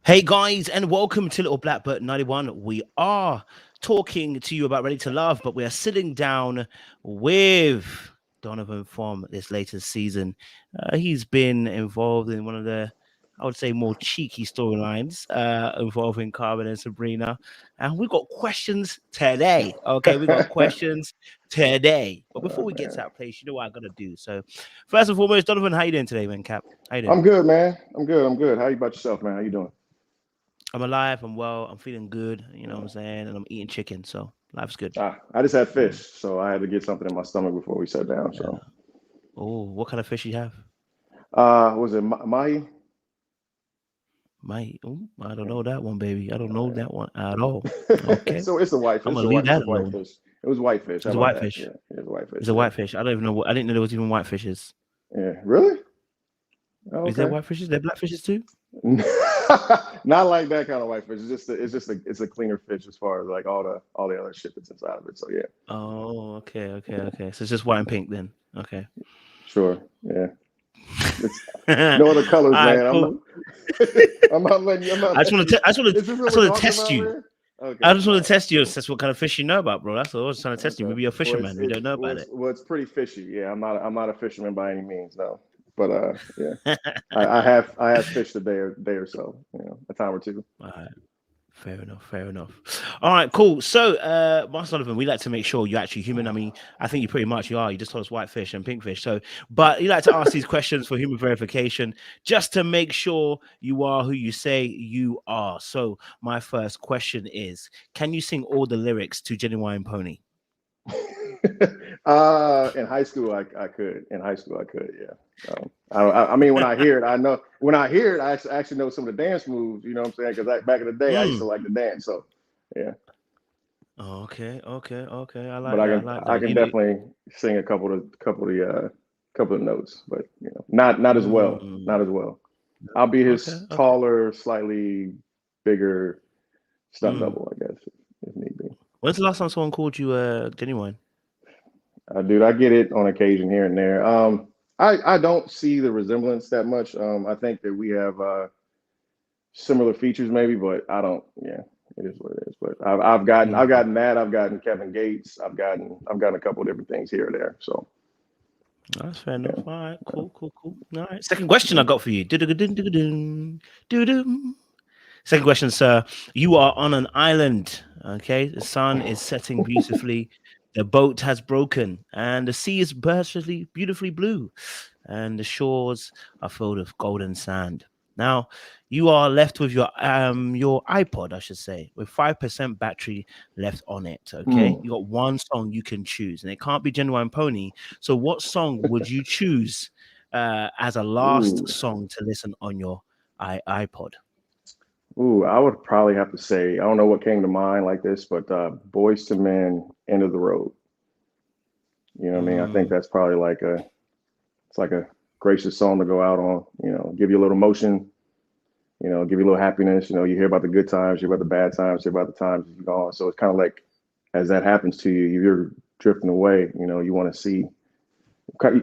Hey guys, and welcome to LittleBlackBook91. We are talking to you about Ready to Love, but we are sitting down with Donovan from this latest season. He's been involved in one of the, I would say, more cheeky storylines involving Carmen and Sabrina. And we've got questions today. Okay, we got questions today. But before we get to Man. that place, you know what I got to do. So, first and foremost, Donovan, how you doing today, man? Cap, how you doing? I'm good, man. I'm good. I'm good. How you about yourself, man? How you doing? I'm alive. I'm well. I'm feeling good. You know what I'm saying? And I'm eating chicken, so life's good. I just had Mm, fish, so I had to get something in my stomach before we sat down. yeah. So, Oh, what kind of fish you have? was it mahi? My, I don't Yeah. know that one, baby. I don't know Uh, that one at all. Okay, so it's a whitefish. I'm gonna leave It's that a alone. whitefish. It was whitefish. How It's a about that? whitefish. Yeah, it's a whitefish. It's a whitefish. I don't even know. I didn't know there was even whitefishes. Yeah. Really? Oh, Is there okay. whitefishes? There blackfishes too? Not like that kind of whitefish. It's a cleaner fish as far as like all the other shit that's inside of it. So yeah, Oh, okay. So it's just white and pink then. Okay. sure. Yeah. It's All no other colors, right, man. cool. I'm not letting you. I'm not I just letting want to. you. I Is this what just we're want to talking test about, you. man? Okay, I just want all to test you. That's what kind of fish you know about, bro. That's what I was trying to right, test you. okay. Maybe you're a Well, fisherman. We don't know about it. it's pretty fishy. Yeah, I'm not a fisherman by any means, no. But yeah, All I have fished a day or so, a time or two. right. Fair enough. All right, cool. So, Master Donovan, we like to make sure you're actually human. I mean, I think you pretty much you are. You just told us white fish and pink fish. So, but you like to ask these questions for human verification just to make sure you are who you say you are. So, my first question is, can you sing all the lyrics to Genuine Pony? In high school, I could. In high school, I could. Yeah. I mean, when I hear it, I know. When I hear it, I actually know some of the dance moves. You know what I'm saying? Because back in the day, I used to Mm. like to dance. So yeah. Okay. I But like that. I like I that. can You know, definitely sing a couple of notes, but not as well. mm, Not as well. I'll be his okay. taller, slightly bigger stunt Mm. double, I guess, if need be. When's the last time someone called you Genuine? Dude, I get it on occasion here and there. I don't see the resemblance that much. I think that we have similar features, maybe, but I don't. Yeah, it is what it is. But I've Mm. gotten that. I've gotten Kevin Gates. I've gotten a couple of different things here or there. So That's fair enough. yeah, All right, cool. All right. Second question I got for you. Do-do-do-do-do-do. Do-do. Second question, sir. You are on an island. Okay. The sun is setting beautifully. The boat has broken, and the sea is beautifully blue, and the shores are filled with golden sand. Now, you are left with your iPod, I should say, with 5% battery left on it. Okay, Hmm. you got one song you can choose, and it can't be Genuine Pony. So, what song would you choose as a last Ooh. song to listen on your iPod? Ooh, I would probably have to say, I don't know what came to mind like this, but Boys to Men, End of the Road. You know what I mean? I think Mm, that's probably it's like a gracious song to go out on, give you a little motion, give you a little happiness. You hear about the good times, you hear about the bad times, you hear about the times you've gone. So it's kind of like, as that happens to you, you're drifting away, you want to see,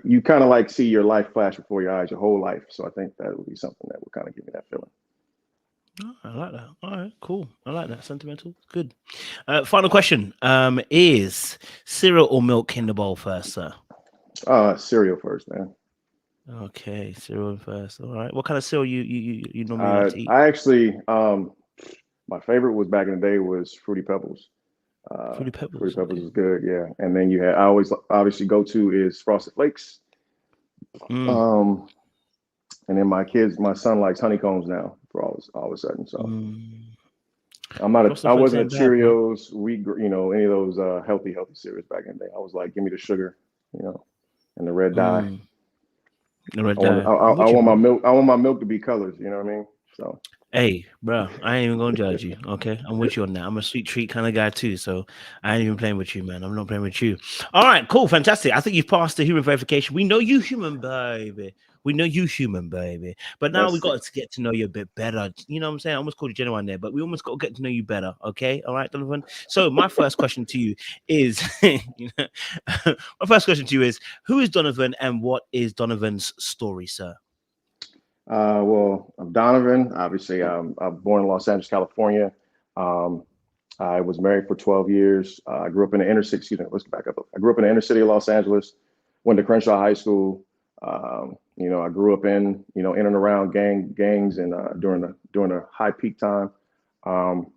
you kind of like see your life flash before your eyes, your whole life. So I think that would be something that would kind of give me that feeling. oh, I like that. All right, cool. I like that. Sentimental. Good. Final question. Is cereal or milk in the bowl first, sir? Cereal first, man. Okay, cereal first. All right. What kind of cereal you normally like to eat? I actually, my favorite was back in the day was Fruity Pebbles. Fruity Fruity Pebbles. Pebbles Okay. is good, yeah. And then you had I always obviously go to is Frosted Flakes. Mm, Um, and then my son likes honeycombs now for all of a sudden. So mm. I Frosted Flakes wasn't a ain't bad, bro. Cheerios, any of those healthy cereals back in the day. I was like, give me the sugar, you know, and the red dye. Mm. The red dye. I'm I with you, want my bro. milk. I want my milk to be colors. You know what I mean? So Hey, bro, I ain't even gonna judge you. Okay, I'm with you on that. I'm a sweet treat kind of guy too, so I ain't even playing with you, man. I'm not playing with you. All right, cool, fantastic. I think you've passed the human verification. We know you, human baby. We know you, human baby. But now we let's see. got to get to know you a bit better. You know what I'm saying? I almost called you genuine there, but we almost got to get to know you better. Okay, all right, Donovan. So my first question to you is, my first question to you is, who is Donovan and what is Donovan's story, sir? Well, I'm Donovan. Obviously, I'm born in Los Angeles, California. Um, I was married for 12 years. I grew up in the inner city. Excuse me, let's back up. I grew up in the inner city of Los Angeles. Went to Crenshaw High School. I grew up in and around gangs, and during the high peak time. Um,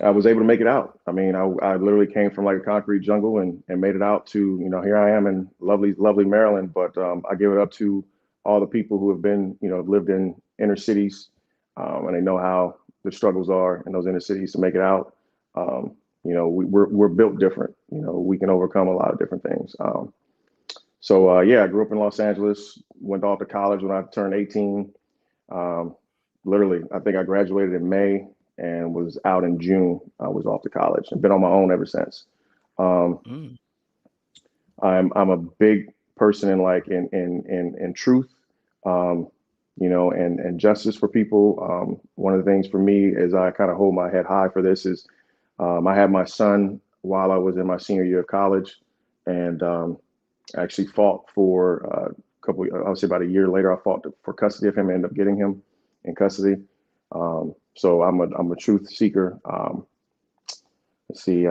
I was able to make it out. I mean, I literally came from like a concrete jungle and made it out to, here I am in lovely Maryland. But I give it up to all the people who have been, lived in inner cities, and they know how the struggles are in those inner cities to make it out. We're built different. We can overcome a lot of different things. Yeah, I grew up in Los Angeles, went off to college when I turned 18. Literally, I think I graduated in May and was out in June. I was off to college and been on my own ever since. Um, Mm. I'm a big person in truth, and justice for people. One of the things for me is I kind of hold my head high for this is I had my son while I was in my senior year of college, and I actually fought for I would say about a year later, I fought for custody of him, ended up getting him in custody. So I'm a truth seeker. Let's see,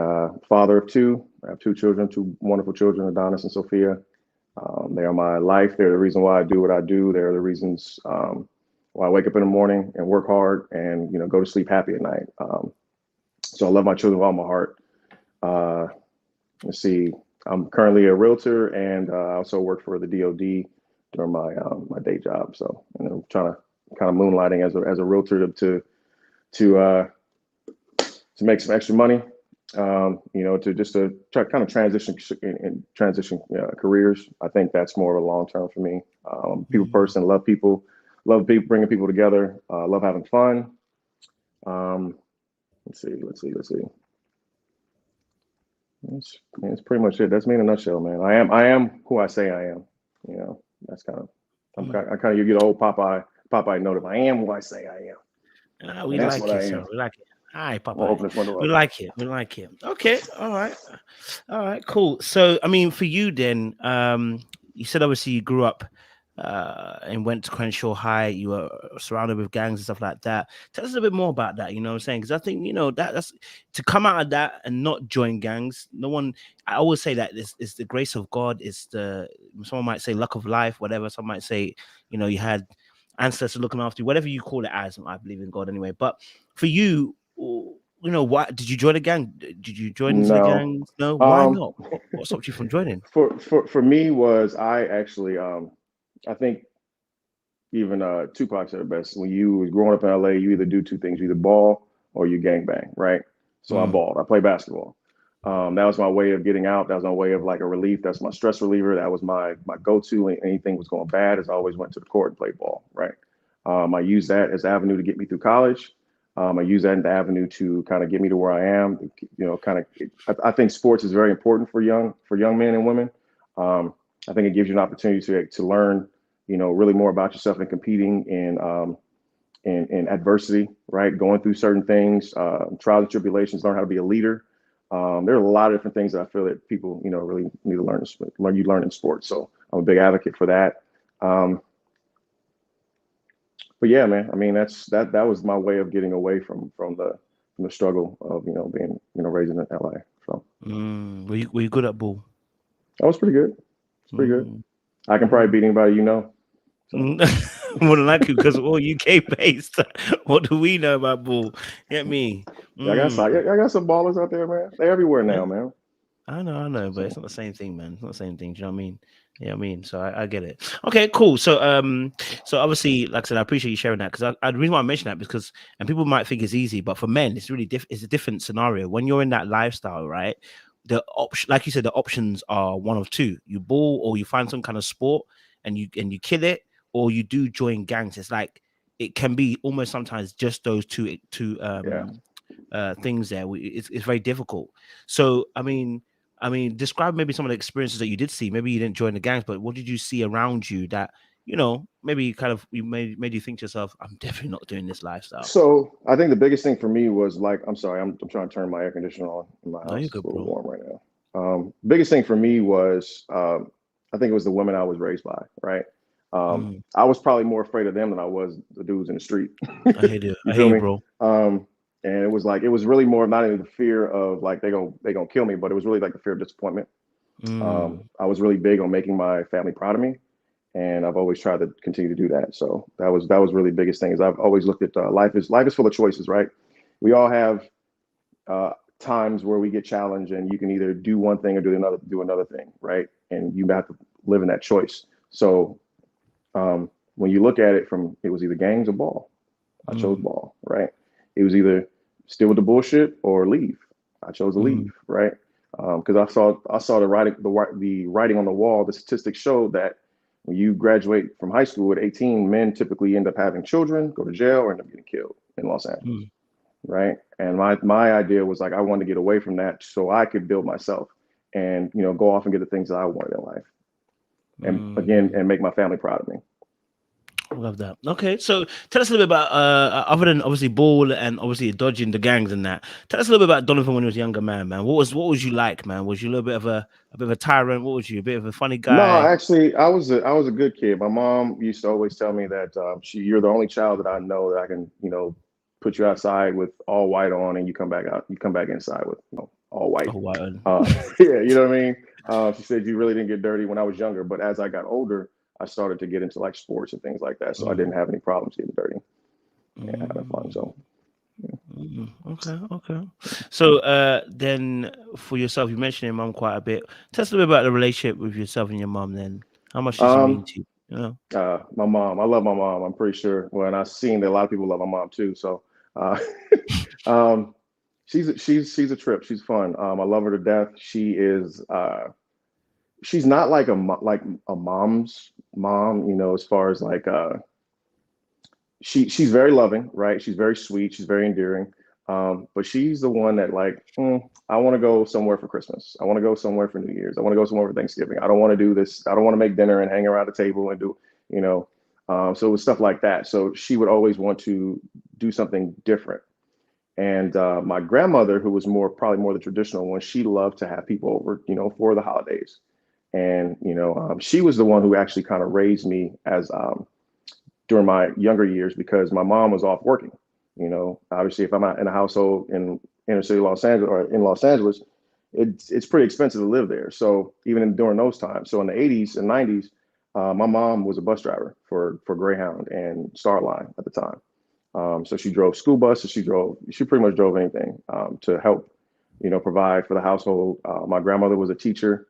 father of two. I have two children, two wonderful children, Adonis and Sophia. They are my life. They're the reason why I do what I do. They're the reasons why I wake up in the morning and work hard and go to sleep happy at night. So I love my children with all my heart. Let's see, I'm currently a realtor, and I also work for the DoD during my day job. So I'm trying to kind of moonlighting as a realtor to make some extra money. To try kind of transition careers. I think that's more of a long term for me. People person, love people, bringing people together, love having fun. Let's see. That's pretty much it. That's me in a nutshell, man. I am who I say I am. That's kind of I kind of give you the old Popeye note. I am who I say I am. We And that's like what it, I sir. am. We like it. Hi, I'll Popeye. open this window We up. like it. We like it. Okay. All right. Cool. So, I mean, for you then, you said obviously you grew up and went to Crenshaw High. You were surrounded with gangs and stuff like that. Tell us a bit more about that. You know what I'm saying? Because I think that's to come out of that and not join gangs. No one. I always say that this is the grace of God. It's the someone might say luck of life, whatever. Some might say you had ancestors looking after you, whatever you call it as. I believe in God anyway. But for you, why did you join a gang? Did you join into the No. gangs? No, why Um, not? What stopped you from joining? for me was I actually I think even Tupac said it best. When you was growing up in LA, you either do two things: you either ball or you gang bang, right? So I Mm, balled. I played basketball. That was my way of getting out. That was my way of like a relief. That's my stress reliever. That was my go-to. Anything was going bad, as I always went to the court and played ball, right? I used that as an avenue to get me through college. I use that as the avenue to kind of get me to where I am. I think sports is very important for young men and women. I think it gives you an opportunity to learn, really more about yourself and competing in adversity, right? Going through certain things, trials and tribulations, learn how to be a leader. There are a lot of different things that I feel that people, really need to learn in sports. So I'm a big advocate for that. But yeah, man, I mean, that was my way of getting away from the struggle of, being, raised in LA. So were you good at ball? that was pretty good. It's pretty good. Mm, I can probably mm. beat anybody, So More than likely, because we're all UK based. What do we know about ball? Get me? yeah, I got some ballers out there, man. They're everywhere Yeah, now, man. I know, but it's So not the same thing, man. It's not the same thing. Do you know what I mean? Yeah, I mean, so I get it. Okay, cool. So obviously, like I said, I appreciate you sharing that because I really want to mention that because and people might think it's easy, but for men, it's really it's a different scenario. When you're in that lifestyle, right? The option, like you said, the options are one of two: you ball or you find some kind of sport and you kill it, or you do join gangs. It's like it can be almost sometimes just those two yeah. things there. It's very difficult. So describe maybe some of the experiences that you did see. Maybe you didn't join the gangs, but what did you see around you that maybe kind of you made you think to yourself, I'm definitely not doing this lifestyle. So I think the biggest thing for me was like, I'm sorry, I'm trying to turn my air conditioner on in my No, you're house. It's good, a little bro. warm right now. Biggest thing for me was I think it was the women I was raised by, right? I was probably more afraid of them than I was the dudes in the street. I hear you. You I hear feel you, me? bro. And it was like, it was really more not even the fear of like they gonna kill me, but it was really like the fear of disappointment. I was really big on making my family proud of me, and I've always tried to continue to do that. So that was really the biggest thing. Is I've always looked at life is full of choices, right? We all have times where we get challenged, and you can either do one thing or do another thing, right? And you have to live in that choice. So when you look at it from, it was either gangs or ball. I chose ball, right? It was either still with the bullshit or leave. I chose to leave, right? Because I saw the writing on the wall. The statistics showed that when you graduate from high school at 18, men typically end up having children, go to jail, or end up getting killed in Los Angeles, right? And my idea was like I wanted to get away from that so I could build myself and go off and get the things that I wanted in life, and again, and make my family proud of me. I love that. Okay, so tell us a little bit about other than obviously ball and obviously dodging the gangs and that. Tell us a little bit about Donovan when he was a younger man, man. What was you like, man? Was you a little bit of a tyrant? What was you? A bit of a funny No, guy? actually, I was a good kid. My mom used to always tell me that you're the only child that I know that I can put you outside with all white on, and you come back inside with all white. Oh, wow. Yeah, you know what I mean. She said you really didn't get dirty when I was younger, but as I got older, I started to get into like sports and things like that, so I didn't have any problems getting dirty. Yeah, having fun. So. Okay. So then for yourself, you mentioned your mom quite a bit. Tell us a little bit about the relationship with yourself and your mom then. How much does she mean to you? My mom, I love my mom. I'm pretty sure. Well, and I've seen that a lot of people love my mom too. So, uh, she's a trip. She's fun. I love her to death. She's not like like a mom's mom, as far as like she's very loving, right? She's very sweet. She's very endearing. But she's the one that like, I want to go somewhere for Christmas. I want to go somewhere for New Year's. I want to go somewhere for Thanksgiving. I don't want to do this. I don't want to make dinner and hang around the table and do, so it was stuff like that. So she would always want to do something different. And my grandmother, who was probably more the traditional one, she loved to have people over, for the holidays. And, she was the one who actually kind of raised me as during my younger years because my mom was off working. Obviously, if I'm out in a household in inner city Los Angeles or in Los Angeles, it's pretty expensive to live there. So even during those times, so in the 80s and 90s, my mom was a bus driver for Greyhound and Starline at the time. So she drove school buses. She pretty much drove anything to help, provide for the household. My grandmother was a teacher.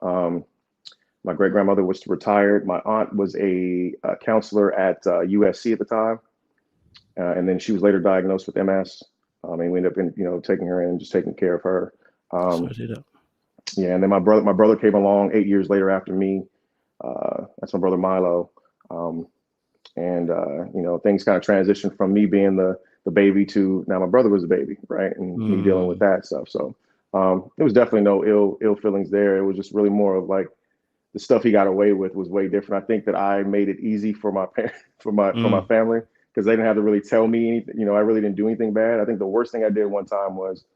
My great grandmother was retired. My aunt was a counselor at USC at the time. And then she was later diagnosed with MS. And we ended up, taking her in and just taking care of her. Yeah, and then my brother came along 8 years later after me. That's my brother Milo. And things kind of transitioned from me being the baby to now my brother was the baby, right? And me dealing with that stuff. So there was definitely no ill feelings there. It was just really more of like the stuff he got away with was way different. I think that I made it easy for my parents, for my family, because they didn't have to really tell me anything. I really didn't do anything bad. I think the worst thing I did one time was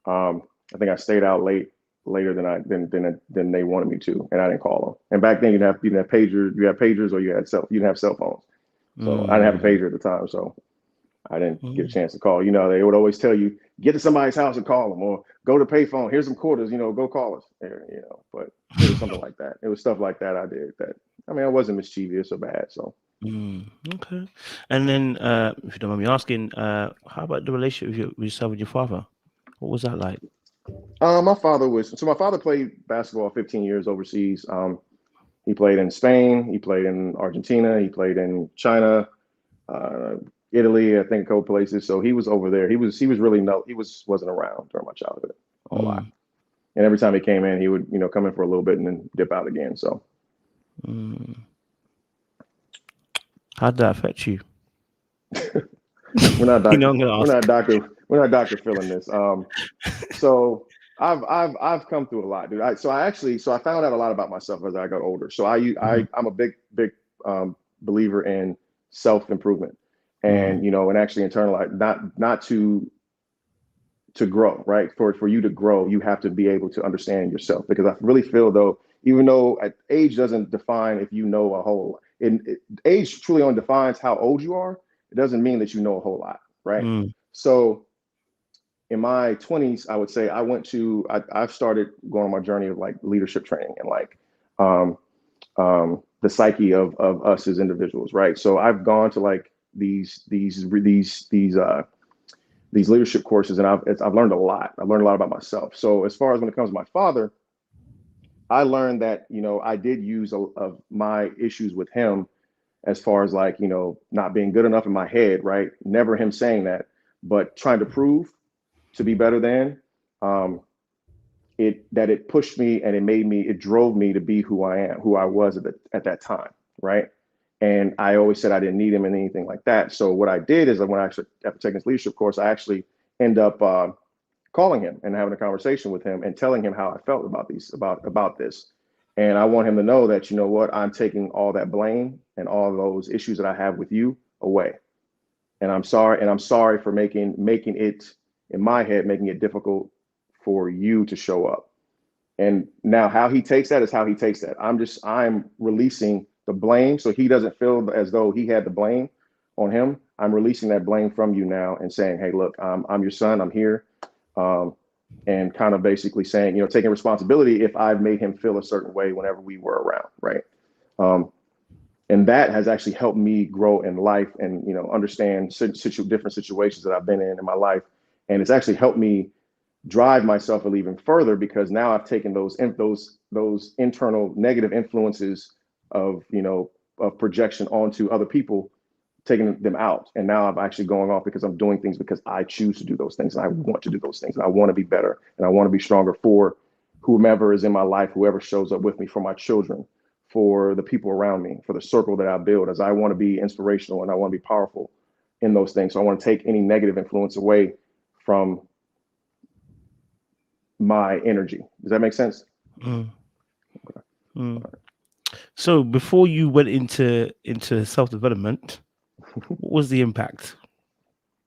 I think I stayed out later than they wanted me to, and I didn't call them. And back then you didn't have pagers, you had pagers, or you didn't have cell phones. So I didn't have a pager at the time, so I didn't get a chance to call. They would always tell you, get to somebody's house and call them, or go to payphone. Here's some quarters, go call us. But it was something like that. It was stuff like that I did that. I mean, I wasn't mischievous or bad. So. Okay. And then, if you don't mind me asking, how about the relationship with yourself and your father? What was that like? My father played basketball 15 years overseas. He played in Spain. He played in Argentina. He played in China. Italy, I think a couple places. So he was over there. He wasn't around during my childhood a whole lot. And every time he came in, he would, come in for a little bit and then dip out again. So how did that affect you? We're not Dr. Phil in this. So I've come through a lot, dude. I found out a lot about myself as I got older. So I'm a big believer in self-improvement. And and actually internalize, not to grow, right? For you to grow, you have to be able to understand yourself, because I really feel though even though age doesn't define if you know a whole. Age truly only defines how old you are. It doesn't mean that you know a whole lot, right? So in my 20s, I would say I've started going on my journey of like leadership training and like the psyche of us as individuals, right? So I've gone to like these leadership courses, and I've learned a lot. I've learned a lot about myself. So as far as when it comes to my father, I learned that, you know, I did use of my issues with him as far as like, you know, not being good enough in my head, right? Never him saying that, but trying to prove to be better than, it pushed me and it drove me to be who I was at that time, right? And I always said I didn't need him and anything like that. So what I did is when I actually, after taking this leadership course, I actually end up calling him and having a conversation with him and telling him how I felt about this. And I want him to know that, you know what, I'm taking all that blame and all those issues that I have with you away. And I'm sorry for making it in my head, making it difficult for you to show up. And now how he takes that is how he takes that. I'm releasing the blame so he doesn't feel as though he had the blame on him. I'm releasing that blame from you now and saying, hey, look, I'm your son, I'm here. And kind of basically saying, you know, taking responsibility if I've made him feel a certain way whenever we were around, right? And that has actually helped me grow in life and, you know, understand different situations that I've been in my life. And it's actually helped me drive myself even further because now I've taken those internal negative influences of, you know, of projection onto other people, taking them out. And now I'm actually going off because I'm doing things because I choose to do those things. And I want to do those things. And I want to be better. And I want to be stronger for whomever is in my life, whoever shows up with me, for my children, for the people around me, for the circle that I build, as I want to be inspirational and I want to be powerful in those things. So I want to take any negative influence away from my energy. Does that make sense? Okay. So before you went into self-development, what was the impact?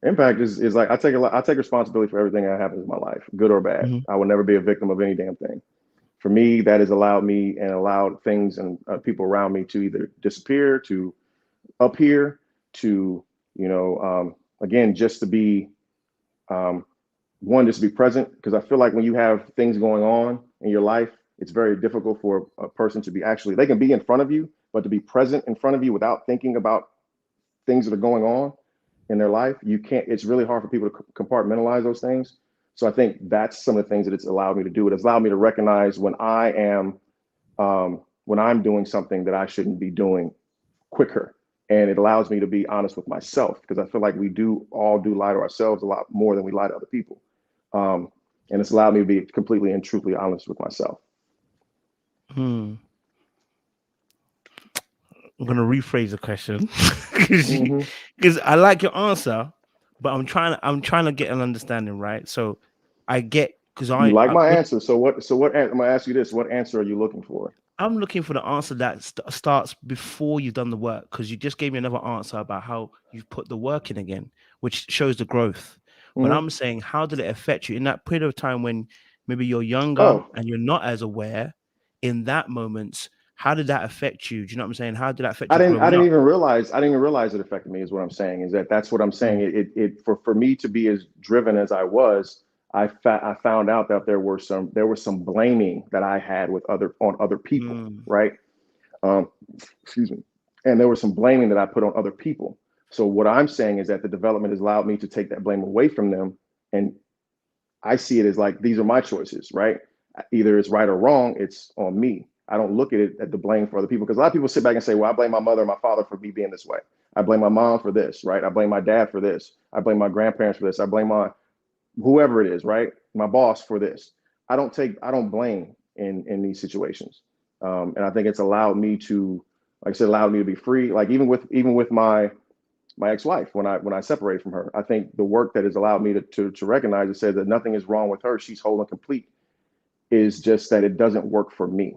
Impact is like I take responsibility for everything that happens in my life, good or bad. I will never be a victim of any damn thing. For me, that has allowed me and allowed things and people around me to either disappear, to appear, to, you know, again, just to be just to be present, because I feel like when you have things going on in your life, it's very difficult for a person to be they can be in front of you, but to be present in front of you without thinking about things that are going on in their life, you can't. It's really hard for people to compartmentalize those things. So I think that's some of the things that it's allowed me to do. It has allowed me to recognize when I'm doing something that I shouldn't be doing quicker. And it allows me to be honest with myself, because I feel like we all lie to ourselves a lot more than we lie to other people. And it's allowed me to be completely and truthfully honest with myself. I'm going to rephrase the question because I like your answer, but I'm trying to get an understanding, right? So I get, because you like my answer. So what? I'm going to ask you this: what answer are you looking for? I'm looking for the answer that starts before you've done the work, because you just gave me another answer about how you've put the work in again, which shows the growth. But I'm saying, how did it affect you in that period of time when maybe you're younger and you're not as aware? In that moment, how did that affect you? Do you know what I'm saying? How did that affect you? I didn't even realize it affected me, is what I'm saying. That's what I'm saying. For me to be as driven as I was, I found out that there was some blaming that I had on other people, right? Excuse me. And there was some blaming that I put on other people. So what I'm saying is that the development has allowed me to take that blame away from them. And I see it as like, these are my choices, right? Either it's right or wrong, it's on me. I don't look at it at the blame for other people, because a lot of people sit back and say, well, I blame my mother and my father for me being this way. I blame my mom for this, right? I blame my dad for this. I blame my grandparents for this. I blame my whoever it is, right? My boss for this. I don't blame in these situations. And I think it's allowed me to, like I said, allowed me to be free. Like even with my ex-wife, when I separated from her, I think the work that has allowed me to recognize and say that nothing is wrong with her, she's whole and complete, is just that it doesn't work for me.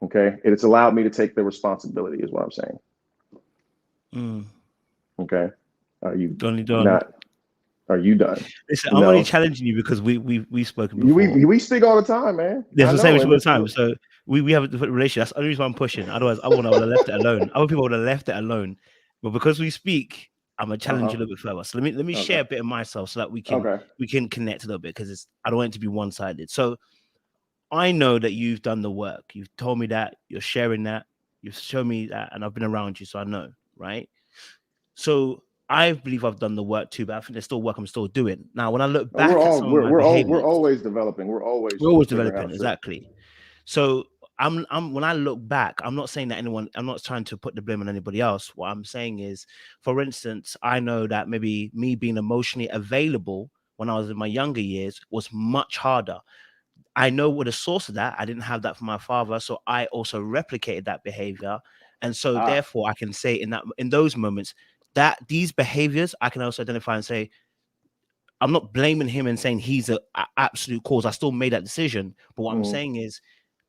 Okay. It's allowed me to take the responsibility, is what I'm saying. Okay. You Donny. not? are you done? Listen, I'm only No, challenging you because we've spoken before. we speak all the time, man. There's I the same know, issue and all the time. So we have a different relation. That's the only reason why I'm pushing. Otherwise, I would have left it alone. Other people would have left it alone. But because we speak, I'm gonna challenge you a little bit further. So let me share okay, a bit of myself so that we okay. can connect a little bit because I don't want it to be one-sided. So I know that you've done the work. You've told me that, you're sharing that, you've shown me that, and I've been around you, so I know, right? So I believe I've done the work too, but I think there's still work I'm still doing. Now, when I look And we're back at all some of my we're behaviors, always developing. We're we're always always figuring developing, out shit. exactly. So I'm when I look back, I'm not saying that I'm not trying to put the blame on anybody else. What I'm saying is, for instance, I know that maybe me being emotionally available when I was in my younger years was much harder. I know what the source of that. I didn't have that from my father, so I also replicated that behavior, and so Ah, therefore I can say in those moments that these behaviors I can also identify and say I'm not blaming him and saying he's a absolute cause. I still made that decision, but what I'm saying is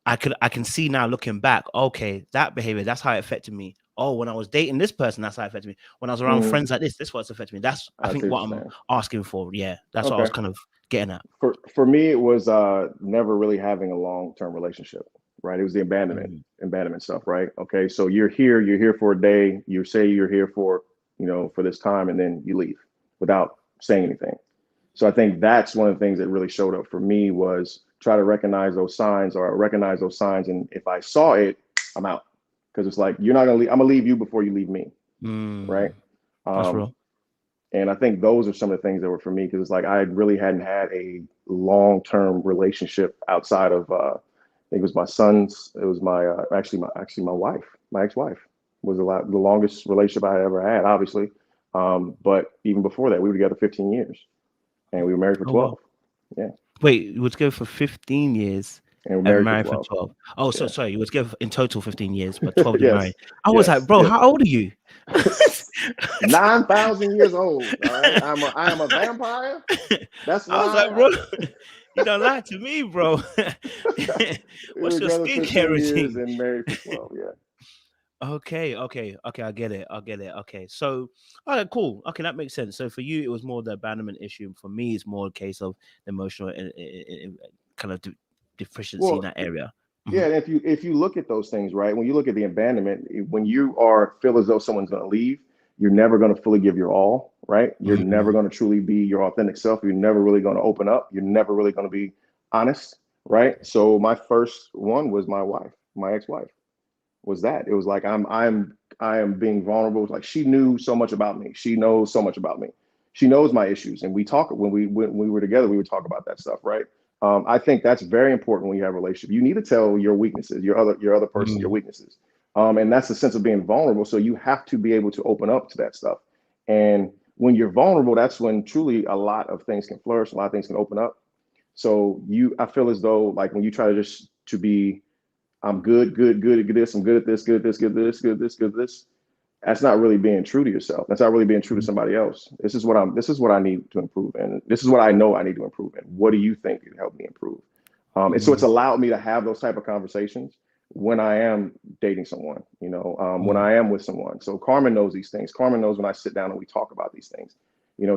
I can see now looking back, okay, that behavior, that's how it affected me. Oh, when I was dating this person, that's how it affected me. When I was around friends like this what's affected me. That's I I think see what what you're I'm saying. asking for. Yeah, that's what I was Okay. kind of getting at. For me, it was never really having a long-term relationship, right? It was the abandonment stuff, right? Okay, so you're here for a day. You say you're here for, for this time, and then you leave without saying anything. So I think that's one of the things that really showed up for me was try to recognize those signs and if I saw it, I'm out. Because it's like you're not gonna leave, I'm gonna leave you before you leave me, right? That's Um, real. and I think those are some of the things that were for me because it's like I really hadn't had a long-term relationship outside of I think it was my son's, it was my actually my wife, my ex-wife was the longest relationship I ever had, obviously. But even before that, we were together 15 years and we were married for Oh wow. 12. Yeah. Wait, you were together for 15 years And we're and married for married for 12. 12. Oh, so Yeah. sorry, you were together in total 15 years, but 12 you married. Yes. I was like, Yes. bro, Yes. how old are you? 9,000 years old. All right. I am a vampire. That's I was why like, bro, you don't lie to me, bro. we were What's your together skincare 15 years routine? and married for 12. Yeah. Okay. I get it. Okay. So, all right, cool. Okay, that makes sense. So for you, it was more the abandonment issue. For me, it's more a case of the emotional kind of deficiency in Well, that area. yeah, Mhm. and if you look at those things, right, when you look at the abandonment, when you are feel as though someone's going to leave, you're never going to fully give your all, right? You're never Mhm. going to truly be your authentic self. You're never really going to open up. You're never really going to be honest, right? So my first one was my wife, my ex-wife. Was that it was like I am being vulnerable. Like she knew so much about me. She knows so much about me. She knows my issues, and we talk when we were together. We would talk about that stuff, right? I think that's very important when you have a relationship. You need to tell your weaknesses, your other person, your Mhm. weaknesses, and that's the sense of being vulnerable. So you have to be able to open up to that stuff. And when you're vulnerable, that's when truly a lot of things can flourish. A lot of things can open up. So I feel as though like when you try to just to be I'm good at this, I'm good at this, good at this, good at this, good at this, good at this. That's not really being true to yourself. That's not really being true to somebody else. This is what I need to improve in. This is what I know I need to improve in. What do you think could help me improve? And so it's Mhm. allowed me to have those type of conversations when I am dating someone, when I am with someone. So Carmen knows these things. Carmen knows when I sit down and we talk about these things.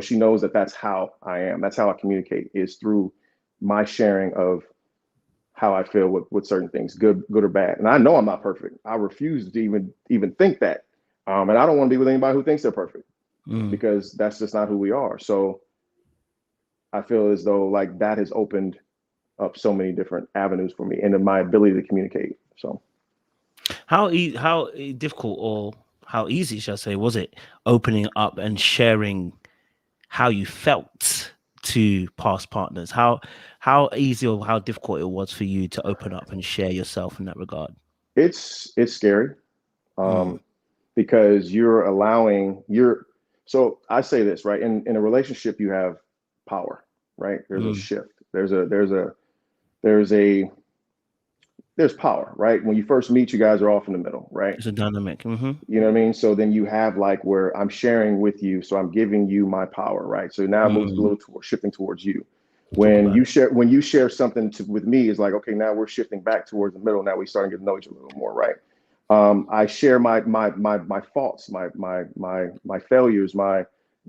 She knows that that's how I am. That's how I communicate is through my sharing of how I feel with certain things, good or bad. And I know I'm not perfect. I refuse to even think that. And I don't want to be with anybody who thinks they're perfect Mhm. because that's just not who we are. So I feel as though like that has opened up so many different avenues for me and in my ability to communicate. So How difficult or how easy, shall I say, was it opening up and sharing how you felt to past partners? How easy or how difficult it was for you to open up and share yourself in that regard? it's scary Mm, um, because you're allowing your. So I say this right in a relationship you have power, right? There's a mm. shift. There's a there's power, right? When you first meet, you guys are off in the middle, right? It's a dynamic. Hmm. You know what I mean? So then you have like where I'm sharing with you, so I'm giving you my power, right? So now it moves a Mm. little toward shifting towards you. Talk about it. When you share something with me, it's like okay, now we're shifting back towards the middle. Now we starting to get to know each other a little more, right? I share my faults, my failures,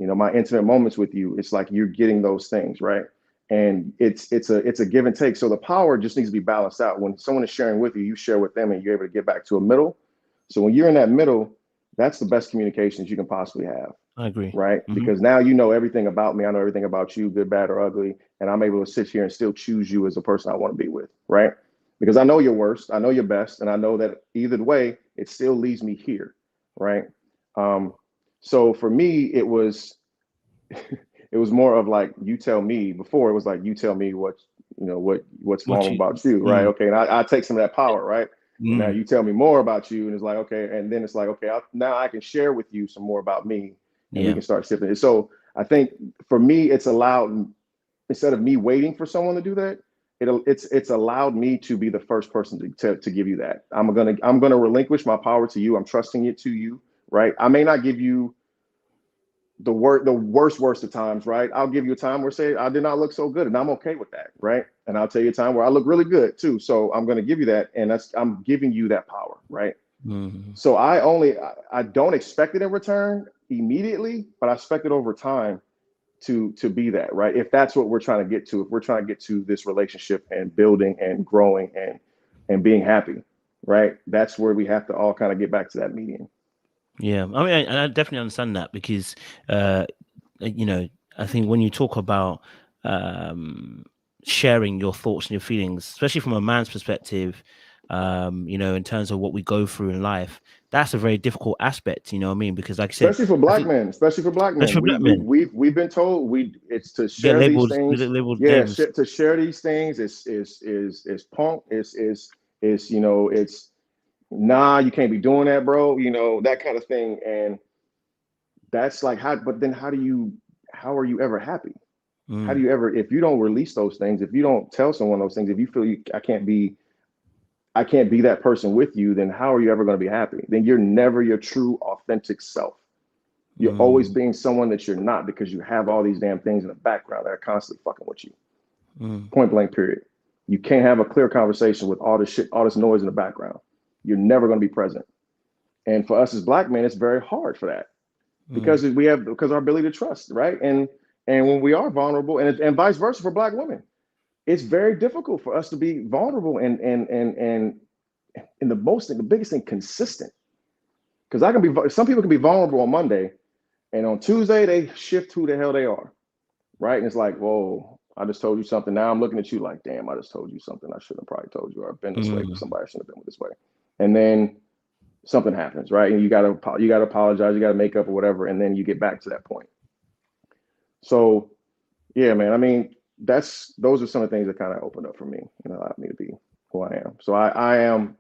You know, my intimate moments with you, it's like you're getting those things, right? And it's a give and take. So the power just needs to be balanced out. When someone is sharing with you, you share with them, and you're able to get back to a middle. So when you're in that middle, that's the best communications you can possibly have. I agree. Right? Because now you know everything about me. I know everything about you, good, bad, or ugly. And I'm able to sit here and still choose you as a person I want to be with. Right? Because I know your worst, I know your best, and I know that either way, it still leaves me here. Right? So for me, it was more of like, you tell me. Before it was like, you tell me what's wrong about you. Right? Okay. And I take some of that power. Right? Now you tell me more about you, and it's like, okay. And then it's like, okay, now I can share with you some more about me, and we can start shifting it. So I think for me, it's allowed, instead of me waiting for someone to do that, it's allowed me to be the first person to give you that. I'm gonna relinquish my power to you. I'm trusting it to you. Right? I may not give you the worst of times, right? I'll give you a time where, say, I did not look so good, and I'm okay with that, right? And I'll tell you a time where I look really good too. So I'm going to give you that, and I'm giving you that power, right? So I don't expect it in return immediately, but I expect it over time to be that, right? If that's what we're trying to get to, if we're trying to get to this relationship and building and growing and being happy, right? That's where we have to all kind of get back to that median. Yeah, I mean, I definitely understand that because, you know, I think when you talk about sharing your thoughts and your feelings, especially from a man's perspective, you know, in terms of what we go through in life, that's a very difficult aspect. You know what I mean? Because, like I said, Especially for black men, especially for black men, we've been told it's to share these things. Yeah, to share these things is punk. Is you know, it's nah, you can't be doing that, bro. You know, that kind of thing. And that's like, but then how are you ever happy? How do you ever, if you don't release those things, if you don't tell someone those things, if you feel I can't be that person with you, then how are you ever going to be happy? Then you're never your true, authentic self. You're always being someone that you're not, because you have all these damn things in the background that are constantly fucking with you. Point blank, period. You can't have a clear conversation with all this shit, all this noise in the background. You're never going to be present. And for us as black men, it's very hard for that, because our ability to trust, right? And when we are vulnerable, and vice versa for black women, it's very difficult for us to be vulnerable and the biggest thing, consistent. Because some people can be vulnerable on Monday, and on Tuesday they shift who the hell they are, right? And it's like, whoa, I just told you something. Now I'm looking at you like, damn, I just told you something I shouldn't have probably told you, or I've been this way with somebody I shouldn't have been with this way. And then something happens, right? And you gotta apologize, you gotta make up or whatever, and then you get back to that point. So yeah, man, I mean, those are some of the things that kind of opened up for me and allowed me to be who I am. So I'm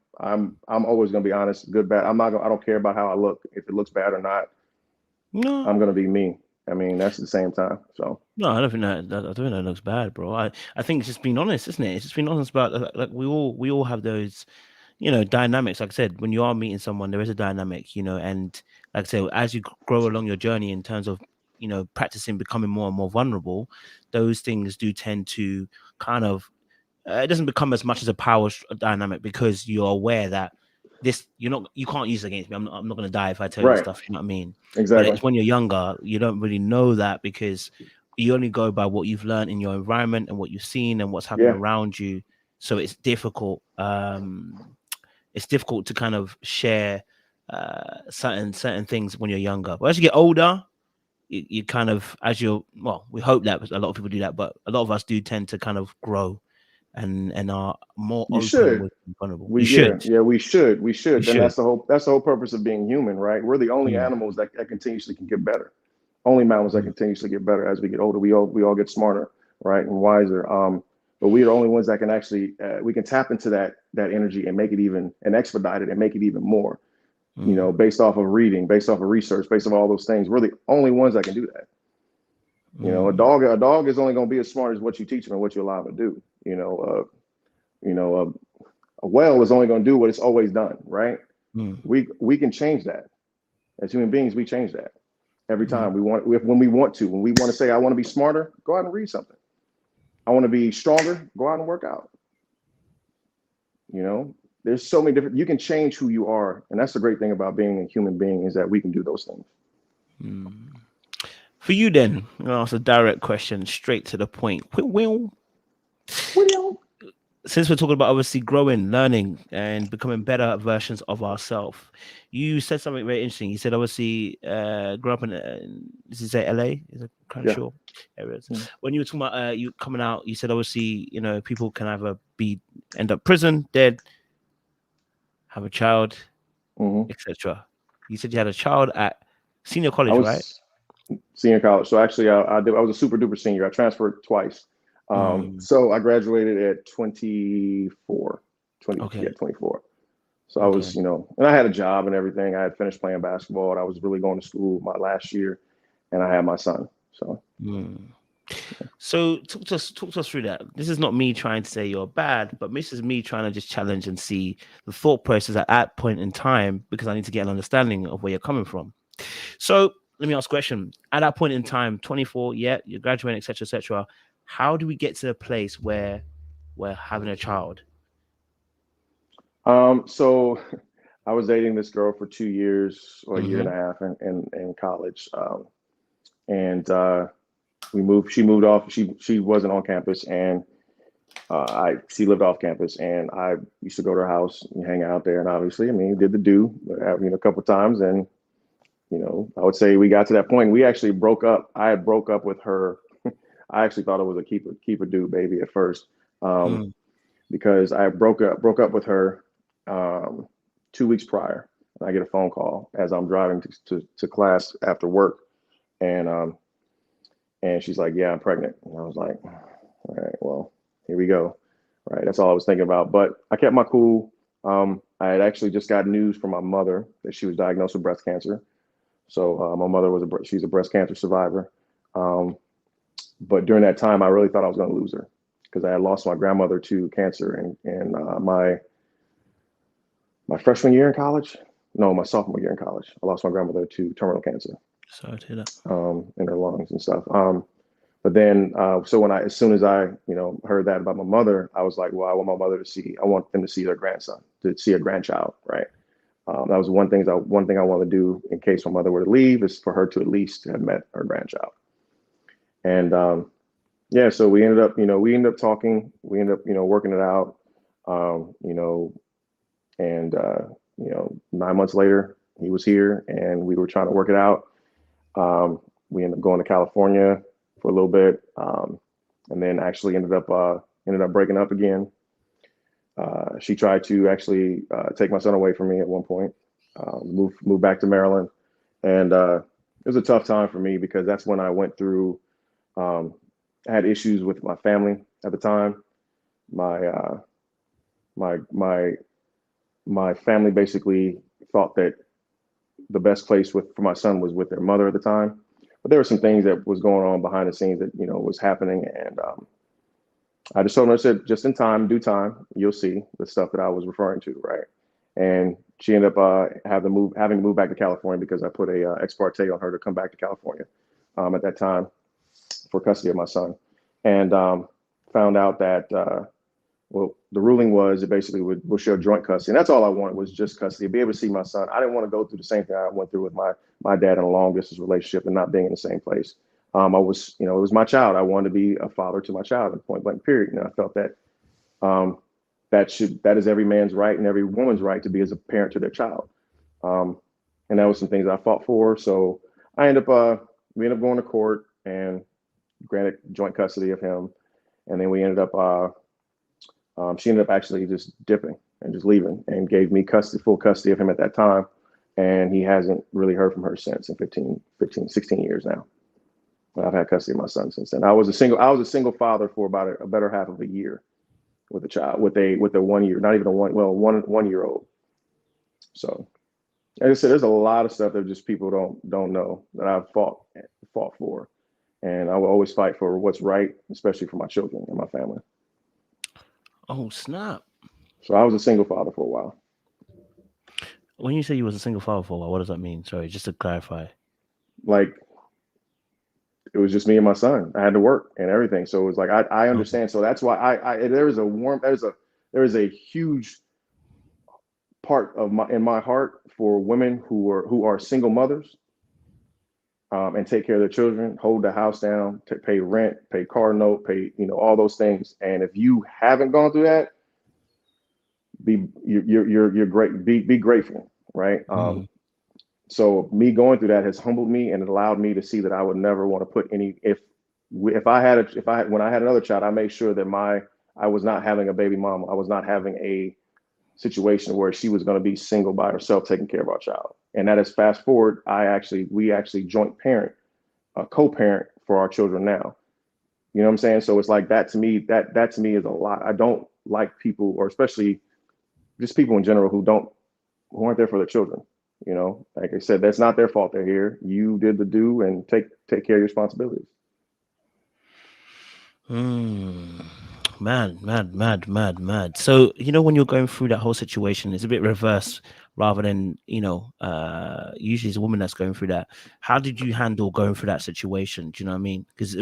always gonna be honest, good, bad. I don't care about how I look, if it looks bad or not. No, I'm gonna be me. I mean, that's at the same time. So no, I don't think that looks bad, bro. I think it's just being honest, isn't it? It's just being honest about, like, we all have those, you know, dynamics. Like I said, when you are meeting someone, there is a dynamic, you know, and like I said, as you grow along your journey in terms of, you know, practicing becoming more and more vulnerable, those things do tend to kind of, it doesn't become as much as a power dynamic, because you're aware that you can't use it against me. I'm not going to die if I tell you stuff. You know what I mean? But exactly. it's when you're younger, you don't really know that, because you only go by what you've learned in your environment and what you've seen and what's happening around you. So it's difficult. It's difficult to kind of share certain things when you're younger. But as you get older, you kind of, we hope that a lot of people do that, but a lot of us do tend to kind of grow and are more open with vulnerable. We should. Then that's the whole purpose of being human, right? We're the only animals that continuously can get better. Only mammals that continuously get better as we get older. We all get smarter, right, and wiser. But we're the only ones that can actually we can tap into that energy and make it even, and expedite it and make it even more. You know, based off of reading, based off of research, based off all those things. We're the only ones that can do that. You know, a dog is only going to be as smart as what you teach them and what you allow them to do. You know, a whale is only going to do what it's always done, right? We can change that. As human beings, we change that every time when we want to say, I want to be smarter, go out and read something. I want to be stronger, go out and work out. You know, there's so many you can change who you are. And that's the great thing about being a human being, is that we can do those things. For you, then, I'm gonna ask a direct question, straight to the point. Since we're talking about obviously growing, learning, and becoming better versions of ourselves, you said something very interesting. You said obviously grew up in, did you say LA? Is it kind of Yeah. sure areas? Mm. When you were talking about you coming out, you said obviously people can either end up prison, dead, have a child, Hmm. etc. You said you had a child at senior I college, right? was senior college. So actually, I was a super duper senior. I transferred twice. Mm, So I graduated at 24, 20, okay, yeah, 24. So I okay. was, and I had a job and everything. I had finished playing basketball and I was really going to school my last year and I had my son. So, Mm. So talk to us through that. This is not me trying to say you're bad, but this is me trying to just challenge and see the thought process at that point in time, because I need to get an understanding of where you're coming from. So let me ask a question. At that point in time, 24, yeah, you're graduating, etc., etc. How do we get to a place where we're having a child? so I was dating this girl for 2 years or a year and Mm-hmm. a half in college. And we moved, she moved off. She wasn't on campus and she lived off campus, and I used to go to her house and hang out there. And obviously, I mean, did the do, a couple of times, and I would say we got to that point. We actually broke up. I had broke up with her. I actually thought it was a keep a do baby at first, um, Mm, because I broke up with her 2 weeks prior. And I get a phone call as I'm driving to class after work, and she's like, "Yeah, I'm pregnant." And I was like, "All right, well, here we go." Right, that's all I was thinking about. But I kept my cool. I had actually just got news from my mother that she was diagnosed with breast cancer. So my mother she's a breast cancer survivor. Um, but during that time, I really thought I was going to lose her because I had lost my grandmother to cancer in my freshman year in college. No, my sophomore year in college. I lost my grandmother to terminal cancer sorry to hear that. in her lungs and stuff. But then, so as soon as I, heard that about my mother, I was like, well, I want them to see their grandson, to see a grandchild, right? That was one thing I want to do in case my mother were to leave, is for her to at least have met her grandchild. And yeah, so we ended up talking, we ended up, working it out, um, you know, and 9 months later, he was here, and we were trying to work it out. We ended up going to California for a little bit, and then actually ended up breaking up again. She tried to actually take my son away from me at one point. Move back to Maryland, and it was a tough time for me because that's when I went through. I had issues with my family at the time. My my my my family basically thought that the best place for my son was with their mother at the time, but there were some things that was going on behind the scenes that was happening, and I just told her, I said, just in time, due time, you'll see the stuff that I was referring to, right? And she ended up having to move back to California because I put a ex parte on her to come back to California at that time for custody of my son, and found out that well, the ruling was it basically would show joint custody, and that's all I wanted was just custody, be able to see my son. I didn't want to go through the same thing I went through with my dad in a long distance relationship and not being in the same place. I was, it was my child. I wanted to be a father to my child, at point blank, period. And I felt that um, that is every man's right and every woman's right to be as a parent to their child. Um, and that was some things I fought for. So we ended up going to court and granted joint custody of him. And then she ended up actually just dipping and just leaving and gave me full custody of him at that time. And he hasn't really heard from her since in 16 years now. I've had custody of my son since then. I was a single father for about a better half of a year with a child, with a 1 year, not even a 1 year old. So, as I said, there's a lot of stuff that just people don't know that I've fought for, and I will always fight for what's right, especially for my children and my family. Oh snap! So I was a single father for a while. When you say you was a single father for a while, what does that mean? Sorry, just to clarify. Like, it was just me and my son. I had to work and everything, so it was like I Okay. understand. So that's why there is a huge part of my in my heart for women who are single mothers, and take care of their children, hold the house down, pay rent, pay car note, pay, all those things. And if you haven't gone through that, you're great. Be grateful, right? So me going through that has humbled me, and it allowed me to see that I would never want to put any. When I had another child, I made sure that I was not having a baby mama. I was not having a situation where she was going to be single by herself taking care of our child. And that is fast forward. We actually joint parent, co-parent for our children now. You know what I'm saying? So it's like that to me. That to me is a lot. I don't like people, or especially just people in general, who aren't there for their children. Like I said, that's not their fault. They're here. You did the do, and take care of your responsibilities. Mad. So, when you're going through that whole situation, it's a bit reverse rather than, usually it's a woman that's going through that. How did you handle going through that situation? Do you know what I mean? Because,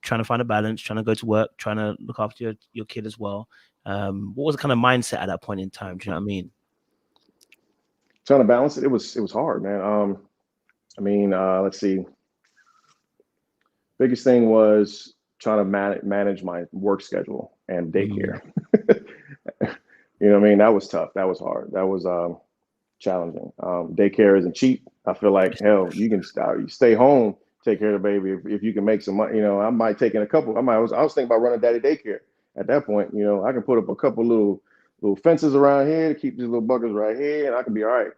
trying to find a balance, trying to go to work, trying to look after your kid as well. What was the kind of mindset at that point in time? Do you know what I mean? Trying to balance it. It was hard, man. Let's see. Biggest thing was trying to manage my work schedule and daycare. You know what I mean? That was tough. That was hard. That was challenging. Daycare isn't cheap. I feel like, hell, you stay home, take care of the baby. If you can make some money, I might take in a couple. I was thinking about running daddy daycare at that point. I can put up a couple little fences around here to keep these little buggers right here, and I can be all right.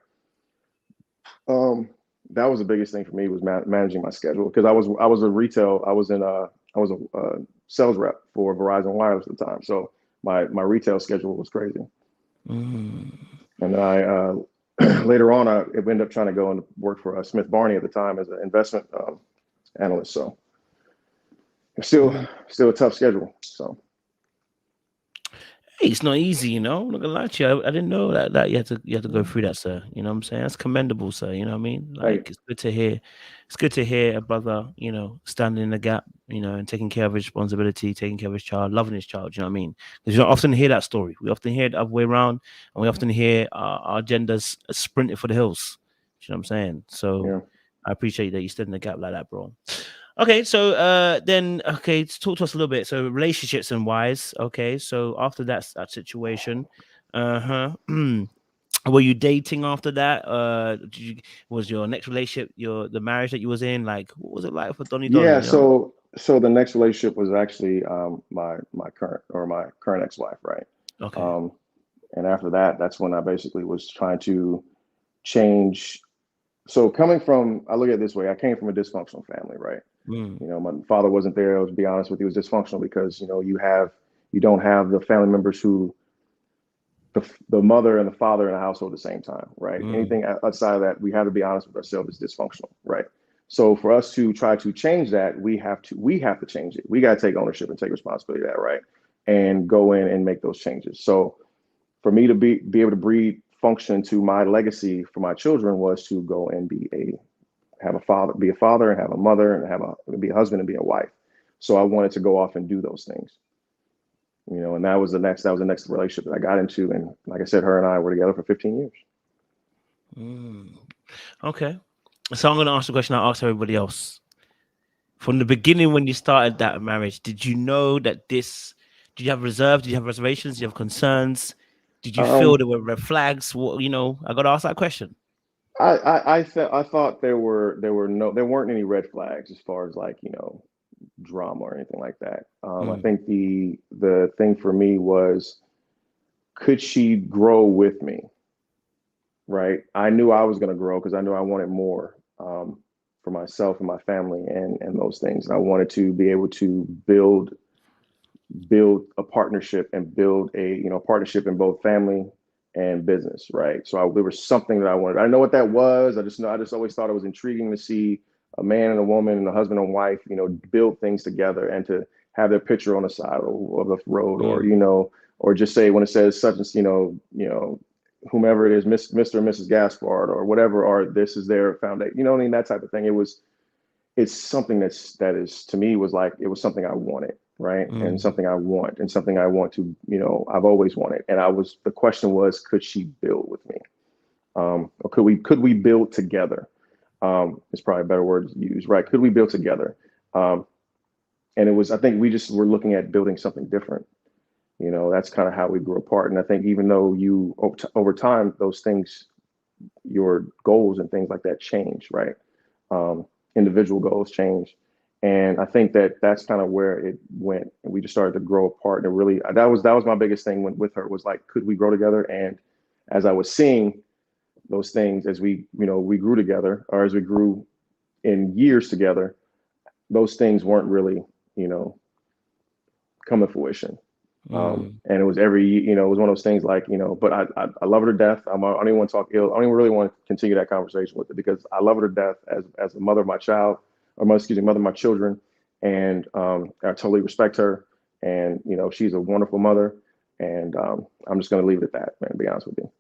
That was the biggest thing for me, was managing my schedule, because I was a sales rep for Verizon Wireless at the time. So my retail schedule was crazy. And then I later on, I ended up trying to go and work for Smith Barney at the time as an investment analyst. So it's still a tough schedule. So. Hey, it's not easy, I'm not gonna lie to you. I didn't know that you had to go through that, sir. You know what I'm saying? That's commendable, sir. You know what I mean? Like, it's good to hear. It's good to hear a brother, standing in the gap, and taking care of his responsibility, taking care of his child, loving his child. You know what I mean? Because you don't often hear that story. We often hear it the other way around, and we often hear our genders sprinting for the hills. You know what I'm saying? So yeah. I appreciate that you stood in the gap like that, bro. Okay, so talk to us a little bit. So relationships and wise. Okay, so after that situation, were you dating after that? Was your next relationship the marriage that you was in? Like, what was it like for Donny? Yeah. So the next relationship was actually my current ex-wife, right? Okay. And after that, that's when I basically was trying to change. So I look at it this way, I came from a dysfunctional family, right? My father wasn't there. To be honest with you, it was dysfunctional because, you don't have the family members who, the mother and the father in the household at the same time, right? Anything outside of that, we have to be honest with ourselves, is dysfunctional, right? So for us to try to change that, we have to change it. We got to take ownership and take responsibility of that, right? And go in and make those changes. So for me to be able to breed function to my legacy for my children was to go and be a father and have a mother and be a husband and be a wife. So I wanted to go off and do those things, and that was the next relationship that I got into. And like I said, her and I were together for 15 years. Okay. So I'm going to ask the question I asked everybody else. From the beginning, when you started that marriage, did you know that did you have reserves? Did you have reservations? Did you have concerns? Did you feel there were red flags? What, I got to ask that question. I thought there weren't any red flags as far as drama or anything like that. I think the thing for me was, could she grow with me? Right. I knew I was going to grow because I knew I wanted more for myself and my family and those things. And I wanted to be able to build a partnership and build a partnership in both family and business. Right. So there was something that I wanted. I know what that was. I just always thought it was intriguing to see a man and a woman and a husband and wife, build things together and to have their picture on the side of the road, or just say when it says such as, whomever it is, Mr. and Mrs. Gaspard or whatever, or this is their foundation, I mean, that type of thing. It's something that is to me was like, it was something I wanted. Right. And something I want to, I've always wanted. And the question was, could she build with me? Or could we build together? It's probably a better word to use, right? Could we build together? And it was, I think we just were looking at building something different. You know, that's kind of how we grew apart. And I think even though you, over time, those things, your goals and things like that change, right? Individual goals change. And I think that that's kind of where it went. And we just started to grow apart. And really, that was my biggest thing with her, was like, could we grow together? And as I was seeing those things, as we, you know, we grew together, or as we grew in years together, those things weren't really, you know, come to fruition. And it was it was one of those things like, you know, but I love her to death. I don't even want to talk ill. I don't even really want to continue that conversation with her, because I love her to death as a mother of my child, or mother of my children. And I totally respect her. And, you know, she's a wonderful mother. And I'm just going to leave it at that, man, to be honest with you.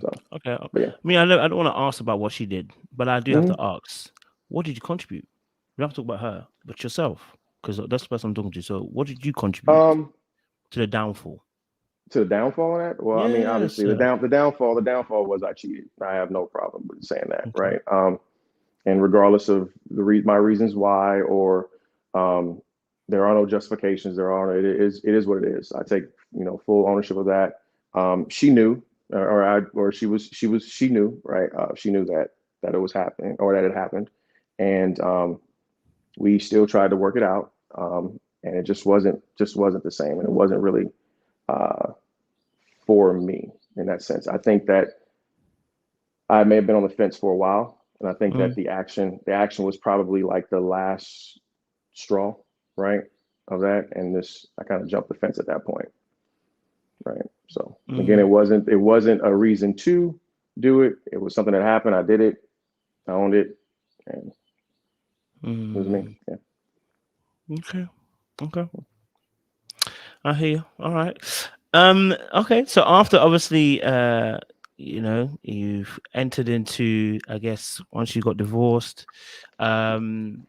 So, okay. yeah. I mean, I don't want to ask about what she did, but I do have to ask, what did you contribute? You don't have to talk about her, but yourself, because that's the person I'm talking to. So what did you contribute to the downfall? To the downfall of that? Well, I mean, obviously the downfall was I cheated. I have no problem with saying that, right? And regardless of my reasons why, or there are no justifications. It is what it is. I take, you know, full ownership of that. She knew, she knew, right? She knew that it was happening, or that it happened, and we still tried to work it out, and it just wasn't the same, and it wasn't really for me in that sense. I think that I may have been on the fence for a while, and I think that the action was probably like the last straw, right, of that. And I kind of jumped the fence at that point, right? So again, it wasn't a reason to do it. It was something that happened. I did it. I owned it, and it was me. Yeah. Okay. I hear you. All right. Okay. So after, obviously, you know, you've entered into, I guess, once you got divorced, did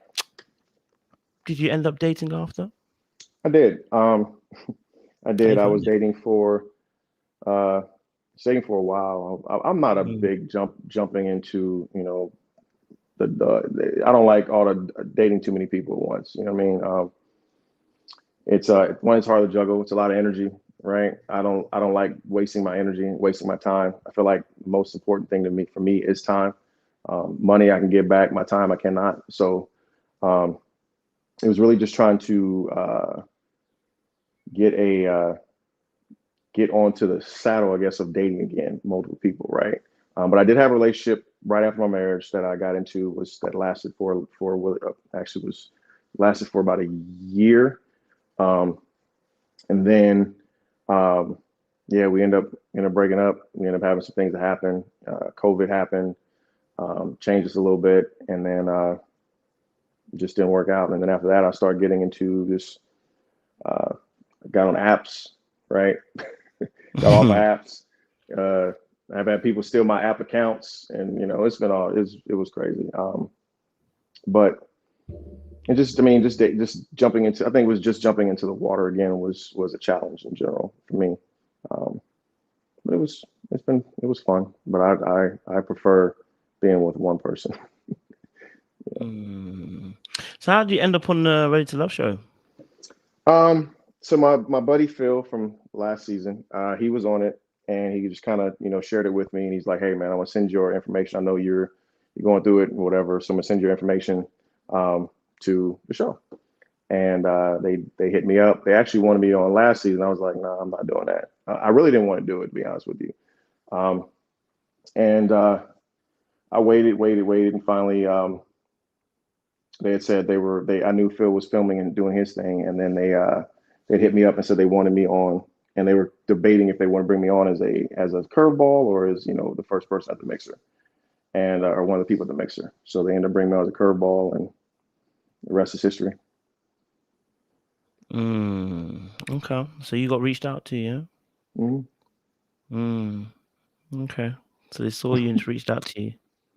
you end up dating after? I did. I did. I was dating for a while. I'm not a big jumping into, you know, I don't like all the dating too many people at once. You know what I mean? It's it's hard to juggle. It's a lot of energy, right? I don't like wasting my energy, wasting my time. I feel like the most important thing for me is time. Money I can get back, my time I cannot. So it was really just trying to get onto the saddle, I guess, of dating again, multiple people, right? But I did have a relationship right after my marriage that I got into, that lasted lasted for about a year. And then, we end up breaking up. We end up having some things that happen. COVID happened, changed us a little bit, and then it just didn't work out. And then after that, I started getting into this. Got on apps, right? Got off of apps. I've had people steal my app accounts, and you know, it was crazy. But it just, I mean, just jumping into, I think it was just jumping into the water again was a challenge in general for me. But it was fun. But I prefer being with one person. So how did you end up on the Ready to Love show? So my buddy Phil from last season, he was on it, and he just kind of, you know, shared it with me, and he's like, "Hey man, I want to send your information. I know you're going through it and whatever, so I'm gonna send your information to the show." And they hit me up. They actually wanted me on last season. I was like, "No, I'm not doing that." I really didn't want to do it, to be honest with you. And I waited, and finally they had said I knew Phil was filming and doing his thing, and then they hit me up and said they wanted me on, and they were debating if they want to bring me on as a curveball, or as, you know, the first person at the mixer, and or one of the people at the mixer. So they ended up bringing me on as a curveball, and the rest is history. Okay. So you got reached out to, yeah? Okay. So they saw you and reached out to you.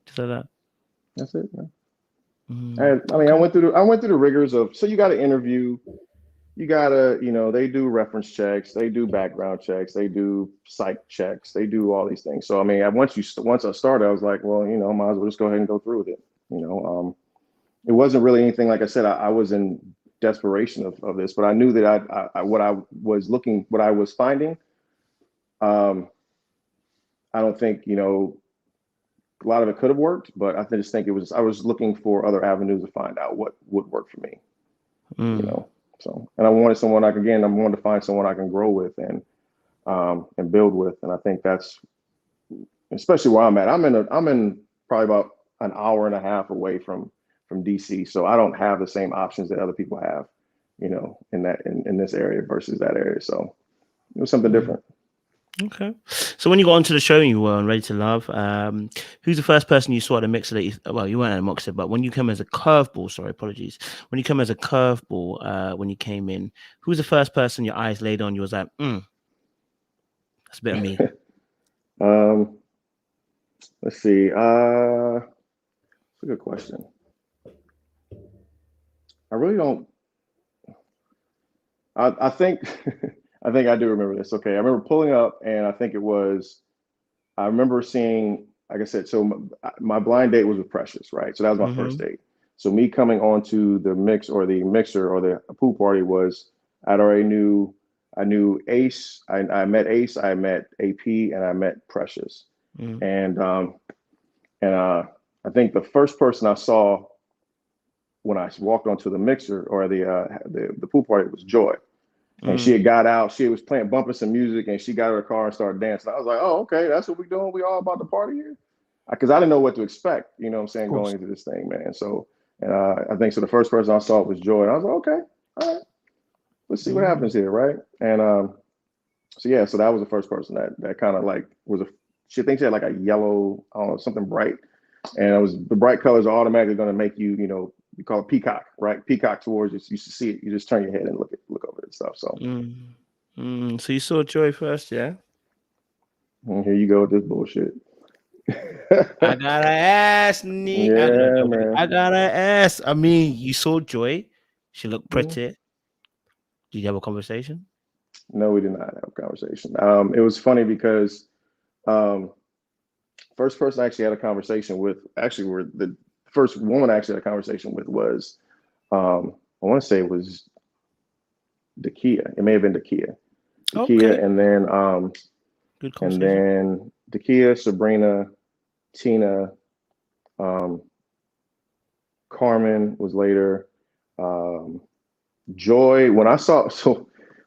Just like that. That's it. Yeah. And I mean, I went through the rigors of, so you got to interview, you got to, you know, they do reference checks, they do background checks, they do psych checks, they do all these things. So I mean, once I started, I was like, well, you know, might as well just go ahead and go through with it. You know, it wasn't really anything, like I said, I was in desperation of this, but I knew that what I was finding, I don't think, you know, a lot of it could have worked, but I just think I was looking for other avenues to find out what would work for me, you know. So, and I wanted to find someone I can grow with and build with. And I think that's, especially where I'm at. I'm in probably about an hour and a half away from DC. So I don't have the same options that other people have, you know, in this area versus that area. So it was something different. Okay. So when you got onto the show and you were on Ready to Love, who's the first person you saw at the mixer that you weren't at a mixer, but when you come as a curveball, sorry, apologies. When you come as a curveball, when you came in, who's the first person your eyes laid on? You was like, that's a bit of me. Let's see. That's a good question. I really don't. I think I think I do remember this. Okay, I remember pulling up, and I remember seeing, like I said, so my blind date was with Precious, right? So that was my first date. So me coming onto the mixer or the pool party was, I knew Ace. I met Ace, I met AP, and I met Precious. And I think the first person I saw when I walked onto the mixer or the pool party was Joy. And she had got out, she was bumping some music, and she got out of the car and started dancing. I was like, oh, okay, that's what we're doing. We all about to party here? Because I didn't know what to expect, you know what I'm saying, going into this thing, man. So, and I think so the first person I saw was Joy. And I was like, okay, all right, let's see what happens here, right? And so yeah, so that was the first person that kind of like she thinks she had like a yellow, I don't know, something bright. And the bright colors are automatically going to make you, you know, you call it peacock, right? Peacock towards you. You see it, you just turn your head and look over it stuff. So, so you saw Joy first, yeah? And here you go with this bullshit. I gotta ask, Nick. Yeah, man. I gotta ask. I mean, you saw Joy. She looked pretty. Did you have a conversation? No, we did not have a conversation. It was funny because first person I actually had a conversation with, the first woman I actually had a conversation with was, I want to say it was Dakia. It may have been Dakia. Okay. And then good conversation. And then Dakia, Sabrina, Tina, Carmen was later. Joy, when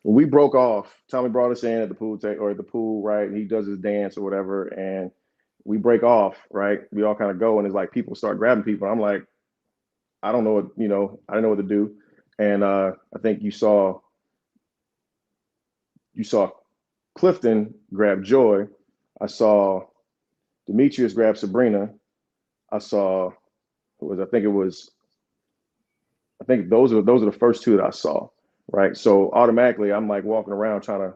we broke off, Tommy brought us in at the pool, right? And he does his dance or whatever, and we break off, right? We all kind of go, and it's like people start grabbing people. I'm like, I don't know what, you know, I don't know what to do. And I think you saw Clifton grab Joy. I saw Demetrius grab Sabrina. I think those are the first two that I saw, right? So automatically I'm like walking around trying to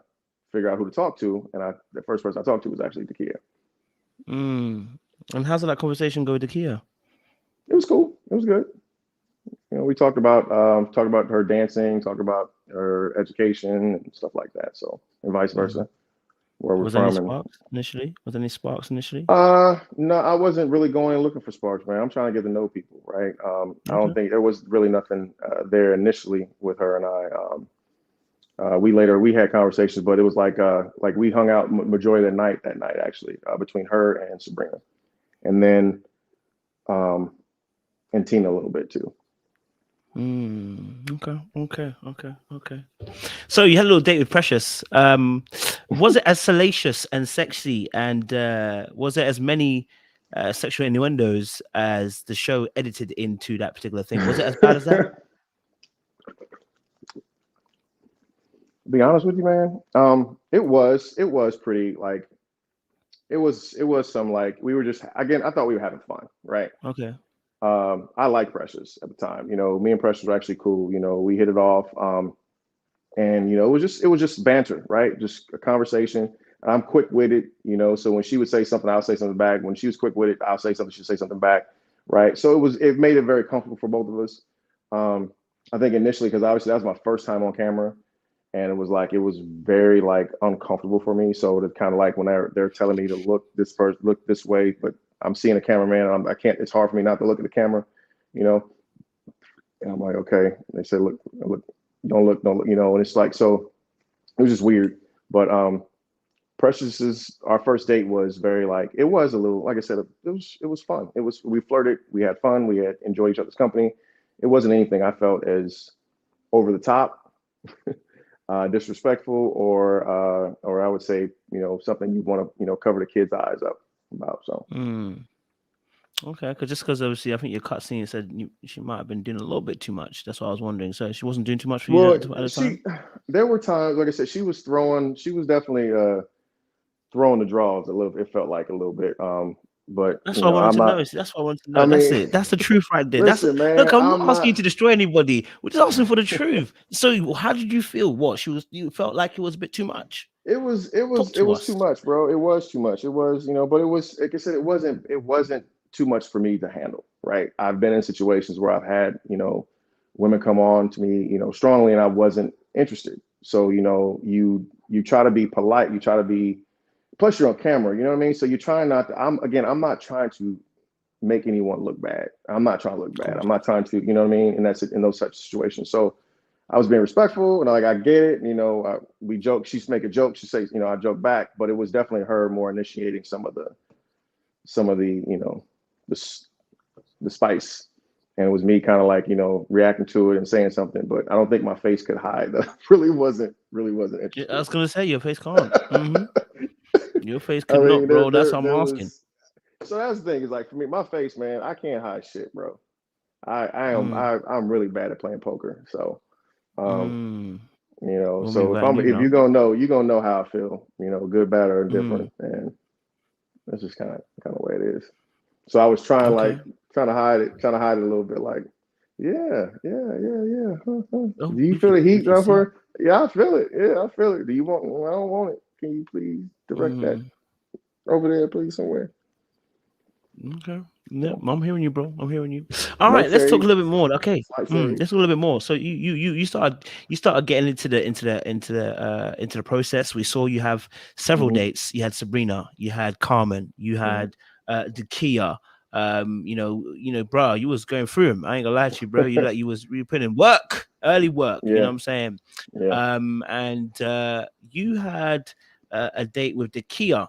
figure out who to talk to, and the first person I talked to was actually Dakia. And how's that conversation go with Dakia? It was cool. It was good. You know, we talked about her dancing, talked about her education and stuff like that. So, and vice versa. Where we're from. Was there any sparks initially? No, I wasn't really going looking for sparks, man. I'm trying to get to know people, right? I don't think there was really nothing there initially with her and I. We had conversations, but it was like we hung out majority of the night that night, actually, between her and Sabrina, and then and Tina a little bit too. Okay. So you had a little date with Precious. Was it as salacious and sexy, and was there as many sexual innuendos as the show edited into that particular thing? Was it as bad as that? To be honest with you, man, it was pretty, like, it was some, like, we were just, again, I thought we were having fun, right? Okay. I liked Precious at the time. You know, me and Precious were actually cool. You know, we hit it off. And you know, it was just banter, right? Just a conversation. I'm quick-witted, you know, so when she would say something, I'll say something back. When she was quick-witted, I'll say something, she'd say something back, right? So it made it very comfortable for both of us. I think initially, because obviously that was my first time on camera, and it was very, like, uncomfortable for me. So it's kind of like when they're telling me to look this way, but I'm seeing a cameraman. I can't. It's hard for me not to look at the camera, you know. And I'm like, okay. And they said, look, don't look, you know. And it's like, so it was just weird. But Precious's our first date was very like, it was a little, like I said, it was fun. We flirted, we had fun, we had enjoyed each other's company. It wasn't anything I felt as over the top, disrespectful, or I would say, you know, something you want to, you know, cover the kids' eyes up about. So okay, because obviously I think your cutscene said she might have been doing a little bit too much. That's what I was wondering. So she wasn't doing too much for you at the time. There were times, like I said, she was definitely throwing the draws a little. It felt like a little bit. But that's what I wanted to know. That's what I wanted to know. I mean, that's it. That's the truth right there. Listen, man. Look, I'm not asking you to destroy anybody. We're just asking for the truth. So, how did you feel? You felt like it was a bit too much? It was too much, bro. It was too much. It was, you know, but it was, like I said, it wasn't too much for me to handle. Right. I've been in situations where I've had, you know, women come on to me, you know, strongly, and I wasn't interested. So, you know, you try to be polite. You try to be. Plus, you're on camera, you know what I mean? So you're trying not to, I'm not trying to make anyone look bad. I'm not trying to look bad. I'm not trying to, you know what I mean? And that's in those such situations. So I was being respectful, and like, I get it. You know, we joke, she's make a joke. She says, you know, I joke back, but it was definitely her more initiating some of the, you know, the spice. And it was me kind of like, you know, reacting to it and saying something, but I don't think my face could hide. That really wasn't interested. I was going to say, your face can't. Your face could not, bro. That's what I'm asking. So that's the thing, is like, for me, my face, man, I can't hide shit, bro. I'm really bad at playing poker. So, you know, so if you're gonna know, you're gonna know how I feel, you know, good, bad, or indifferent. And that's just kind of the way it is. So I was trying to hide it a little bit, like, yeah. Do you feel the heat, Jennifer? Yeah, I feel it. Yeah, I feel it. Do you want? I don't want it. Can you please direct that over there, please, somewhere? Okay. Yeah, I'm hearing you, bro. I'm hearing you. All right, let's talk a little bit more. Okay, let's talk a little bit more. So you started getting into the process. We saw you have several dates. You had Sabrina, you had Carmen, you had Dakia. You know, bro, you was going through them. I ain't gonna lie to you, bro. You putting in work, early work. Yeah. You know what I'm saying? Yeah. And you had a date with Dakia.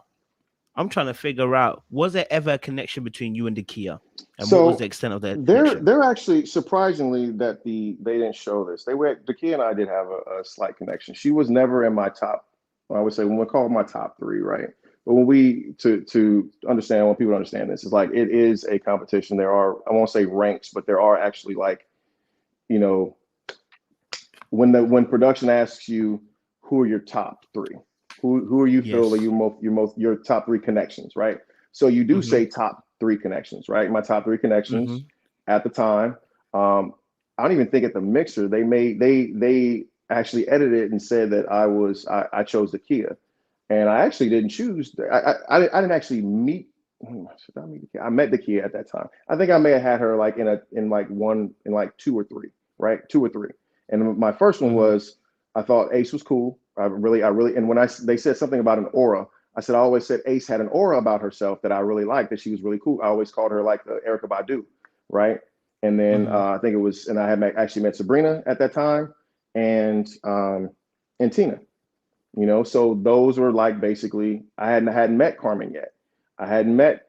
I'm trying to figure out, was there ever a connection between you and Dakia? And what was the extent of that connection? They're actually, surprisingly, that they didn't show this. Dakia and I did have a slight connection. She was never in my top, I would say, when we call my top three, right? But when we, to understand, when people understand this, it's like, it is a competition. There are, I won't say ranks, but there are actually, like, you know, when production asks you, who are your top three? Who are you feel that your top three connections, right? So you do say top three connections, right? My top three connections at the time. I don't even think at the mixer they actually edited it and said that I chose Dakia, and I actually didn't choose. I didn't actually meet. I met Dakia at that time. I think I may have had her like in two or three, right? Two or three. And my first one was, I thought Ace was cool. I really, and when they said something about an aura, I always said Ace had an aura about herself that I really liked, that she was really cool. I always called her like the Erykah Badu, right? And then I think it was, and I had actually met Sabrina at that time, and Tina, you know. So those were like, basically, I hadn't met Carmen yet. I hadn't met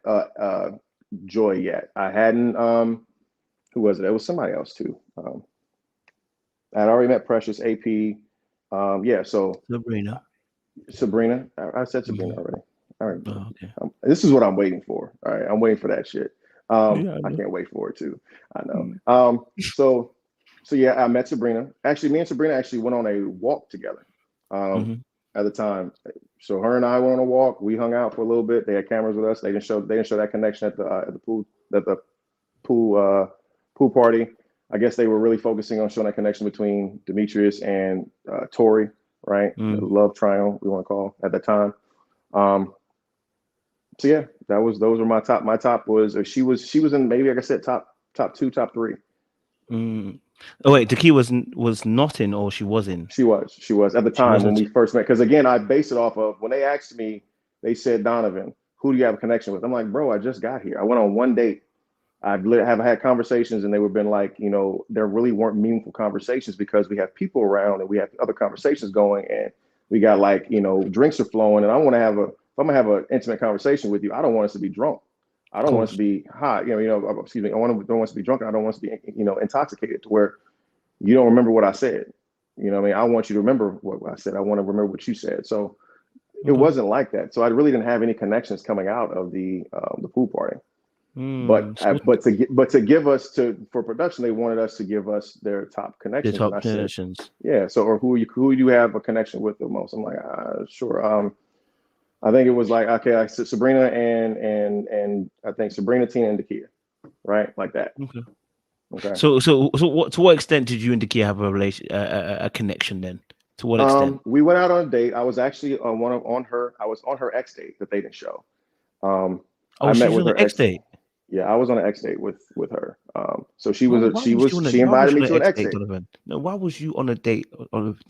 Joy yet. I hadn't, who was it? It was somebody else too. I had already met Precious, AP. So Sabrina. I said Sabrina already. All right. Oh, okay. This is what I'm waiting for. All right. I'm waiting for that shit. I can't wait for it too. I know. So yeah, I met Sabrina. Actually, me and Sabrina actually went on a walk together at the time. So her and I went on a walk. We hung out for a little bit. They had cameras with us. They didn't show that connection at the pool party. I guess they were really focusing on showing that connection between Demetrius and Tori, right? The love triangle, we want to call at that time. So yeah, those were my top. My top was, she was in, maybe, like I said, top two, top three. Oh wait, Dakia was not in, or she was in? She was at the time when we first met. Because again, I based it off of when they asked me. They said Donovan. who do you have a connection with? I'm like, bro, I just got here. I went on one date. Have had conversations, and they were been like, you know, there really weren't meaningful conversations because we have people around and we have other conversations going, and we got like, you know, drinks are flowing, and I want to have if I'm gonna have an intimate conversation with you, I don't want us to be drunk. I don't want us to be high. Excuse me. Don't want us to be drunk. I don't want us to be, you know, intoxicated to where you don't remember what I said. You know what I mean? I want you to remember what I said. I want to remember what you said. So it wasn't like that. So I really didn't have any connections coming out of the pool party. But to give us for production, they wanted us to give us their top connections. The top connections. Said, yeah. So, or who you have a connection with the most? I'm like, sure. I think it was like, okay, I said Sabrina and I think Sabrina, Tina, and Dakia, right? Like that. Okay. Okay. So to what extent did you and Dakia have a connection then? To what extent? We went out on a date. I was actually I was on her ex date that they didn't show. I met with her ex date. Yeah, I was on an X date with her. So she invited me to an X date. No, why was you on a date of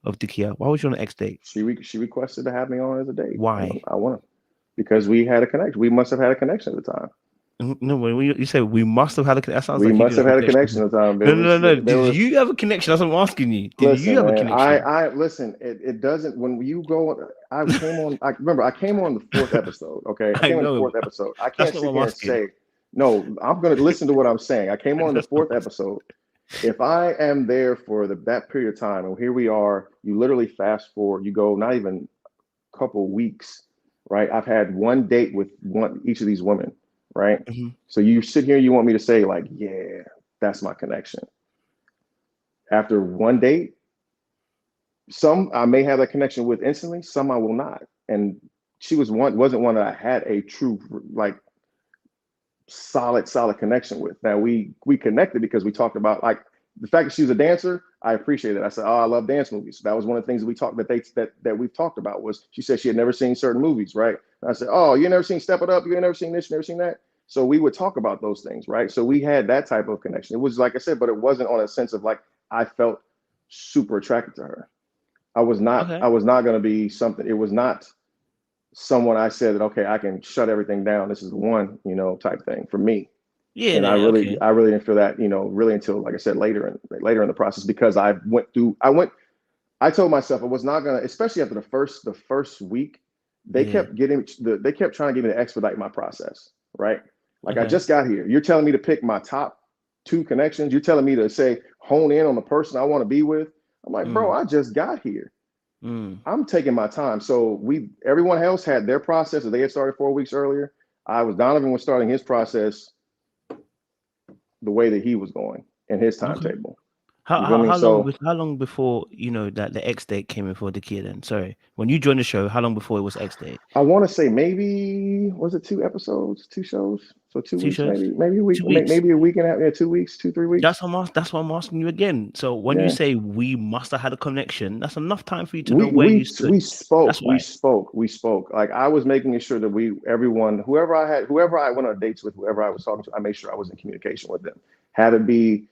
Dakia? Why was you on an X date? She requested to have me on as a date. Why? I want to, because we had a connection. We must have had a connection at the time. No, when you say we must have had a connection, that sounds we like must have had a connection at the time. No. Did you have a connection? That's what I'm asking you. Did you have a connection? I listen. It doesn't. When you go, I remember I came on the 4th episode. Okay, I came on the 4th episode. I can't sit here and say. No, I'm going to listen to what I'm saying. I came on the 4th episode. If I am there for that period of time, and here we are, you literally fast forward, you go not even a couple weeks, right? I've had one date with each of these women, right? Mm-hmm. So you sit here, you want me to say like, yeah, that's my connection. After one date, some I may have that connection with instantly, some I will not. And she wasn't one that I had a true like solid connection with. Now we connected because we talked about like the fact that she was a dancer. I appreciate it. I said, oh, I love dance movies. So that was one of the things that we've talked about. Was she said she had never seen certain movies, right? And I said, oh, you never seen Step It Up, you ain't never seen this, you never seen that. So we would talk about those things, right? So we had that type of connection. It was like I said, but it wasn't on a sense of like I felt super attracted to her. I was not going to be something. It was not someone I said that, okay, I can shut everything down. This is the one, you know, type thing for me. Yeah. And I really didn't feel that, you know, really until, like I said, later in the process, because I told myself I was not going to, especially after the first week, they kept trying to get me to expedite my process. Right. Like I just got here. You're telling me to pick my top 2 connections. You're telling me to say, hone in on the person I want to be with. I'm like, bro, I just got here. I'm taking my time. So everyone else had their process that they had started 4 weeks earlier. Donovan was starting his process the way that he was going in his timetable. How long before, you know, that the X date came in for Dakia then? Sorry. When you joined the show, how long before it was X date? I want to say maybe, was it 2 episodes, 2 shows? So 2 weeks, maybe a week, maybe a week and a half, 2 weeks, 2-3 weeks. That's why I'm asking you again. So when you say we must have had a connection, that's enough time for you to know where you stood. We spoke. Like I was making sure that whoever I went on dates with, whoever I was talking to, I made sure I was in communication with them. Have it be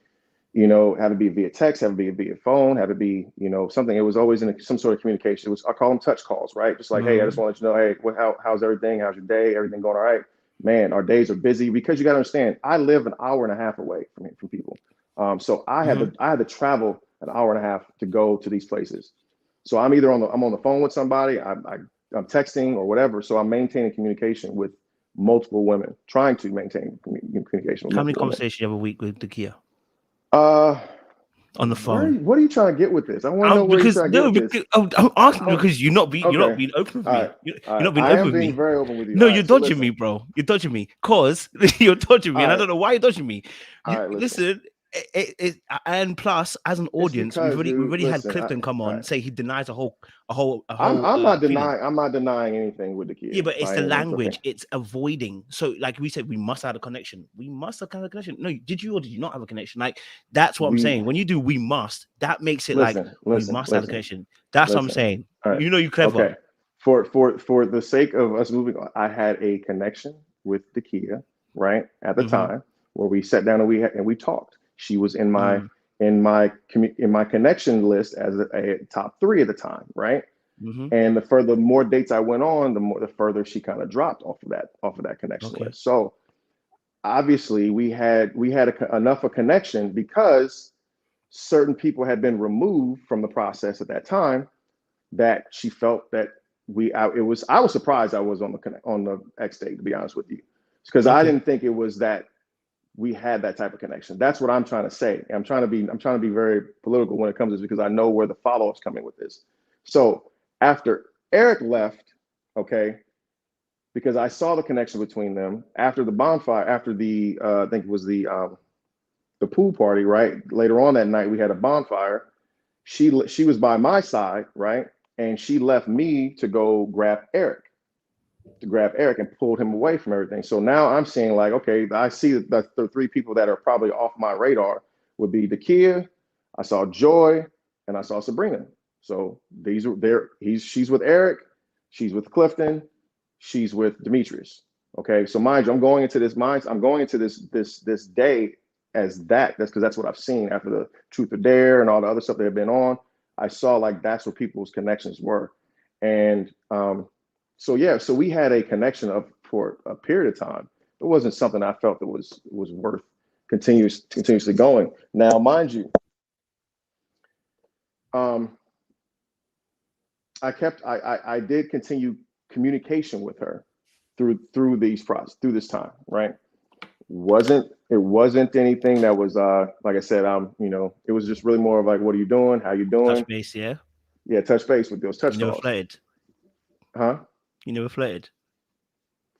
via text, have it be via phone, have it be, you know, something. It was always in some sort of communication. I call them touch calls, right? Just like, hey, I just want to let you know, hey, how's everything? How's your day? Everything going all right? Man, our days are busy, because you got to understand, I live an hour and a half away from people. So I had to travel an hour and a half to go to these places. So I'm either on the phone with somebody, I'm texting or whatever. So I'm maintaining communication with multiple women, trying to maintain communication with How many conversations you have a week with Dakia? On the phone. What are you trying to get with this? I want to know where you're trying to get with this. I'm asking because you're not being open with me. You're not being open with me. I am being very open with you. No, you're dodging me, bro. You're dodging me. You're dodging me, and I don't know why you're dodging me. Listen. And plus, as an audience, we've already had Clifton come on say he denies a whole. I'm not denying anything with the kids. Yeah, but it's the language. It's avoiding. So, like we said, we must have a connection. We must have a connection. No, did you or did you not have a connection? Like that's what I'm saying. When you do, we must. That makes it we must have a connection. That's what I'm saying. Right. You know, you're clever. Okay. For the sake of us moving on, I had a connection with Dakia, right, at the time, where we sat down and we talked. She was in my connection list as a top 3 at the time, right? And the more dates I went on, the further she kind of dropped off of that connection list. So obviously we had enough of connection because certain people had been removed from the process at that time that she felt that I was surprised I was on the X date, to be honest with you, because I didn't think it was that we had that type of connection. That's what I'm trying to say. I'm trying to be very political when it comes to this, because I know where the follow-up's coming with this. So after Eric left, okay, because I saw the connection between them after the bonfire, after the I think it was the pool party, right? Later on that night, we had a bonfire. She was by my side, right? And she left me to go grab Eric and pulled him away from everything. So now I'm seeing like, okay, I see that the three people that are probably off my radar would be Dakia, I saw Joy, and I saw Sabrina. So these are there. She's with Eric, she's with Clifton, she's with Demetrius. Okay, so mind you, I'm going into this day as that. That's because that's what I've seen after the Truth or Dare and all the other stuff that have been on. I saw like that's where people's connections were, and so yeah, so we had a connection for a period of time. It wasn't something I felt that was worth continuously going. Now, mind you, I did continue communication with her through this time, right? It wasn't anything that was like I said, it was just really more of like, what are you doing? How you doing? Touch base, yeah. Yeah, touch base with those touch calls. You never flirted? Huh? You never flirted?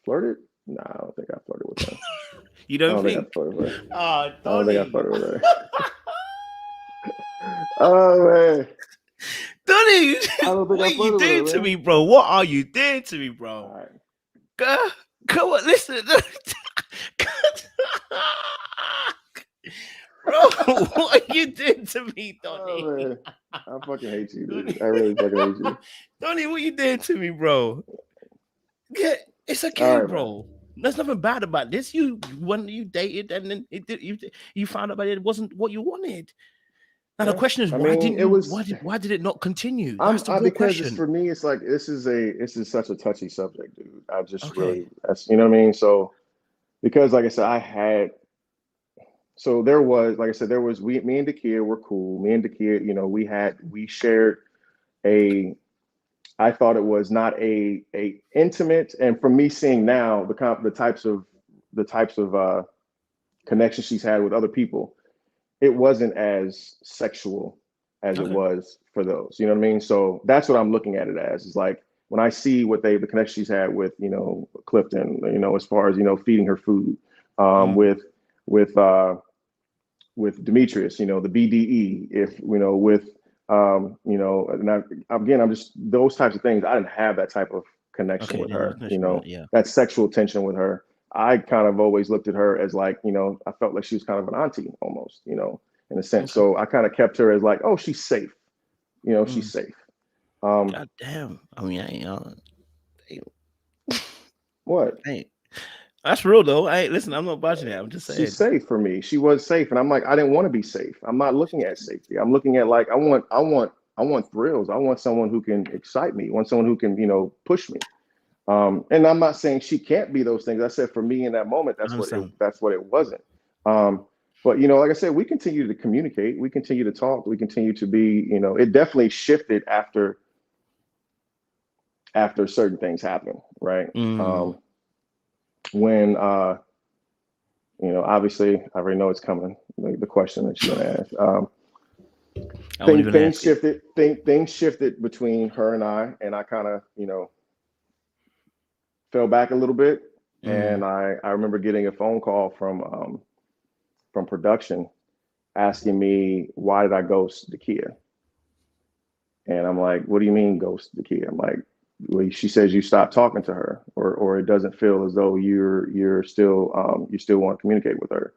Flirted? No, I don't think I flirted with her. You don't think? I flirted with her. Oh, I don't think I flirted with her. Oh man. Donnie, what are you doing to me, bro? What are you doing to me, bro? All right. Come on, listen. Bro, what are you doing to me, Donnie? Oh, man. I fucking hate you, dude. I really fucking hate you. Donnie, what are you doing to me, bro? Yeah, it's okay, right, bro. Man. There's nothing bad about this. When you dated and then you found out that it wasn't what you wanted. Now the question is, why did it not continue? That's the real question. For me, it's like this is such a touchy subject, dude. I just really, that's, you know what I mean. So because, like I said, there was me and Dakia were cool. Me and Dakia, we shared I thought it was not a intimate, and from me seeing now the types of connections she's had with other people, it wasn't as sexual as it was for those. You know what I mean? So that's what I'm looking at it as. Is like when I see the connection she's had with Clifton, as far as feeding her food, with Demetrius, the BDE, I'm just those types of things. I didn't have that type of connection with her, that sexual tension with her. I kind of always looked at her as like, I felt like she was kind of an auntie almost, in a sense. So I kind of kept her as like, oh, she's safe, she's safe. God damn. I mean, what? Hey, that's real though. Listen, I'm not budging that. I'm just saying she's safe for me. She was safe, and I'm like, I didn't want to be safe. I'm not looking at safety. I'm looking at like I want thrills. I want someone who can excite me. I want someone who can push me. And I'm not saying she can't be those things. I said for me in that moment, that's what it wasn't. But like I said, we continue to communicate. We continue to talk. We continue to be. It definitely shifted after certain things happen, right? When obviously I already know it's coming. The question that you're gonna ask. Things shifted between her and I kind of fell back a little bit, and I remember getting a phone call from production asking me why did I ghost Dakia, and I'm like, what do you mean ghost Dakia? I'm like, well, she says you stopped talking to her, or it doesn't feel as though you still want to communicate with her.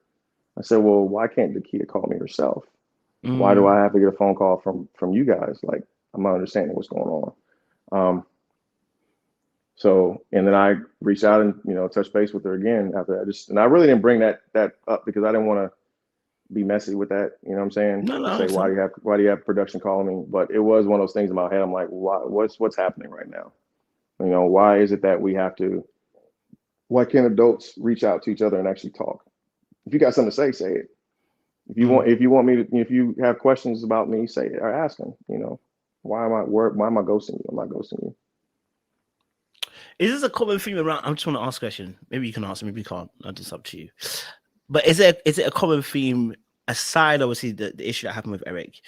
I said, well, why can't Dakia call me herself? Why do I have to get a phone call from you guys? Like, I'm not understanding what's going on. So, and then I reached out and touched base with her again after that. And I really didn't bring that up because I didn't want to be messy with that. You know what I'm saying? No, To say why do you have production calling me? But it was one of those things in my head. I'm like, what's happening right now? You know, why is it that we have to? Why can't adults reach out to each other and actually talk? If you got something to say it. If you want me to, if you have questions about me, say it or ask them. You know, why am I ghosting you? I'm not ghosting you. Is this a common theme around? I just want to ask a question. Maybe you can answer. Maybe you can't. It's up to you. But is it a common theme aside, obviously, the issue that happened with Eric?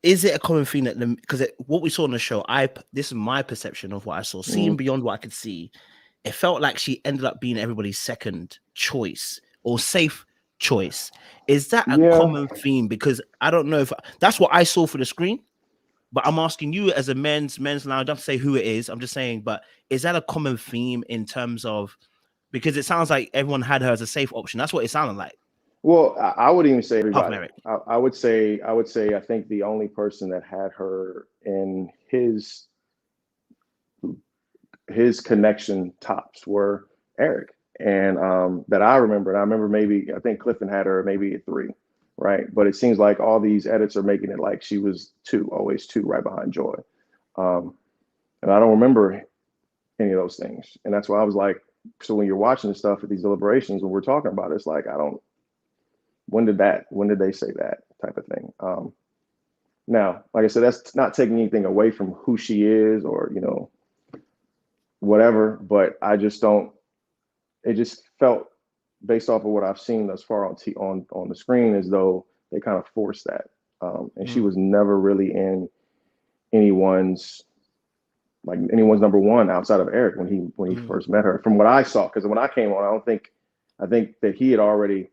Is it a common theme that because what we saw on the show, this is my perception of what I saw, seeing beyond what I could see, it felt like she ended up being everybody's second choice or safe choice. Is that a common theme? Because I don't know if that's what I saw for the screen. But I'm asking you as a men's lounge, I don't have to say who it is. I'm just saying, but is that a common theme in terms of, because it sounds like everyone had her as a safe option. That's what it sounded like. Well, I wouldn't even say everybody. I would say I think the only person that had her in his connection tops were Eric. And that I remember, and I remember I think Clifton had her maybe at 3. Right. But it seems like all these edits are making it like she was 2, always 2, right behind Joy. And I don't remember any of those things. And that's why I was like, so when you're watching the stuff at these deliberations, when we're talking about it, it's like, when did they say that type of thing? Now, like I said, that's not taking anything away from who she is or, you know, whatever, but I just don't, it just felt, based off of what I've seen thus far on the screen, as though they kind of forced that. And she was never really in anyone's number one outside of Eric when he first met her. From what I saw, because when I came on, I think that he had already.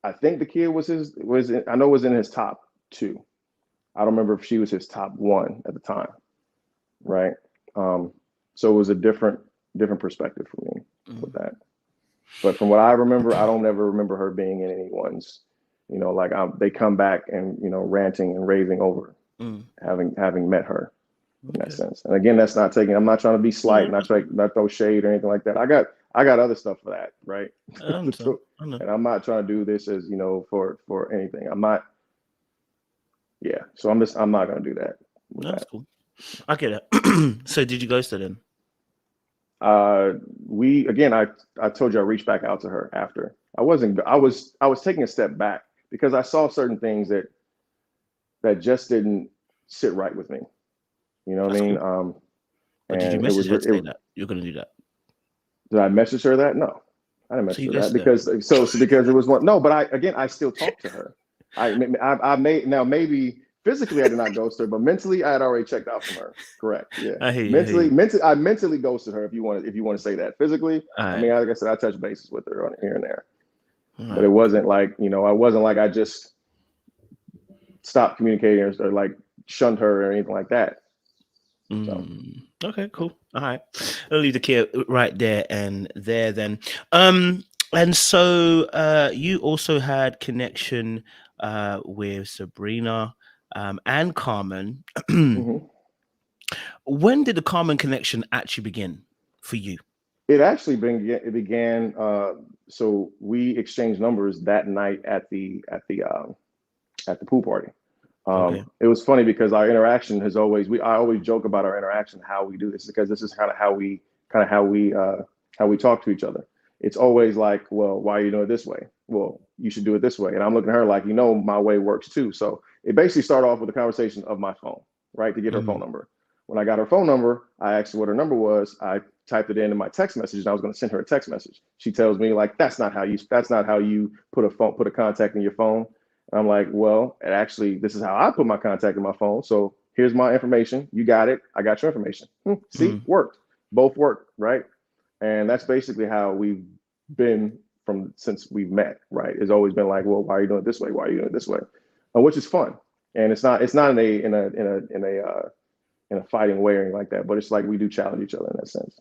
I think the kid was in his top 2. I don't remember if she was his top 1 at the time, right? So it was a different perspective for me with that. But from what I remember, I don't ever remember her being in anyone's, you know, like they come back and, you know, ranting and raving over having met her in that sense. And again, that's not taking, I'm not trying to be slight, not throw shade or anything like that. I got other stuff for that, right? And I'm not trying to do this as, you know, for anything. I'm not. Yeah. So I'm not going to do that. That's cool. I get it. So did you ghost her then? I told you I reached back out to her after. I was taking a step back because I saw certain things that just didn't sit right with me. You know what I mean? Cool. But did you message her to say that you're going to do that? Did I message her that? No, I didn't message her that because because it was one. No, but I still talked to her. I maybe physically I did not ghost her, but mentally I had already checked out from her. Correct. Yeah. I mentally ghosted her if you want to say that. Physically, I mean, like I said, I touched bases with her on here and there. But it wasn't like, you know, I just stopped communicating or like shunned her or anything like that. So. Okay, cool. All right. I'll leave the kid right there and there then. And so you also had connection with Sabrina and Carmen. When did the Carmen connection actually begin for you? It actually began. So we exchanged numbers that night at the pool party. It was funny because our interaction has always I always joke about our interaction, how we do this, because this is kind of how we talk to each other. It's always like, well, why are you doing it this way? Well, you should do it this way. And I'm looking at her like, you know, my way works too. So it basically started off with a conversation of my phone, right? To get her phone number. When I got her phone number, I asked her what her number was. I typed it in my text message and I was going to send her a text message. She tells me like, that's not how you put a contact in your phone. And I'm like, well, this is how I put my contact in my phone. So here's my information. You got it. I got your information. See, worked. Both worked, right? And that's basically how we've been since we've met, right? It's always been like, well, why are you doing it this way? Why are you doing it this way? Which is fun. And it's not in a fighting way or anything like that, but it's like we do challenge each other in that sense.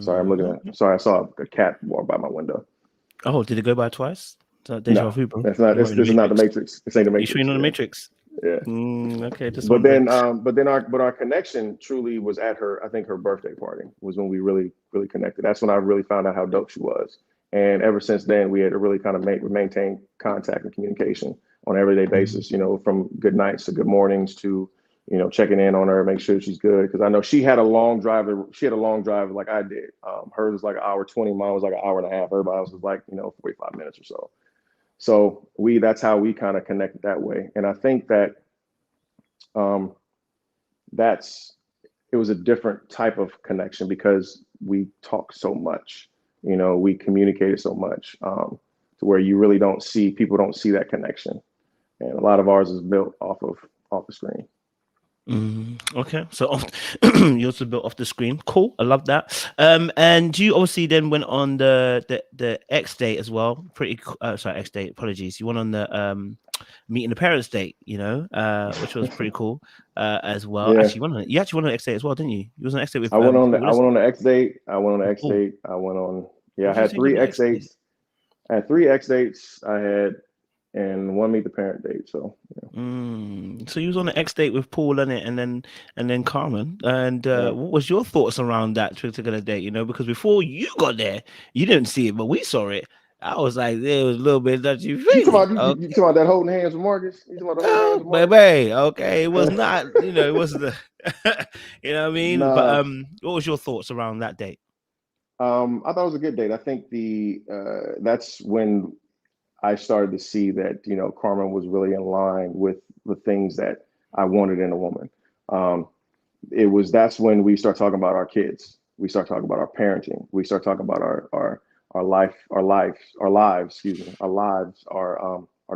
Sorry, I saw a cat walk by my window. Oh, did it go by twice? No, this is not the Matrix. This ain't the Matrix. You sure you're not the Matrix? Yeah. Okay. But our connection truly was at her. I think her birthday party was when we really, really connected. That's when I really found out how dope she was. And ever since then, we had to really kind of maintain contact and communication on an everyday basis, you know, from good nights to good mornings to, you know, checking in on her, make sure she's good. Because I know she had a long drive. She had a long drive like I did. Hers was like an hour 20, mine was like an hour and a half. Everybody else was like, you know, 45 minutes or so. So that's how we kind of connected that way. And I think that it was a different type of connection because we talk so much, you know, we communicated so much to where you really people don't see that connection. And a lot of ours is built off the screen. Okay, so you also built off the screen. Cool, I love that. And you obviously then went on the X date as well. Sorry, X date. Apologies. You went on the meeting the parents date. You know, which was pretty cool as well. Yeah. Actually, you actually went on the X date as well, didn't you? You was on X date with. I went on the X date. I had 3 X dates. I had 3 X dates. And 1 meet the parent date. So yeah. So you was on an X date with Paul and then Carmen. And what was your thoughts around that particular date? You know, because before you got there, you didn't see it, but we saw it. I was like, there was a little bit that you talking about that holding hands with Marcus? You talking about the holding hands with Marcus? Baby, okay, it was not. You know, it wasn't the. You know what I mean? Nah. But what was your thoughts around that date? I thought it was a good date. I think that's when I started to see that, you know, Carmen was really in line with the things that I wanted in a woman. That's when we start talking about our kids. We start talking about our parenting. We start talking about our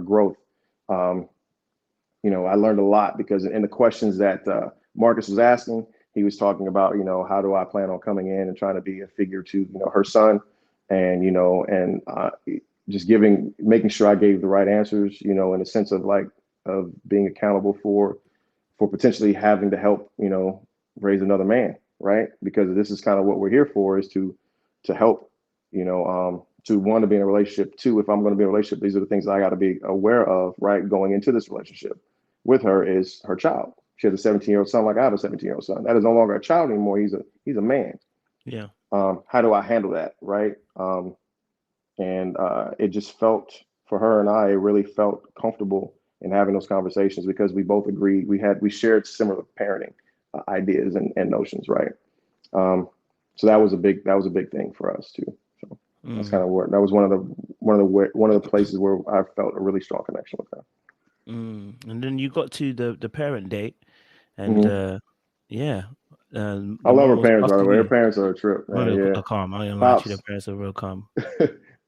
growth. You know, I learned a lot because in the questions that Marcus was asking, he was talking about, you know, how do I plan on coming in and trying to be a figure to, you know, her son, and, you know, and just making sure I gave the right answers, you know, in the sense of being accountable for potentially having to help, you know, raise another man, right? Because this is kind of what we're here for, is to help, you know, to want to be in a relationship. 2, if I'm going to be in a relationship, these are the things I got to be aware of, right? Going into this relationship with her is her child. She has a 17-year-old son, like I have a 17-year-old son. That is no longer a child anymore. He's a man. Yeah. How do I handle that, right? And it just felt, for her and I, it really felt comfortable in having those conversations because we both agreed. We shared similar parenting ideas and notions, right? So that was a big thing for us too. So that's kind of where that was one of the places where I felt a really strong connection with her. And then you got to the parent date, and yeah. I love her parents, by the way. Her parents are a trip, man. Yeah, calm. I don't lie to you, their parents are real calm.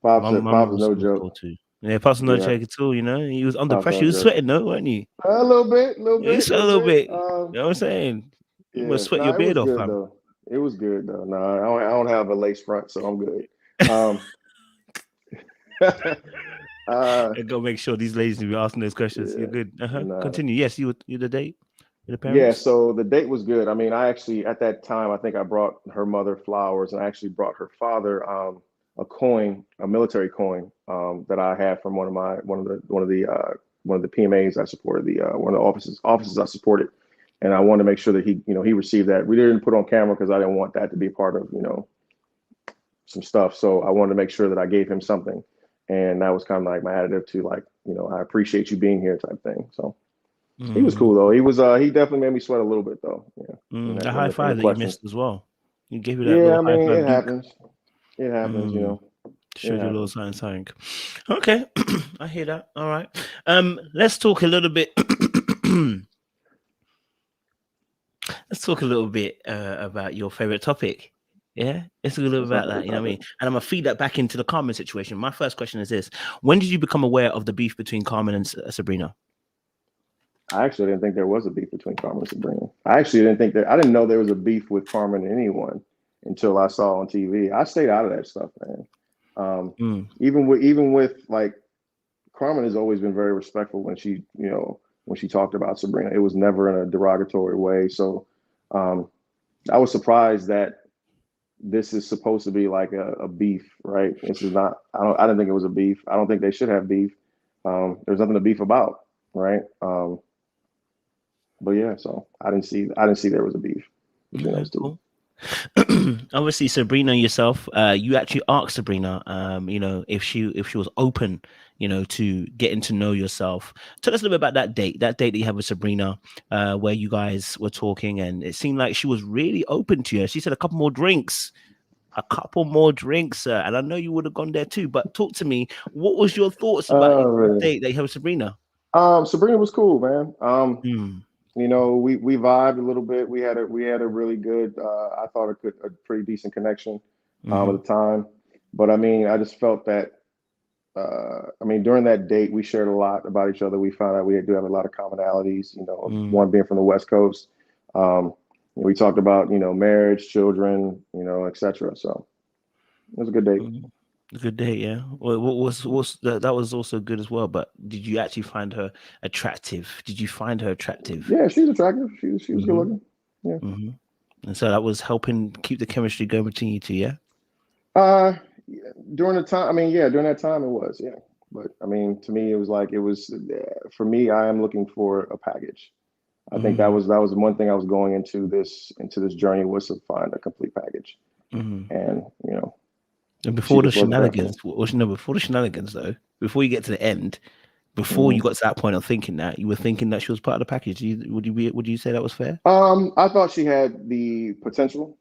Pops is no joke. Cool too. Yeah, Pops is no joke at all. You know, he was under pressure. He was sweating, though, weren't you? A little bit. You sweat a little bit. You know what I'm saying? You must sweat your beard off, fam. Though. It was good though. No, I don't have a lace front, so I'm good. I gotta make sure these ladies will be asking those questions. You're good. Continue. Yes, you the date with the parents. Yeah, so the date was good. I mean, I actually at that time I think I brought her mother flowers, and I actually brought her father a coin, a military coin that I had from one of the PMAs I supported, one of the offices I supported, and I wanted to make sure that he received that. We didn't put it on camera because I didn't want that to be part of, you know, some stuff. So I wanted to make sure that I gave him something. And that was kind of like my additive to, like, you know, I appreciate you being here type thing. So he was cool though. He definitely made me sweat a little bit though. Yeah. The high five that you missed as well. You gave it that. Yeah, I mean, it happens. It happens, you know. Showed you a little something. Okay, I hear that. All right. Let's talk a little bit. Let's talk a little bit about your favorite topic. Yeah, let's talk a little bit about that. You know what I mean? And I'm gonna feed that back into the Carmen situation. My first question is this: when did you become aware of the beef between Carmen and Sabrina? I actually didn't think there was a beef between Carmen and Sabrina. I didn't know there was a beef with Carmen and anyone until I saw on TV. I stayed out of that stuff, man. Even with like, Carmen has always been very respectful when she talked about Sabrina. It was never in a derogatory way. So I was surprised that this is supposed to be like a beef, right? This is not. I didn't think it was a beef. I don't think they should have beef. There's nothing to beef about, right? But yeah, so I didn't see there was a beef between those two. Cool. Obviously, Sabrina yourself, you actually asked Sabrina, if she was open, to getting to know yourself. Tell us a little bit about that date that you had with Sabrina, where you guys were talking, and it seemed like she was really open to you. She said a couple more drinks, and I know you would have gone there too. But talk to me, what was your thoughts about the Really. date that you had with Sabrina? Sabrina was cool, man. Mm, We vibed a little bit. We had a really good, I thought a pretty decent connection at mm-hmm, the time. But I mean, I just felt that during that date, we shared a lot about each other. We found out we do have a lot of commonalities. mm, One being from the West Coast. Um, we talked about marriage, children, etc. So it was a good date. mm. A good date, yeah. Well, what's that was also good as well. But did you actually find her attractive? Did you find her attractive? Yeah, she's attractive. She was good Mm-hmm, looking. Yeah. mm-hmm. And so that was helping keep the chemistry going between you two, yeah. Uh, during the time, yeah, during that time it was, yeah. But I mean, to me, it was like for me. I am looking for a package. I think that Mm, was one thing I was going into this journey was to find a complete package, mm. and And she before the just wasn't that for me. shenanigans, no, before the shenanigans though, before you get to the end, before you Mhm. got to that point of thinking that, you were thinking that she was part of the package. Would you say that was fair? I thought she had the potential.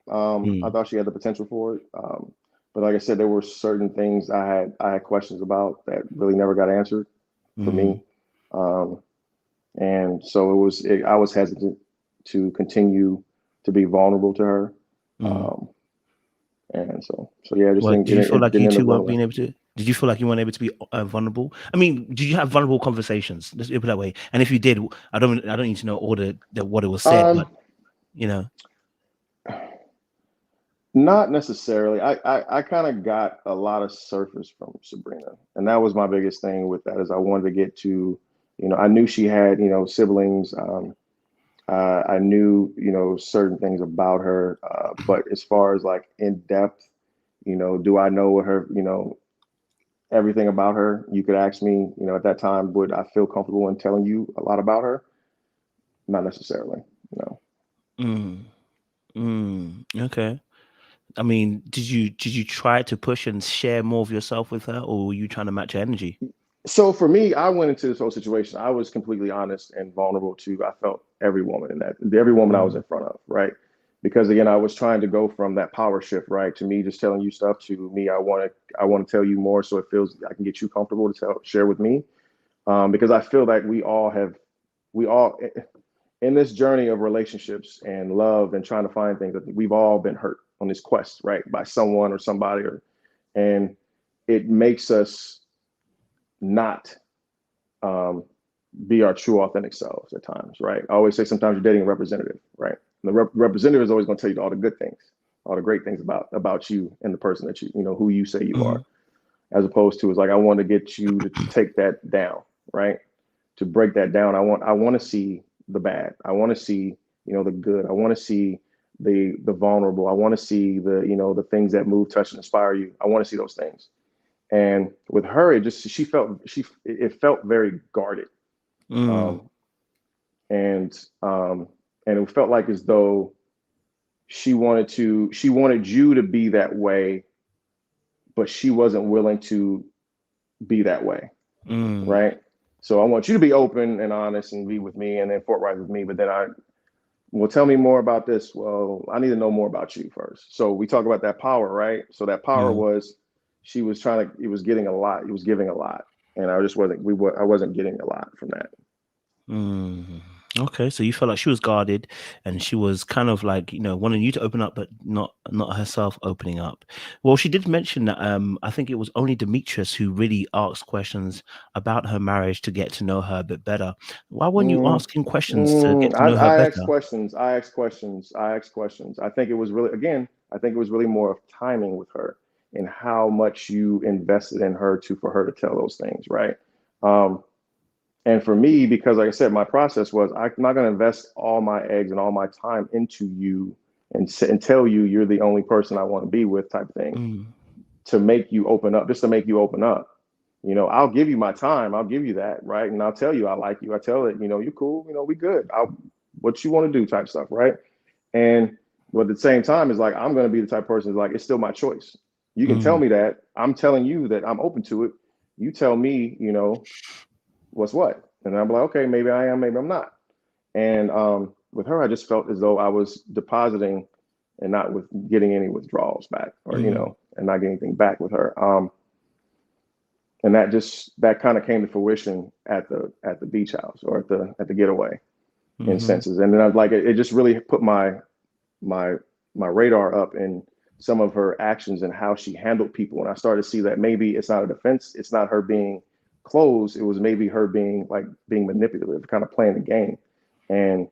I Mm, thought she had the potential for it. But like I said, there were certain things I had questions about that really never got answered for me. mm, Um, and so I was hesitant to continue to be vulnerable to her. mm. Um, and so yeah, Well, did you feel it like you didn't end up two weren't rolling. being able to? Did you feel like you weren't able to be vulnerable? I mean, did you have vulnerable conversations? Let's put it that way. And if you did, I don't need to know all the what it was said, but Um, you know, Not necessarily. I kind of got a lot of surface from Sabrina, and that was my biggest thing with that is I wanted to get to, I knew she had, siblings. I knew, certain things about her, but as far as like in depth, do I know what her, everything about her? You could ask me, at that time, would I feel comfortable in telling you a lot about her? Not necessarily, no. mm, okay. I mean, did you try to push and share more of yourself with her, or were you trying to match her energy? So for me, I went into this whole situation. I was completely honest and vulnerable to, I felt every woman in that, every woman I was Mm, in front of, right? Because again, I was trying to go from that power shift, right, to me just telling you stuff to me. I want to tell you more, so it feels I can get you comfortable to share with me. Because I feel like we all in this journey of relationships and love and trying to find things that we've all been hurt on this quest, right, by someone or somebody, and it makes us not um, be our true authentic selves at times, right? I always say sometimes you're dating a representative, right? And the representative is always going to tell you all the good things, all the great things about you and the person that who you say you are, mm, as opposed to is like I want to get you to take that down, right? To break that down, I want to see the bad. I want to see the good. I want to see the vulnerable. I want to see the things that move, touch, and inspire you. I want to see those things. And with her, it felt very guarded, mm, um, and um, and it felt like as though she wanted you to be that way, but she wasn't willing to be that way, mm. right? So I want you to be open and honest and be with me, and then forthright with me. But then well, tell me more about this. Well, I need to know more about you first. So we talk about that power, right? So that power Mm, was she was trying to. It was getting a lot. It was giving a lot, and I just wasn't. I wasn't getting a lot from that. mm. Okay, so you felt like she was guarded, and she was kind of like wanting you to open up, but not herself opening up. Well, she did mention that I think it was only Demetrius who really asked questions about her marriage to get to know her a bit better. Why weren't you Mm, asking questions to get to know her I asked better? questions. I asked questions. I asked questions. I think it was really, again, I think it was really more of timing with her and how much you invested in her for her to tell those things, right? Um, and for me, because like I said, my process was I'm not going to invest all my eggs and all my time into you and tell you you're the only person I want to be with, type thing, Mm, to make you open up, just to make you open up. I'll give you my time. I'll give you that, right? And I'll tell you I like you. I tell it, you're cool. We good. What you want to do, type stuff, right? And But at the same time, it's like, I'm going to be the type of person that's like, it's still my choice. You can tell me that. I'm telling you that I'm open to it. You tell me, you know, what's what. And I'm like, okay, maybe I am, maybe I'm not. And with her, I just felt as though I was depositing and not with getting any withdrawals back, or, you know, and not getting anything back with her. And that kind of came to fruition at the beach house, or at the getaway, in senses. And then I was like, it just really put my radar up in some of her actions and how she handled people. And I started to see that maybe it's not a defense, it's not her being closed, it was maybe her being manipulative, kind of playing the game. And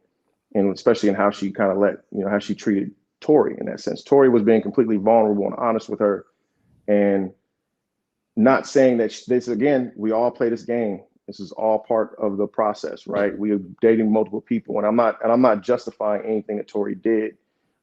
especially in how she kind of how she treated Tori in that sense. Tori was being completely vulnerable and honest with her, and not saying that this, again, we all play this game. This is all part of the process, right? We are dating multiple people, and I'm not justifying anything that Tori did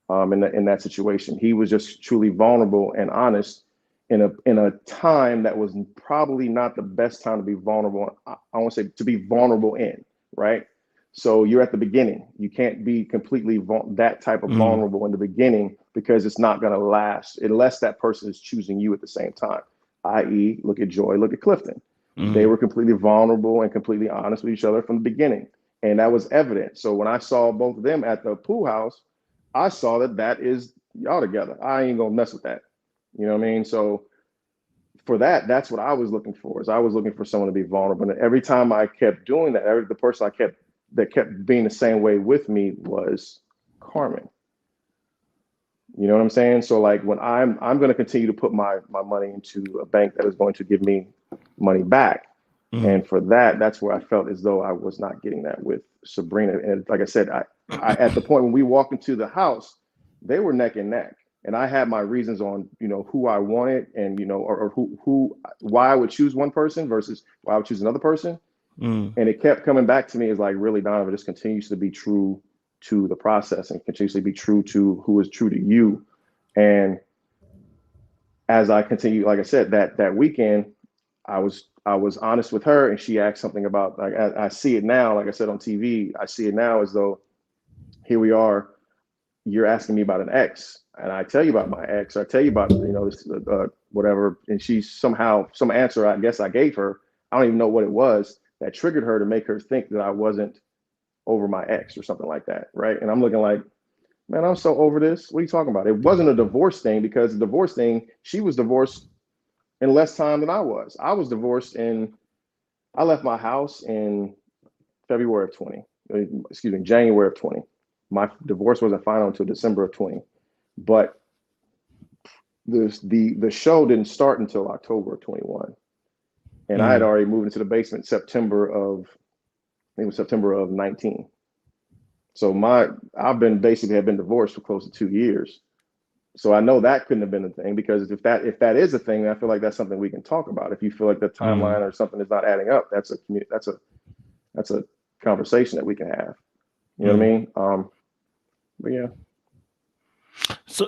in that situation. He was just truly vulnerable and honest in a time that was probably not the best time to be vulnerable. I want to say to be vulnerable in, right? So you're at the beginning. You can't be completely that type of vulnerable in the beginning, because it's not going to last unless that person is choosing you at the same time. I.e., look at Joy, look at Clifton. They were completely vulnerable and completely honest with each other from the beginning. And that was evident. So when I saw both of them at the pool house, I saw that is y'all together. I ain't going to mess with that. You know what I mean? So for that's what I was looking for, is I was looking for someone to be vulnerable. And every time I kept doing that, the person that kept being the same way with me was Carmen. You know what I'm saying? So like, when I'm going to continue to put my money into a bank that is going to give me money back. And for that's where I felt as though I was not getting that with Sabrina. And like I said, I at the point when we walked into the house, they were neck and neck. And I had my reasons on, you know, who I wanted, and, you know, or why I would choose one person versus why I would choose another person. And it kept coming back to me as like, really, Donovan, just continues to be true to the process and continues to be true to who is true to you. And as I continue, like I said, that weekend, I was honest with her, and she asked something about, like, I see it now, like I said on TV, I see it now as though, here we are, you're asking me about an ex, and I tell you about my ex, I tell you about, you know, this, whatever, and she somehow, some answer I guess I gave her, I don't even know what it was, that triggered her to make her think that I wasn't over my ex or something like that, right? And I'm looking like, man, I'm so over this. What are you talking about? It wasn't a divorce thing, because the divorce thing, she was divorced in less time than I was. I was divorced I left my house in January of 20. My divorce wasn't final until December of 20. But the show didn't start until October of 21. And I had already moved into the basement September of 19. So I've been divorced for close to 2 years. So I know that couldn't have been a thing, because if that is a thing, I feel like that's something we can talk about. If you feel like the timeline or something is not adding up, that's a conversation that we can have. You know what I mean? But yeah.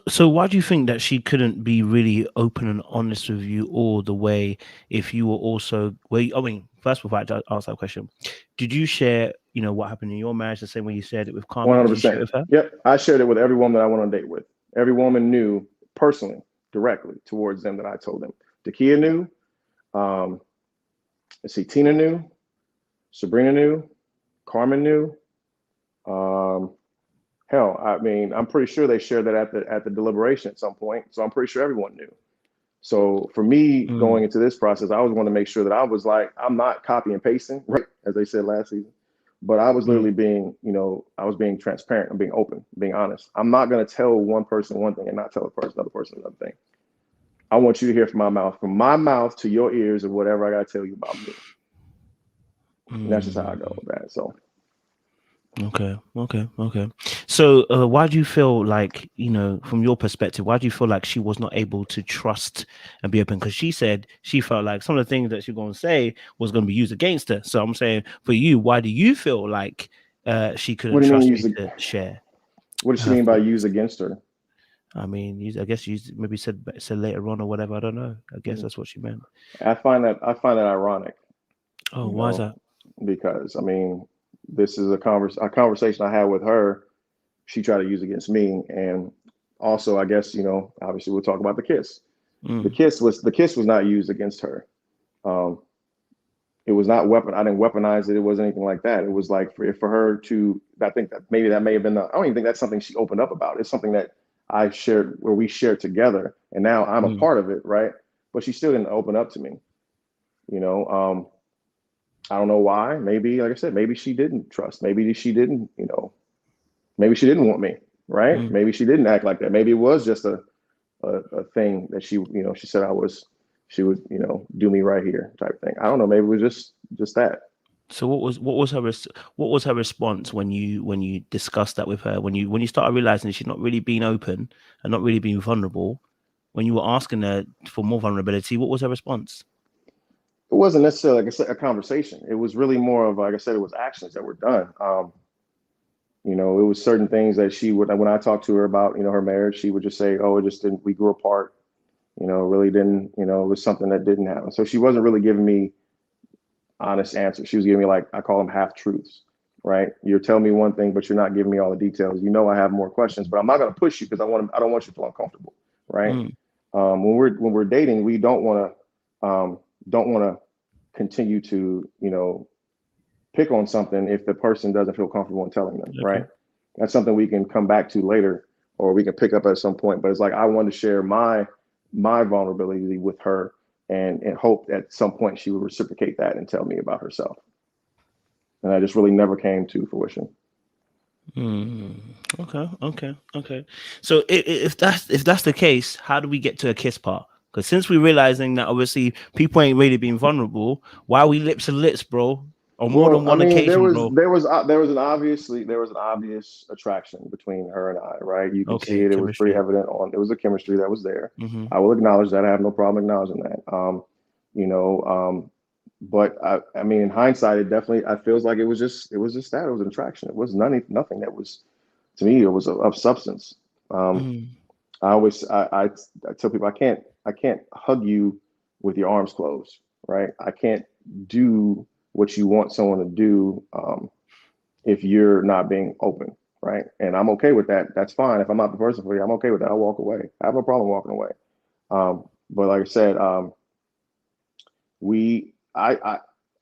So why do you think that she couldn't be really open and honest with you all the way, if you were also, first before I ask that question, did you share, you know, what happened in your marriage the same way you shared it with Carmen? 100%. Yep. I shared it with every woman that I went on a date with. Every woman knew personally, directly towards them, that I told them. Takia knew. Tina knew. Sabrina knew. Carmen knew. Hell, I mean, I'm pretty sure they shared that at the deliberation at some point. So I'm pretty sure everyone knew. So for me, going into this process, I always want to make sure that I was like, I'm not copy and pasting, right, as they said last season. But I was literally being, you know, I was being transparent and being open, being honest. I'm not going to tell one person one thing and not tell another person another thing. I want you to hear from my mouth to your ears, of whatever I got to tell you about me. And that's just how I go with that. So. Okay. So why do you feel like, you know, from your perspective, why do you feel like she was not able to trust and be open? Because she said she felt like some of the things that she was going to say was going to be used against her. So I'm saying, for you, why do you feel like she couldn't trust you to share? What does she mean by use against her? I mean, I guess you maybe said later on or whatever. I don't know. I guess that's what she meant. I find that ironic. Oh, why is that? Because I mean, this is a conversation I had with her. She tried to use against me, and Also, I guess, obviously we'll talk about the kiss. Mm. The kiss was not used against her. It was not I didn't weaponize it. It wasn't anything like that. It was like for her to, I think that maybe that may have been I don't even think that's something she opened up about. It's something that we shared together, and now I'm a part of it, right? But she still didn't open up to me. I don't know why. Maybe, like I said, maybe she didn't trust. Maybe she didn't, maybe she didn't want me, right? Maybe she didn't act like that. Maybe it was just a thing that she said she would, do me right here type thing. I don't know. Maybe it was just that. So what was her response when you discussed that with her, when you started realizing that she's not really being open and not really being vulnerable, when you were asking her for more vulnerability, what was her response? It wasn't necessarily, like I said, a conversation. It was really more of, like I said, it was actions that were done. It was certain things that she would, when I talked to her about, her marriage, she would just say, oh, it just didn't, we grew apart, really didn't, it was something that didn't happen. So she wasn't really giving me honest answers. She was giving me, like, I call them half truths, right? You're telling me one thing, but you're not giving me all the details. I have more questions, but I'm not going to push you because I don't want you to feel uncomfortable, right? When we're dating, we don't want to continue to, pick on something if the person doesn't feel comfortable in telling them, okay. Right? That's something we can come back to later, or we can pick up at some point. But it's like, I want to share my vulnerability with her and hope at some point she would reciprocate that and tell me about herself. And that just really never came to fruition. Okay. So if that's the case, how do we get to a kiss part? Because since we're realizing that obviously people ain't really being vulnerable, why are we lips to lips, bro? On more than one occasion, bro. There was an obvious attraction between her and I, right? You can see it. It was pretty evident there was a chemistry that was there. I will acknowledge that. I have no problem acknowledging that. But I mean, in hindsight, it definitely, I feels like it was just that. It was an attraction. It was nothing that was, to me, it was of substance. I tell people, I can't hug you with your arms closed, right? I can't do what you want someone to do if you're not being open, right? And I'm okay with that. That's fine. If I'm not the person for you, I'm okay with that. I'll walk away. I have no problem walking away. But like I said, I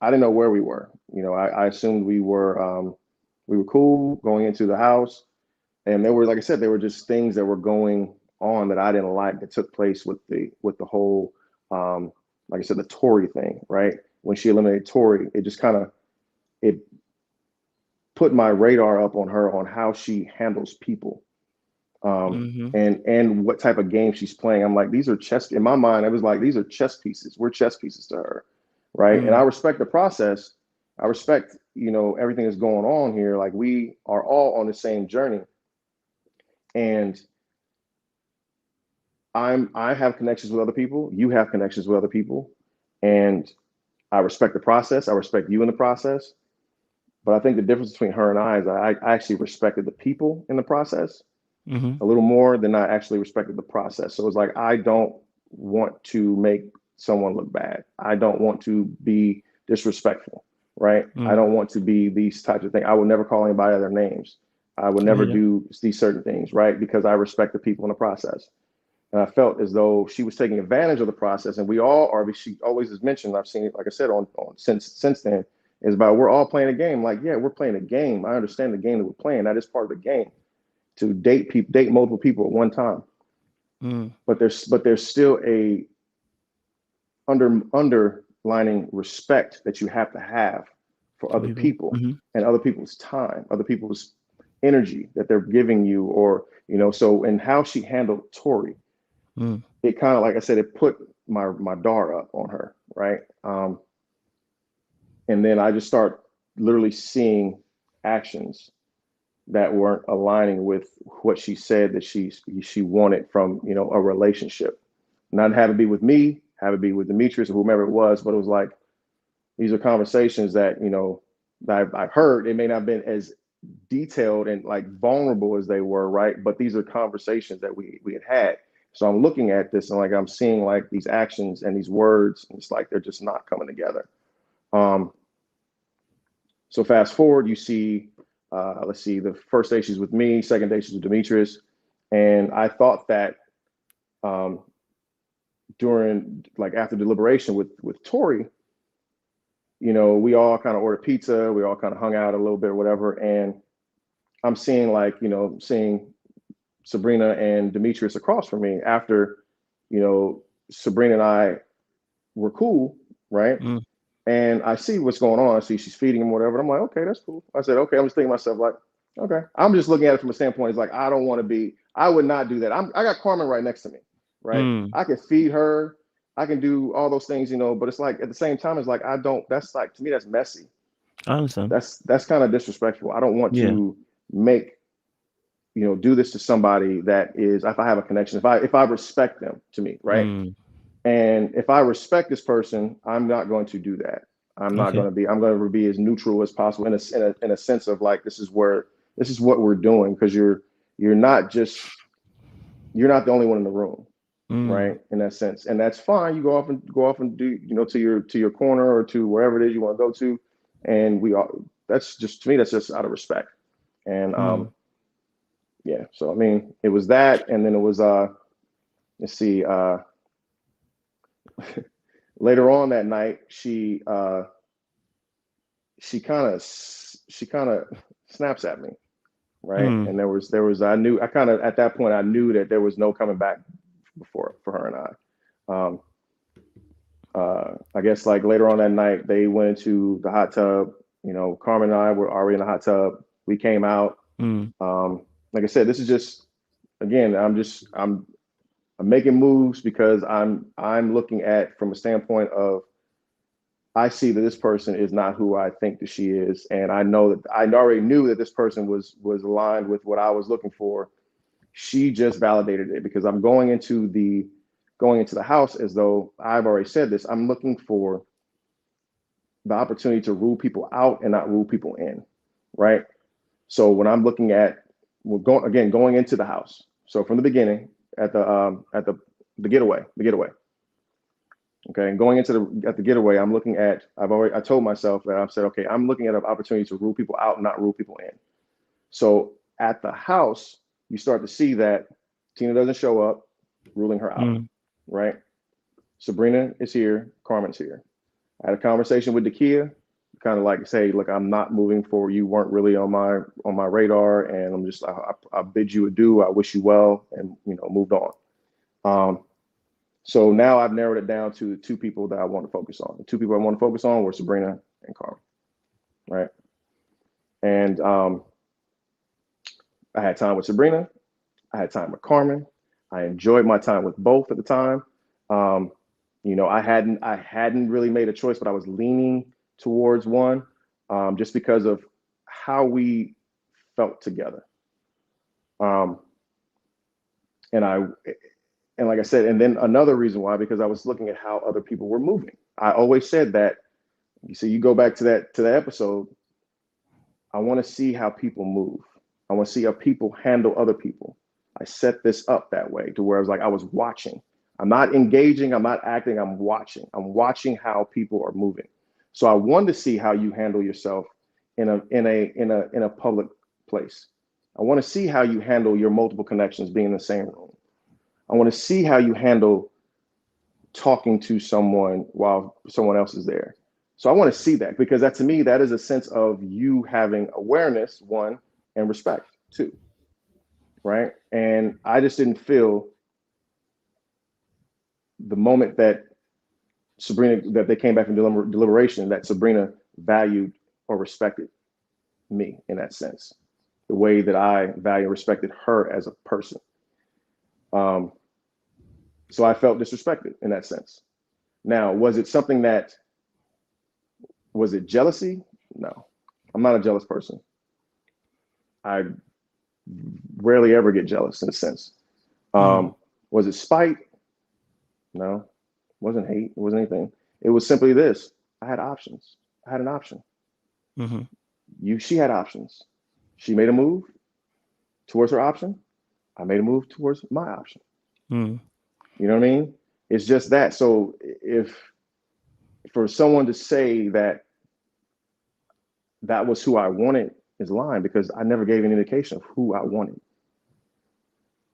didn't know where we were. I assumed we were cool going into the house, and there were, like I said, there were just things that were going on that I didn't like that took place with the whole, like I said, the Tory thing, right? When she eliminated Tory, it just it put my radar up on her on how she handles people, and what type of game she's playing. I'm like, these are chess. In my mind, I was like, these are chess pieces. We're chess pieces to her, right? And I respect the process. I respect, everything that's going on here. Like, we are all on the same journey, and I have connections with other people. You have connections with other people, and I respect the process. I respect you in the process. But I think the difference between her and I is I actually respected the people in the process a little more than I actually respected the process. So it's like, I don't want to make someone look bad. I don't want to be disrespectful, right? I don't want to be these types of things. I would never call anybody their names. I would never do these certain things, right? Because I respect the people in the process. And I felt as though she was taking advantage of the process, and we all are. She always has mentioned, I've seen it, like I said, on since then, is about, we're all playing a game. Like, yeah, we're playing a game. I understand the game that we're playing. That is part of the game, to date multiple people at one time. But there's still a underlining respect that you have to have for other people and other people's time, other people's energy that they're giving you, or so. And how she handled Tory, it kind of, like I said, it put my dar up on her, right? And then I just start literally seeing actions that weren't aligning with what she said that she wanted from, a relationship. Not have it be with me, have it be with Demetrius or whomever it was, but it was like, these are conversations that, that I've heard. It may not have been as detailed and like vulnerable as they were, right? But these are conversations that we had. So I'm looking at this and, like, I'm seeing, like, these actions and these words, and it's like they're just not coming together. So fast forward, you see, let's see, the first day she's with me, second day she's with Demetrius. And I thought that during, like, after deliberation with Tori, you know, we all kind of ordered pizza, we all kind of hung out a little bit or whatever. And I'm seeing, like, you know, seeing Sabrina and Demetrius across from me after, you know, Sabrina and I were cool, right? And I see what's going on. I see she's feeding him, whatever. I'm like, okay, that's cool. I said, okay. I'm just thinking to myself, like, okay. I'm just looking at it from a standpoint. It's like, I don't want to be, I would not do that. I got Carmen right next to me, right? I can feed her. I can do all those things, you know, but it's like, at the same time, it's like, I don't, that's like, to me, that's messy. I understand. That's kind of disrespectful. I don't want to make, you know, do this to somebody that is, if I have a connection, if I respect them, to me, right? And if I respect this person, I'm not going to do that. I'm not going to be, I'm going to be as neutral as possible in a sense of, like, this is what we're doing, because you're not the only one in the room, right? In that sense. And that's fine. You go off and do, you know, to your corner or to wherever it is you want to go to. And that's just, to me, that's just out of respect. And yeah, so I mean, it was that, and then it was let's see, later on that night, she kind of snaps at me, right? And there was I kind of, at that point, I knew that there was no coming back for her and I. I guess, like, later on that night, they went into the hot tub. You know, Carmen and I were already in the hot tub. We came out. Like I said, this is just, again, I'm making moves because I'm looking at, from a standpoint of, I see that this person is not who I think that she is, and I know that I already knew that this person was aligned with what I was looking for. She just validated it, because I'm going into the house, as though I've already said this, I'm looking for the opportunity to rule people out and not rule people in, right? So when I'm looking at, going into the house. So from the beginning, at the getaway. Okay, and going into the getaway, I'm looking at, I told myself that, I've said, okay, I'm looking at an opportunity to rule people out and not rule people in. So at the house, you start to see that Tina doesn't show up, ruling her out, right? Sabrina is here, Carmen's here. I had a conversation with Dakia, kind of like, say, look, I'm not moving forward. You weren't really on my radar, and I'm just, I bid you adieu. I wish you well, and, you know, moved on. So now I've narrowed it down to the two people that I want to focus on. The two people I want to focus on were Sabrina and Carmen, right? And I had time with Sabrina. I had time with Carmen. I enjoyed my time with both at the time. You know, I hadn't really made a choice, but I was leaning towards one, just because of how we felt together. And like I said, and then another reason why, because I was looking at how other people were moving. I always said that, you see, you go back to that episode, I want to see how people move. I want to see how people handle other people. I set this up that way, to where I was like, I was watching. I'm not engaging, I'm not acting, I'm watching. I'm watching how people are moving. So I wanted to see how you handle yourself in a public place. I want to see how you handle your multiple connections being in the same room. I want to see how you handle talking to someone while someone else is there. So I want to see that, because that, to me, that is a sense of you having awareness, one, and respect, two, right? And I just didn't feel the moment that that they came back from deliberation, that Sabrina valued or respected me in that sense, the way that I value and respected her as a person. So I felt disrespected in that sense. Now, was it jealousy? No, I'm not a jealous person. I rarely ever get jealous, in a sense. Was it spite? No, it wasn't hate. It wasn't anything. It was simply this: I had options. I had an option. She had options. She made a move towards her option. I made a move towards my option. You know what I mean? It's just that. So if for someone to say that was who I wanted is lying, because I never gave an indication of who I wanted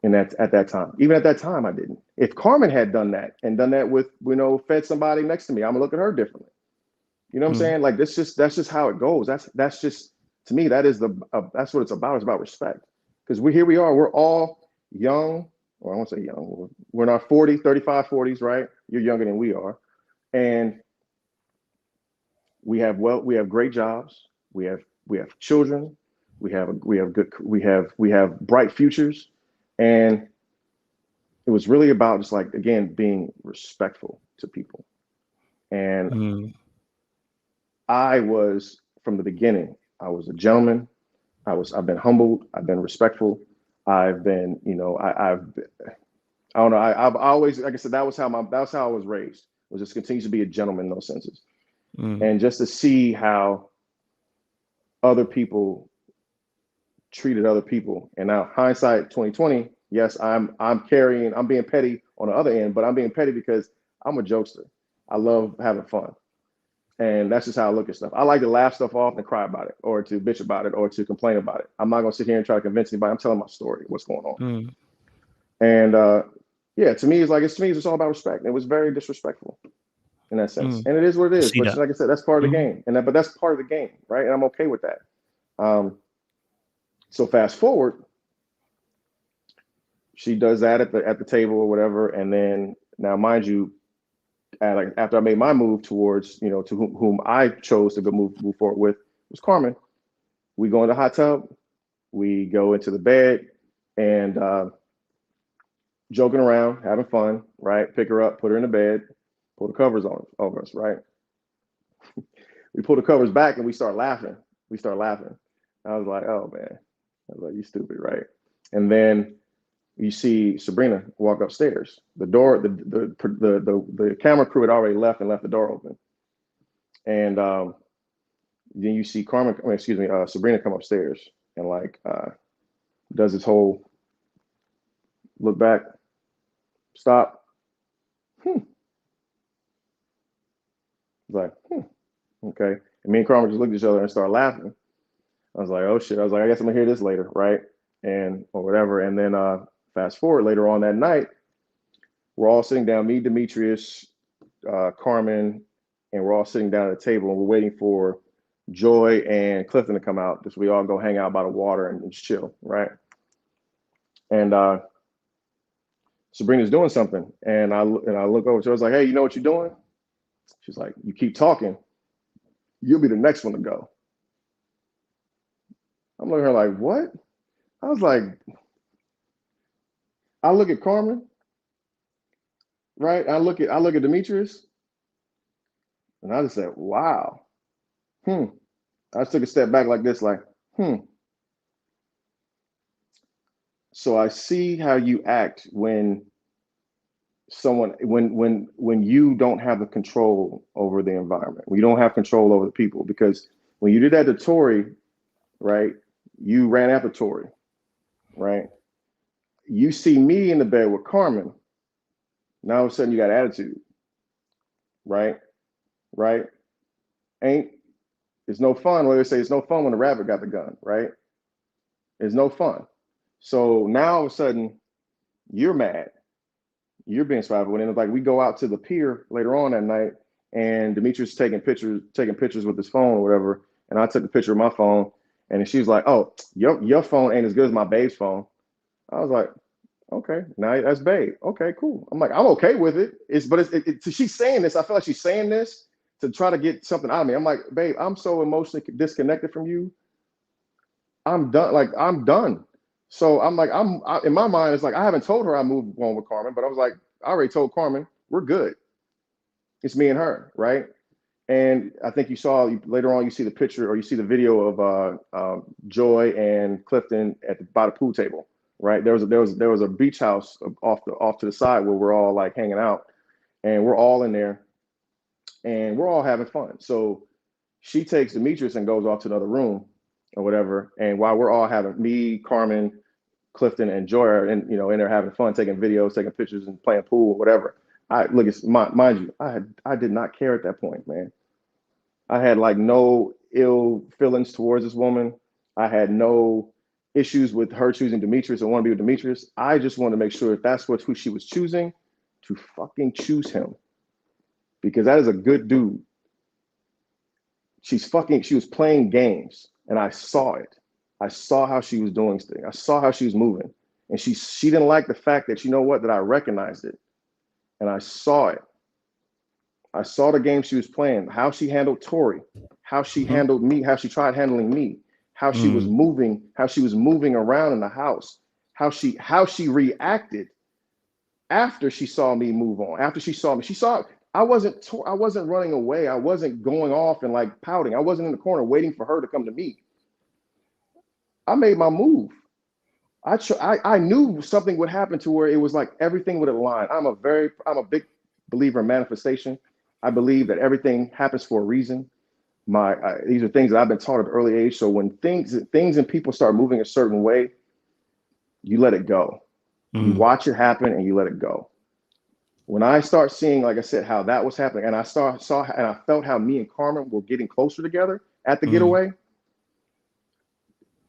And that's at that time. Even at that time, I didn't. If Carmen had done that and done that with, fed somebody next to me, I'm gonna look at her differently. You know what I'm saying? Like that's just how it goes. That's just, to me, that's what it's about. It's about respect. Because we are, we're all young, or I won't say young, we're in our 40s, 35, 40s, right? You're younger than we are. And we have great jobs. We have children. We have bright futures. And it was really about just like, again, being respectful to people. And I was, from the beginning, I was a gentleman. I've been humbled. I've been respectful. I've been, I don't know. I've always, like I said, that's how I was raised, was just continue to be a gentleman in those senses. And just to see how other people treated other people. And now hindsight 2020, yes, I'm being petty on the other end, but I'm being petty because I'm a jokester. I love having fun. And that's just how I look at stuff. I like to laugh stuff off and cry about it, or to bitch about it, or to complain about it. I'm not gonna sit here and try to convince anybody. I'm telling my story, what's going on. And yeah, to me, it's all about respect. It was very disrespectful in that sense. And it is what it is. But like I said, that's part of the game. But that's part of the game, right? And I'm okay with that. So fast forward, she does that at the table or whatever. And then now, mind you, after I made my move towards, to whom I chose to go move forward with, was Carmen. We go in the hot tub, we go into the bed, and joking around, having fun, right? Pick her up, put her in the bed, pull the covers on over us, right? We pull the covers back and we start laughing. I was like, oh man. I was like, you stupid, right? And then you see Sabrina walk upstairs. The door, the camera crew had already left the door open. And then you see Sabrina come upstairs and like does this whole look back, stop. Like, okay. And me and Carmen just looked at each other and started laughing. I was like, oh shit. I was like, I guess I'm gonna hear this later, right? Or whatever. And then fast forward later on that night, we're all sitting down, me, Demetrius, Carmen, and we're all sitting down at the table and we're waiting for Joy and Clifton to come out, just we all go hang out by the water and just chill, right? And Sabrina's doing something, and I look over to her. I was like, hey, you know what you're doing? She's like, you keep talking, you'll be the next one to go. I'm looking at her like, what? I was like, I look at Carmen, right? I look at Demetrius, and I just said, wow. I just took a step back like this, like, So I see how you act when you don't have the control over the environment, when you don't have control over the people. Because when you did that to Tori, right, you ran after Tori, right? You see me in the bed with Carmen, now all of a sudden you got attitude, right? It's no fun. Well, they say it's no fun when the rabbit got the gun, right? It's no fun. So now all of a sudden you're mad. You're being spiteful. And it's like we go out to the pier later on that night, and Demetrius taking pictures with his phone or whatever. And I took a picture of my phone, and she's like, "Oh, your phone ain't as good as my babe's phone." I was like, "Okay, now that's babe. Okay, cool." I'm like, I'm okay with it. So she's saying this. I feel like she's saying this to try to get something out of me. I'm like, babe, I'm so emotionally disconnected from you. I'm done. Like, I'm done. So I'm like, in my mind, it's like, I haven't told her I moved on with Carmen, but I was like, I already told Carmen, we're good. It's me and her, right? And I think you saw later on, you see the picture or you see the video of Joy and Clifton by the pool table, right? There was a beach house off to the side where we're all like hanging out, and we're all in there, and we're all having fun. So she takes Demetrius and goes off to another room or whatever. And while we're all having, me, Carmen, Clifton, and Joy are in there having fun, taking videos, taking pictures, and playing pool or whatever. Mind you, I did not care at that point, man. I had like no ill feelings towards this woman. I had no issues with her choosing Demetrius or want to be with Demetrius. I just want to make sure if that's who she was choosing, to fucking choose him, because that is a good dude. She was playing games, and I saw it. I saw how she was doing things. I saw how she was moving, and she didn't like the fact that, you know what, that I recognized it, and I saw it. I saw the game she was playing, how she handled Tori, how she handled me, how she tried handling me, how she was moving around in the house, how she reacted after she saw me move on. After she saw me, I wasn't running away. I wasn't going off and like pouting. I wasn't in the corner waiting for her to come to me. I made my move. I knew something would happen to where it was like everything would align. I'm a big believer in manifestation. I believe that everything happens for a reason. These are things that I've been taught at an early age. So when things and people start moving a certain way, you let it go. You watch it happen and you let it go. When I start seeing, like I said, how that was happening, and I saw and I felt how me and Carmen were getting closer together at the getaway,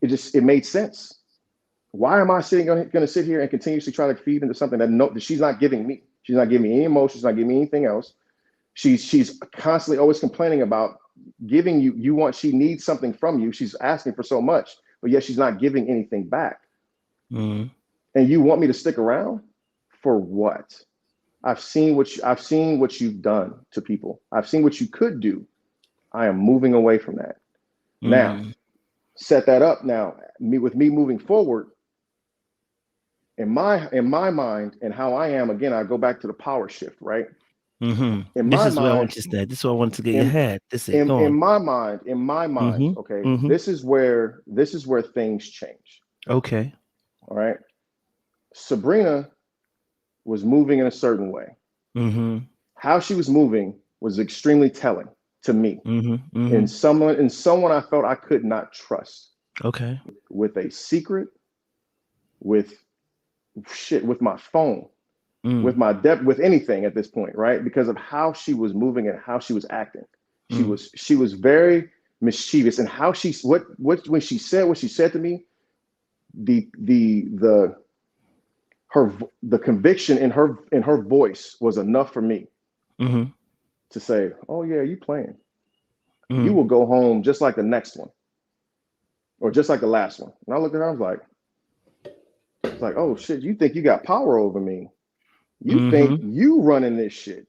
it made sense. Why am I going to sit here and continuously try to feed into something that she's not giving me? She's not giving me any emotions, she's not giving me anything else. She's constantly always complaining about giving you. She needs something from you. She's asking for so much, but yet she's not giving anything back. And you want me to stick around for what? I've seen what you've done to people. I've seen what you could do. I am moving away from that. Now, set that up now. With me moving forward, in my mind and how I am, again, I go back to the power shift, right? This is where I want to stay. This is what I want to get your head. In my mind, okay, this is where things change. Okay. All right. Sabrina was moving in a certain way. How she was moving was extremely telling to me. And someone I felt I could not trust. Okay. With a secret, with my phone, with my depth, with anything at this point, right? Because of how she was moving and how she was acting. She was very mischievous, and how when she said what she said to me, the conviction in her voice was enough for me to say, oh yeah, you playing. You will go home just like the next one, or just like the last one. And I looked at her, I was like, oh shit, you think you got power over me? You think you running this shit?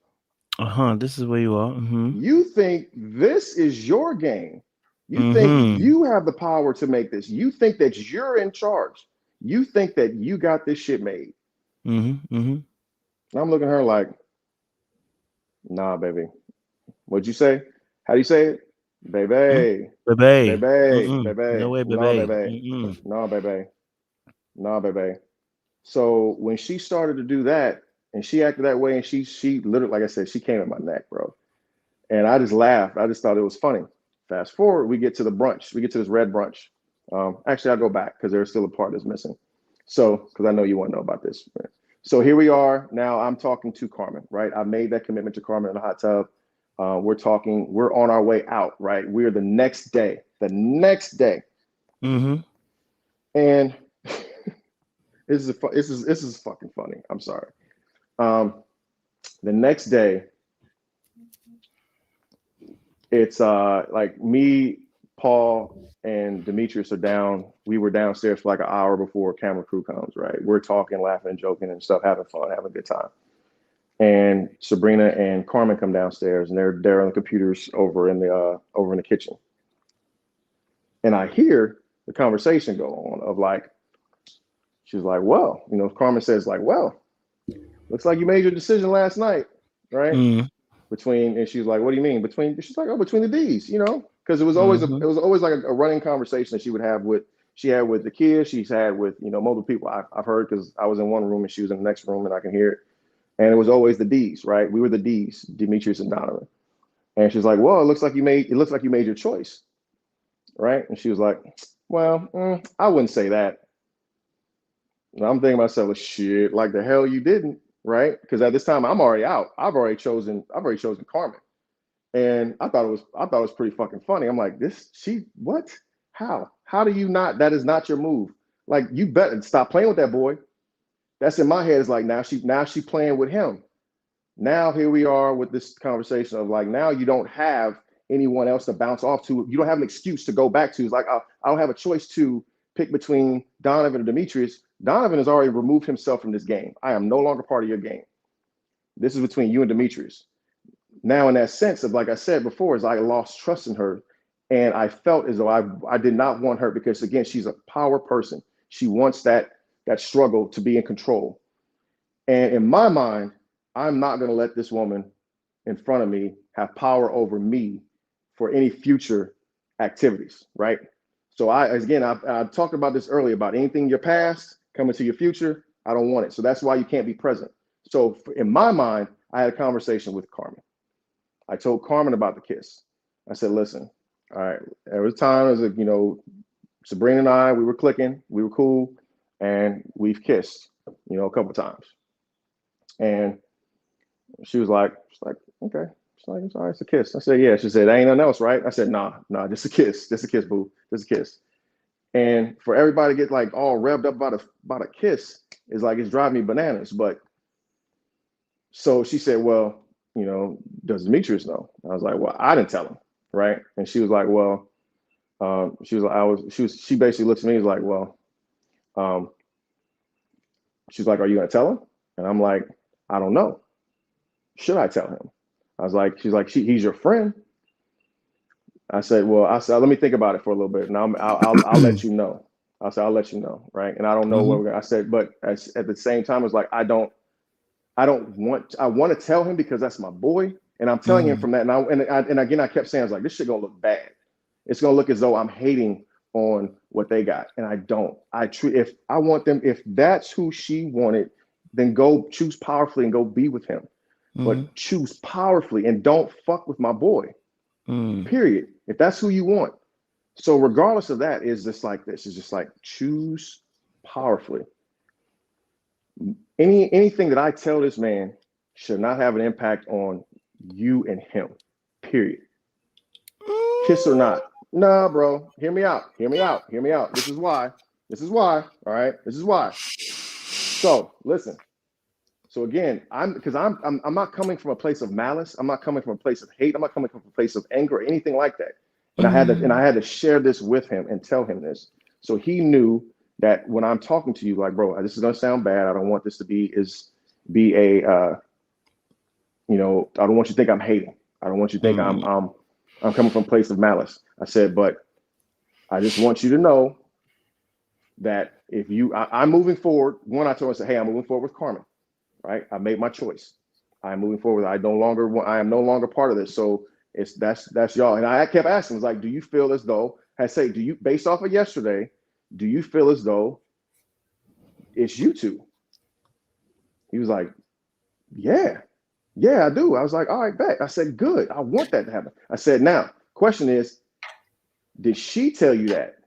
This is where you are. You think this is your game? You think you have the power to make this? You think that you're in charge? You think that you got this shit made? And I'm looking at her like, nah, baby. What'd you say? How do you say it? Baby. Baby. Baby. No way, baby. No, baby. No, baby. No, baby. So when she started to do that, and she acted that way, and she literally, like I said, she came at my neck, bro. And I just laughed. I just thought it was funny. Fast forward, we get to the brunch. We get to this red brunch. Actually, I'll go back because there's still a part that's missing. So, because I know you want to know about this. So here we are. Now I'm talking to Carmen, right? I made that commitment to Carmen in the hot tub. We're on our way out, right? We're the next day. And this is fucking funny. I'm sorry. The next day, it's like me, Paul, and Demetrius are down. We were downstairs for like an hour before camera crew comes, right? We're talking, laughing, joking and stuff, having fun, having a good time. And Sabrina and Carmen come downstairs, and they're on the computers over in the kitchen. And I hear the conversation go on of like, she's like, well, Carmen says like, well, looks like you made your decision last night, right? And she's like, what do you mean? She's like, oh, between the D's, because it was always like a running conversation that she had with the kids, she's had with, multiple people. I've heard, because I was in one room and she was in the next room, and I can hear it. And it was always the D's, right? We were the D's, Demetrius and Donovan. And she's like, well, it looks like you made your choice, right? And she was like, well, I wouldn't say that. And I'm thinking to myself, shit, like the hell you didn't, right? Because at this time I'm already out. I've already chosen Carmen. And I thought it was pretty fucking funny. I'm like, what? How do you not? That is not your move. Like, you better stop playing with that boy. That's in my head. It's like, now she playing with him. Now here we are with this conversation of like, now you don't have anyone else to bounce off to. You don't have an excuse to go back to. It's like, I don't have a choice to pick between Donovan and Demetrius. Donovan has already removed himself from this game. I am no longer part of your game. This is between you and Demetrius. Now, in that sense of, like I said before, is I lost trust in her. And I felt as though I did not want her, because again, she's a power person. She wants that struggle to be in control. And in my mind, I'm not going to let this woman in front of me have power over me for any future activities, right? So I talked about this earlier, about anything in your past coming to your future. I don't want it. So that's why you can't be present. So in my mind, I had a conversation with Carmen. I told Carmen about the kiss. I said, listen, all right, there was times, you know, Sabrina and I, we were clicking, we were cool, and we've kissed, you know, a couple of times. And she was like, okay. She's like, it's all right, it's a kiss. I said, yeah. She said, ain't nothing else, right? I said, nah, just a kiss, boo, just a kiss. And for everybody to get like all revved up about a kiss is like, it's driving me bananas. But so she said, well, you know, does Demetrius know? I was like, well, I didn't tell him, right? And she was like, well, she basically looks at me and was like, well, she's like, are you gonna tell him? And I'm like, I don't know. Should I tell him? I was like, she's like, he's your friend. I said, let me think about it for a little bit, and I'll let you know. I said, I'll let you know, right? And I don't know what we're gonna. I said, but at the same time, it's like I want to tell him because that's my boy, and I'm telling him from that. And again, I kept saying, I was like, this shit gonna look bad. It's gonna look as though I'm hating on what they got, and I don't. If I want them, if that's who she wanted, then go choose powerfully and go be with him. But choose powerfully and don't fuck with my boy. Period. If that's who you want. So regardless of that, is just like this. It's just like, choose powerfully. Anything that I tell this man should not have an impact on you and him. Period. Kiss or not. Nah, bro. Hear me out. This is why. All right. This is why. So listen. So again, I'm not coming from a place of malice. I'm not coming from a place of hate. I'm not coming from a place of anger or anything like that. And I had to share this with him and tell him this. So he knew that when I'm talking to you, like, bro, this is gonna sound bad. I don't want this to be a you know, I don't want you to think I'm hating. I don't want you to think I'm coming from a place of malice. I said, but I just want you to know that if I'm moving forward. One, I told him, I said, hey, I'm moving forward with Carmen. Right, I made my choice. I'm moving forward. I am no longer part of this. So that's y'all. And I kept asking, was like, do you feel as though, based off of yesterday, do you feel as though it's you two? He was like, yeah, I do. I was like, all right, bet. I said, good. I want that to happen. I said, now, question is, did she tell you that?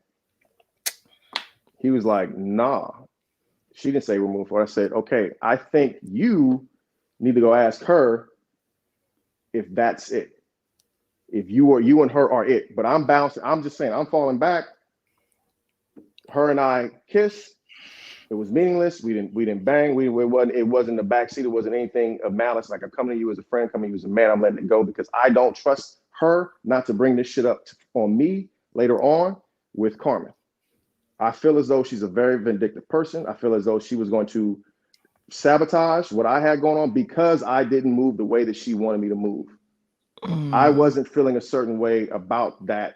He was like, nah. She didn't say we're moving forward. I said, okay, I think you need to go ask her if that's it. If you and her are it. But I'm bouncing. I'm just saying, I'm falling back. Her and I kissed. It was meaningless. We didn't bang. It wasn't the backseat. It wasn't anything of malice. Like, I'm coming to you as a friend, coming to you as a man. I'm letting it go because I don't trust her not to bring this shit up on me later on with Carmen. I feel as though she's a very vindictive person. I feel as though she was going to sabotage what I had going on because I didn't move the way that she wanted me to move. I wasn't feeling a certain way about them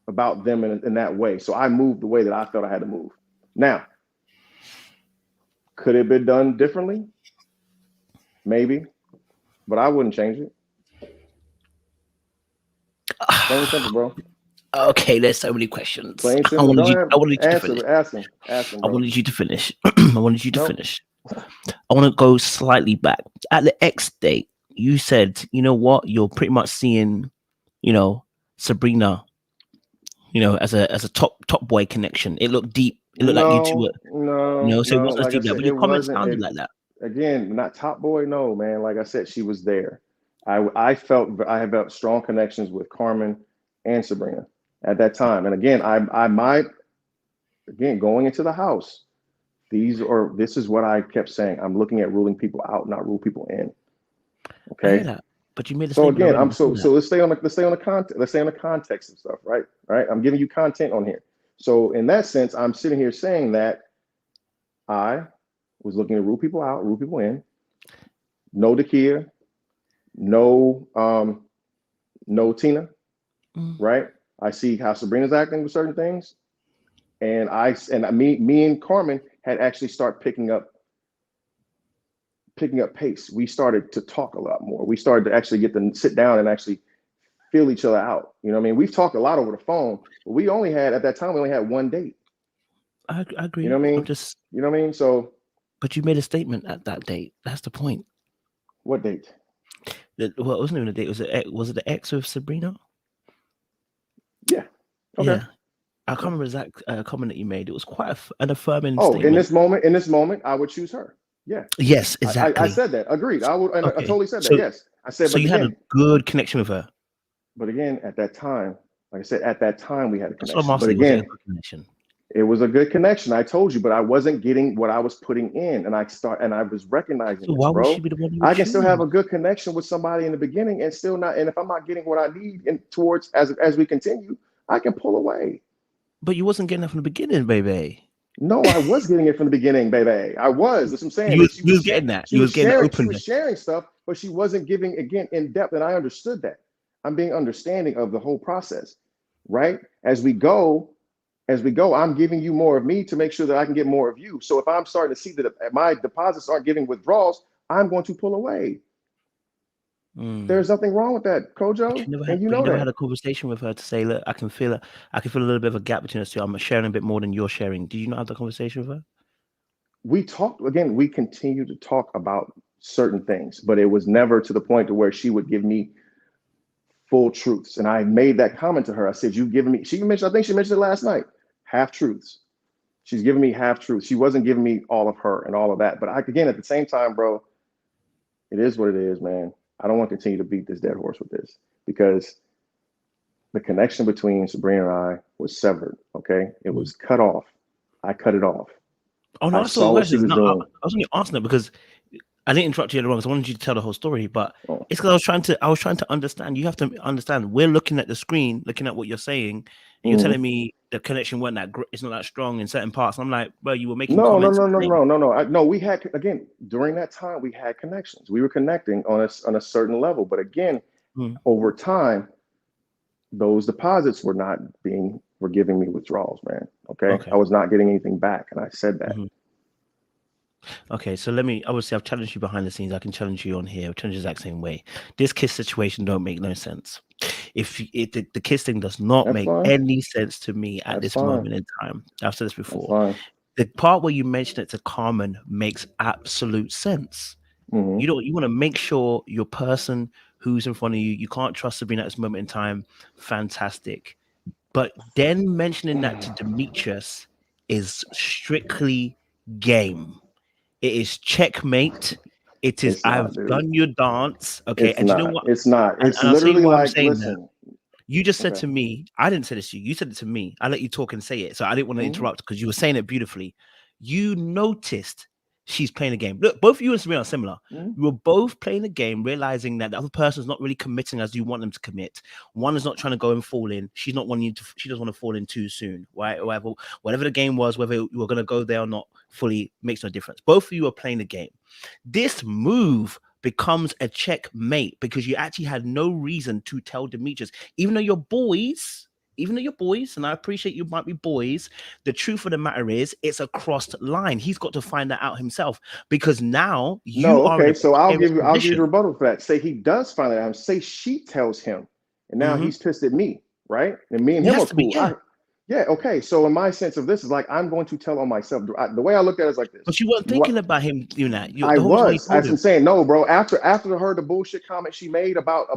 in that way. So I moved the way that I felt I had to move. Now, could it have been done differently? Maybe, but I wouldn't change it. Plain and simple, bro. Okay, there's so many questions. Plain and simple. I wanted you to finish. Ask him, I wanted you to finish. I want to go slightly back. At the X date, you said, you know what, you're pretty much seeing, you know, Sabrina, you know, as a top boy connection. It looked deep. It looked like you two were so it wasn't as deep that, but your comments sounded like that. Again, not top boy, no, man. Like I said, she was there. I felt I had felt strong connections with Carmen and Sabrina at that time. And again, again, going into the house, this is what I kept saying. I'm looking at ruling people out, not rule people in. I hear Okay. that, but you made a So statement again, already. so let's stay on the context of stuff, right? I'm giving you content on here. So in that sense, I'm sitting here saying that I was looking to rule people out, rule people in. No Dakia, no Tina, right? I see how Sabrina's acting with certain things, and me and Carmen had actually started picking up pace. We started to talk a lot more. We started to actually get to sit down and actually feel each other out. You know what I mean? We've talked a lot over the phone, but we only had one date. I agree. You know what I mean? You know what I mean? So, but you made a statement at that date. That's the point. What date? Well, it wasn't even a date. Was it the ex of Sabrina? Yeah. Okay. Yeah. I can't remember exact comment that you made. It was quite an affirming statement. In this moment, I would choose her. Yeah. Yes, exactly. I said that. Agreed. I would. And okay. I totally said that. Yes. I said. So but you again, had a good connection with her. But again, at that time, like I said, at that time we had a connection. That's what I'm asking. But again, was it a good connection? It was a good connection. I told you, but I wasn't getting what I was putting in, and I was recognizing. So why would she be the one? I can still have a good connection with somebody in the beginning, and still not. And if I'm not getting what I need, and towards as we continue, I can pull away. But you wasn't getting it from the beginning, baby. No, I was getting it from the beginning, baby. I was. That's what I'm saying. You was getting that. You was getting sharing, openness. She was sharing stuff, but she wasn't giving again in depth, and I understood that. I'm being understanding of the whole process, right? As we go, I'm giving you more of me to make sure that I can get more of you. So if I'm starting to see that my deposits aren't giving withdrawals, I'm going to pull away. There's nothing wrong with that, Kojo. And you never had a conversation with her to say, look, I can feel a little bit of a gap between us two. I'm sharing a bit more than you're sharing. Did you not have the conversation with her? We talked again. We continued to talk about certain things, but it was never to the point to where she would give me full truths. And I made that comment to her. I said, "You've given me." She mentioned. I think she mentioned it last night. Half truths. She's giving me half truths. She wasn't giving me all of her and all of that. But again, at the same time, bro, it is what it is, man. I don't want to continue to beat this dead horse with this because the connection between Sabrina and I was severed. Okay, it was cut off. I cut it off. Oh no, I saw what she was doing. I was only asking that because I didn't interrupt you wrong. So I wanted you to tell the whole story, but it's because I was trying to understand. You have to understand. We're looking at the screen, looking at what you're saying, and you're telling me the connection wasn't that it's not that strong in certain parts. And I'm like, well, you were making comments. No. We had again during that time we had connections. We were connecting on a certain level, but again, over time, those deposits were giving me withdrawals, man. Okay, I was not getting anything back, and I said that. Okay, so obviously I've challenged you behind the scenes. I can challenge you on here. I'll challenge you the exact same way. This kiss situation don't make no sense. If the kiss thing does not make any sense to me at this moment in time. I've said this before. The part where you mention it to Carmen makes absolute sense. You want to make sure your person who's in front of you can't trust Sabrina at this moment in time. Fantastic. But then mentioning that to Demetrius is strictly game. It is checkmate. It is I've done your dance. Okay. And you know what? It's not. It's literally like, listen. You just said to me, I didn't say this to you. You said it to me. I let you talk and say it. So I didn't want to interrupt because you were saying it beautifully. You noticed she's playing a game. Look, both you and Sabrina are similar. You were both playing a game, realizing that the other person is not really committing as you want them to commit. One is not trying to go and fall in. She's not wanting to. She doesn't want to fall in too soon, right? Whatever the game was, whether you were going to go there or not, fully makes no difference. Both of you are playing the game. This move becomes a checkmate because you actually had no reason to tell Demetrius, even though you're boys. And I appreciate you might be boys, the truth of the matter is it's a crossed line. He's got to find that out himself because now you are. Okay, so I'll give you a rebuttal for that. Say he does find it out. Say she tells him, and now he's pissed at me, right? And me and him are cool. Yeah, okay. So in my sense of this is like I'm going to tell on myself. The way I look at it is like this. But you weren't thinking about him doing that. I was. As I'm saying, no, bro. After I heard the bullshit comment she made about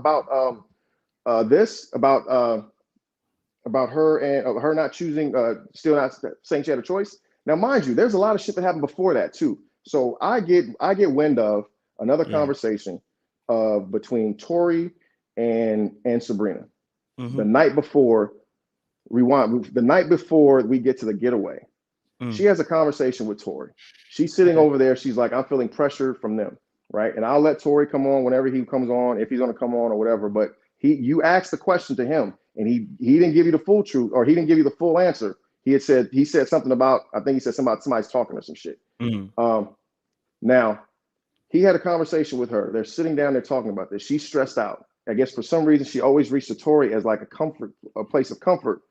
her and her not choosing, still not saying she had a choice. Now, mind you, there's a lot of shit that happened before that too. So I get wind of another conversation between Tori and Sabrina the night before. The night before we get to the getaway, She has a conversation with Tori. She's sitting over there. She's like, I'm feeling pressure from them, right? And I'll let Tori come on whenever he comes on, if he's going to come on or whatever. But you asked the question to him, and he didn't give you the full truth, or he didn't give you the full answer. He said something about, I think he said something about somebody's talking or some shit. Now, he had a conversation with her. They're sitting down, they're talking about this. She's stressed out. I guess for some reason, she always reached to Tori as like a place of comfort.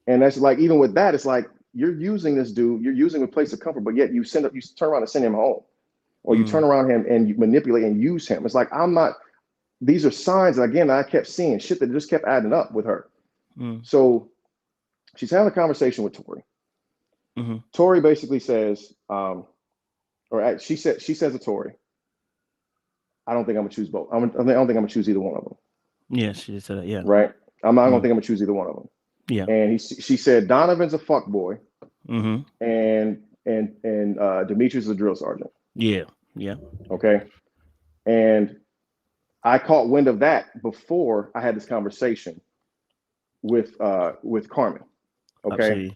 And that's like, even with that, it's like, you're using this dude, you're using a place of comfort, but yet you turn around and send him home, or you turn around him and you manipulate and use him. It's like, these are signs, again, I kept seeing shit that just kept adding up with her. So she's having a conversation with Tori. Tori basically says, she says to Tori, I don't think I'm gonna choose both. I don't think I'm gonna choose either one of them. Yeah, she said that. Yeah. Right. I'm not gonna think I'm gonna choose either one of them. Yeah. And she said Donovan's a fuck boy. And Demetrius is a drill sergeant. Yeah. Yeah. Okay. And I caught wind of that before I had this conversation with Carmen. Okay.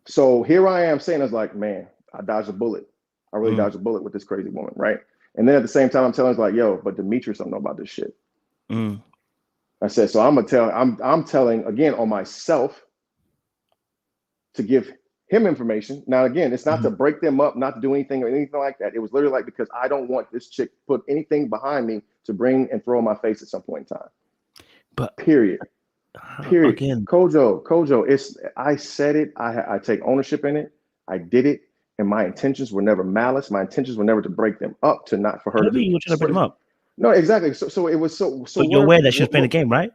So here I am saying, I was like, man, I dodged a bullet. I really dodged a bullet with this crazy woman, right? And then at the same time, I'm telling her, like, yo, but Demetrius don't know about this shit. I said, so I'm telling again on myself to give him information. Now, again, it's not to break them up, not to do anything or anything like that. It was literally like, because I don't want this chick to put anything behind me to bring and throw in my face at some point in time. But period. Again, Kojo, I said it. I take ownership in it. I did it. And my intentions were never malice. My intentions were never to break them up, not for her to be. You were trying to break them up. No, exactly. So it was so. But you're aware that she was playing the game, right?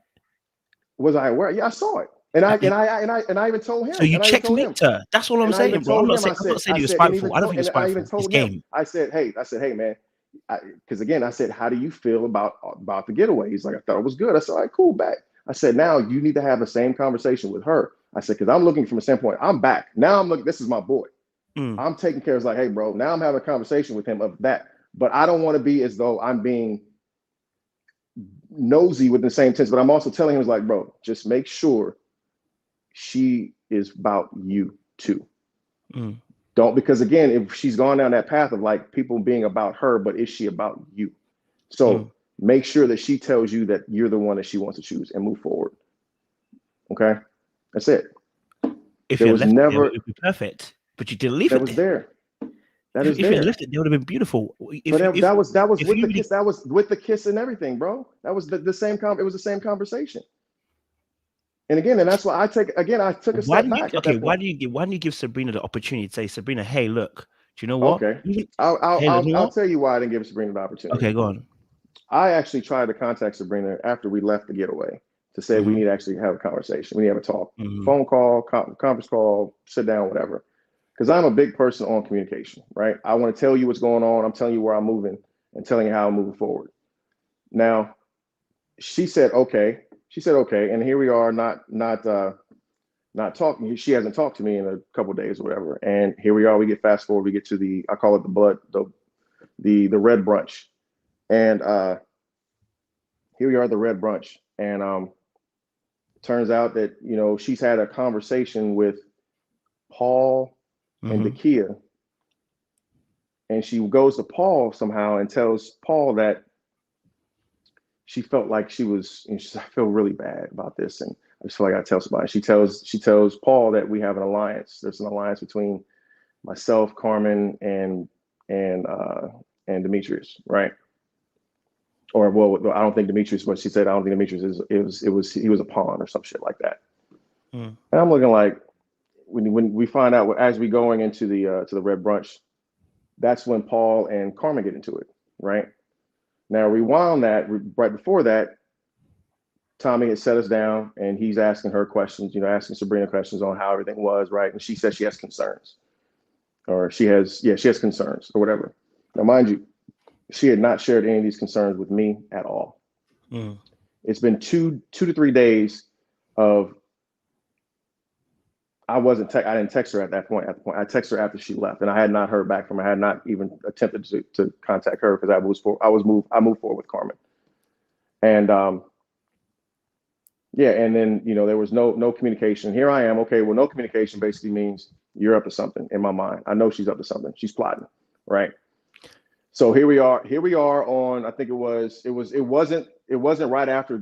Was I aware? Yeah, I saw it, and I even told him. So you checkmate her. That's all I'm saying, bro. I'm not saying he was spiteful. I don't think he was spiteful. His game. I said, hey, man, because again, I said, how do you feel about the getaway? He's like, I thought it was good. I said, all right, cool, back. I said, now you need to have the same conversation with her. I said, because I'm looking from a standpoint, I'm back. Now I'm looking, this is my boy. I'm taking care of, like, hey, bro, now I'm having a conversation with him of that. But I don't want to be as though I'm being nosy with the same sense. But I'm also telling him, like, bro, just make sure she is about you too. Don't, because again, if she's gone down that path of like people being about her, but is she about you? So make sure that she tells you that you're the one that she wants to choose and move forward. Okay, that's it. If it was never, it would be perfect. But you didn't leave it. That was there. That is there. If you left it, it would have been beautiful. That was with the kiss. That was with the kiss and everything, bro. That was the same. It was the same conversation. And again, and that's why I took a step back. Why do you give Sabrina the opportunity to say, Sabrina, hey, look, do you know what? Okay. I'll tell you why I didn't give Sabrina the opportunity. Okay, go on. I actually tried to contact Sabrina after we left the getaway to say we need to actually have a conversation. We need to have a talk, phone call, conference call, sit down, whatever. Because I'm a big person on communication, right? I want to tell you what's going on. I'm telling you where I'm moving and telling you how I'm moving forward. Now, she said, okay. And here we are, not talking. She hasn't talked to me in a couple of days or whatever. And here we are. We get fast forward. We get to I call it the red brunch. And here we are at the red brunch. And turns out that, she's had a conversation with Paul and Dakia, and she goes to Paul somehow and tells Paul that she felt like she was, and she's, I feel really bad about this, and I just feel like I tell somebody. She tells Paul that we have an alliance. There's an alliance between myself, Carmen, and Demetrius, right? Or well, I don't think Demetrius. But she said I don't think Demetrius he was a pawn or some shit like that. And I'm looking like. When we find out as we going into the to the red brunch, that's when Paul and Carmen get into it, right? Now rewind that right before that, Tommy had set us down and he's asking her questions, asking Sabrina questions on how everything was, right? And she says she has concerns, or she has concerns or whatever. Now, mind you, she had not shared any of these concerns with me at all. It's been two to 3 days of. I didn't text her at that point. I texted her after she left, and I had not heard back from her. I had not even attempted to contact her because I moved forward with Carmen. And and then there was no communication. Here I am. Okay, well, no communication basically means You're up to something in my mind. I know she's up to something. She's plotting, right? So here we are on, I think it wasn't right after it wasn't right after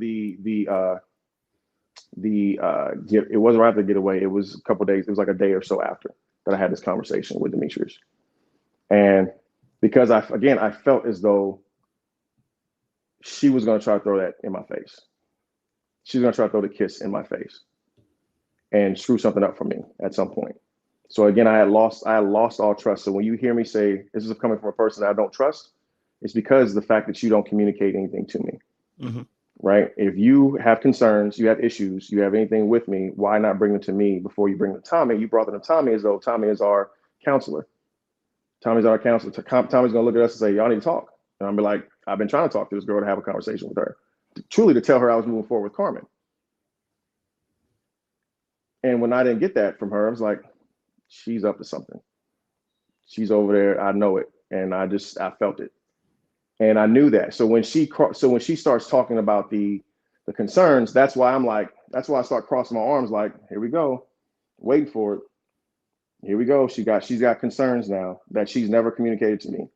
the getaway. It was a couple days, it was like a day or so after that I had this conversation with Demetrius. And because I felt as though she was going to try to throw that in my face. She's going to try to throw the kiss in my face and screw something up for me at some point. So again, I had lost all trust. So when you hear me say this is coming from a person that I don't trust, it's because of the fact that you don't communicate anything to me. Mm-hmm. Right? If you have concerns, you have issues, you have anything with me, why not bring them to me before you bring them to Tommy? You brought them to Tommy as though Tommy is our counselor. Tommy's our counselor. Tommy's gonna look at us and say, y'all need to talk. And I'm be like, I've been trying to talk to this girl to have a conversation with her, truly to tell her I was moving forward with Carmen. And when I didn't get that from her, I was like, she's up to something. She's over there. I know it. And I felt it. And I knew that. So when she starts talking about the concerns, that's why I start crossing my arms like, here we go, waiting for it. Here we go. She's got concerns now that she's never communicated to me.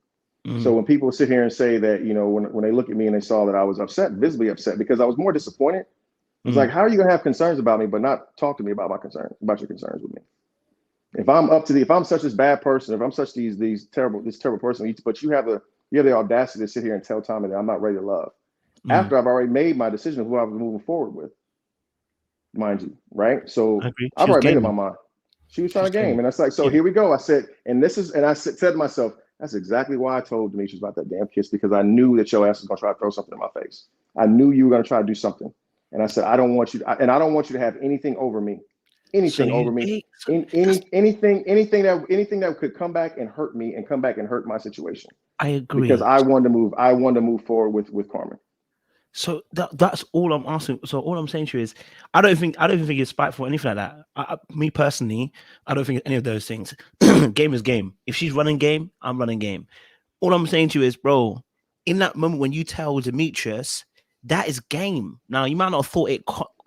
Mm-hmm. So when people sit here and say that, you know, when they look at me and they saw that I was upset, visibly upset, because I was more disappointed. It's like, how are you gonna have concerns about me, but not talk to me about about your concerns with me? If I'm such this bad person, if I'm such this terrible person, but you have the audacity to sit here and tell Tommy that I'm not ready to love after I've already made my decision of who I was moving forward with, mind you, right? So I've already made up my mind. She was trying to game, and that's like, so here we go. I said, I said to myself, that's exactly why I told Demetrius about that damn kiss, because I knew that your ass was gonna try to throw something in my face. I knew you were gonna try to do something. And I said, I don't want you to have anything over me, anything that could come back and hurt me and come back and hurt my situation. I agree. Because I wanted to move forward with Carmen. So that's all I'm asking. So all I'm saying to you is, I don't think it's spiteful or anything like that. Me personally, I don't think it's any of those things. Game is game. If she's running game, I'm running game. All I'm saying to you is, bro, in that moment when you tell Demetrius, that is game. Now, you might not have thought it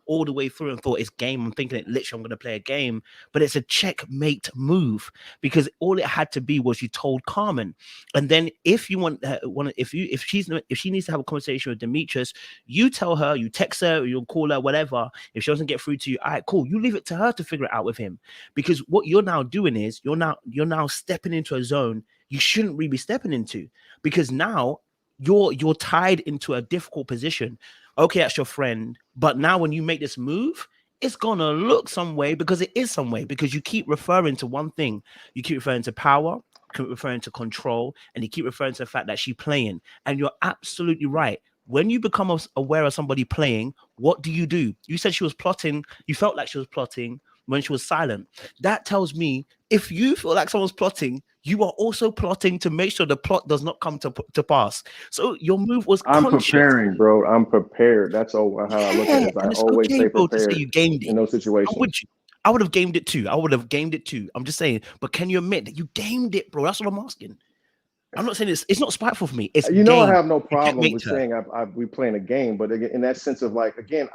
all the way through and thought it's game. I'm thinking it literally, I'm going to play a game, but it's a checkmate move, because all it had to be was you told Carmen. And then if you if she needs to have a conversation with Demetrius, you tell her, you text her, or you'll call her, whatever. If she doesn't get through to you, all right, cool. You leave it to her to figure it out with him, because what you're now doing is you're now stepping into a zone you shouldn't really be stepping into, because now you're tied into a difficult position. Okay, that's your friend, but now when you make this move, it's gonna look some way, because it is some way, because you keep referring to one thing. You keep referring to power, keep referring to control, and you keep referring to the fact that she's playing. And you're absolutely right. When you become aware of somebody playing, what do? You said she was plotting. You felt like she was plotting when she was silent. That tells me, if you feel like someone's plotting, you are also plotting to make sure the plot does not come to pass. So your move was conscious. Preparing, bro. I'm prepared. That's how I look at it. I always say prepared, to say you gamed it in those situations. I would have gamed it too. I'm just saying, but can you admit that you gamed it, bro? That's what I'm asking. I'm not saying it's not spiteful for me. It's I have no problem with saying we playing a game, but again, in that sense of like, again,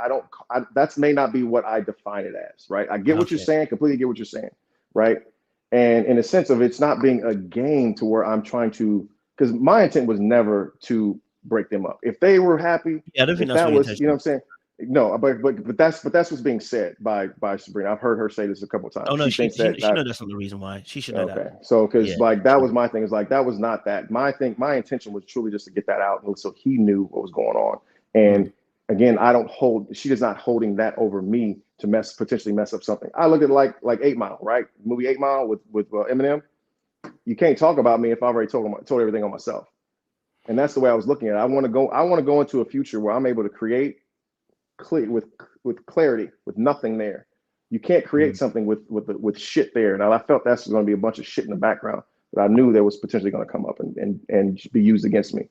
that may not be what I define it as, right? I get what you're saying, completely get what you're saying, right? And in a sense of it's not being a game to where I'm trying to, because my intent was never to break them up. If they were happy, I don't think that was, you know what I'm saying? No, but that's what's being said by Sabrina. I've heard her say this a couple of times. Oh no, she knows that's not the reason why. She should know that. Okay, so because that was my thing. Is like, that was not that. My intention was truly just to get that out, so he knew what was going on. And again, she is not holding that over me to potentially mess up something. I look at like 8 Mile, right? Movie 8 Mile with Eminem. You can't talk about me if I've already told everything on myself. And that's the way I was looking at it. I want to go into a future where I'm able to create with clarity, with nothing there. You can't create something with shit there. Now I felt that's going to be a bunch of shit in the background that I knew that was potentially going to come up and be used against me.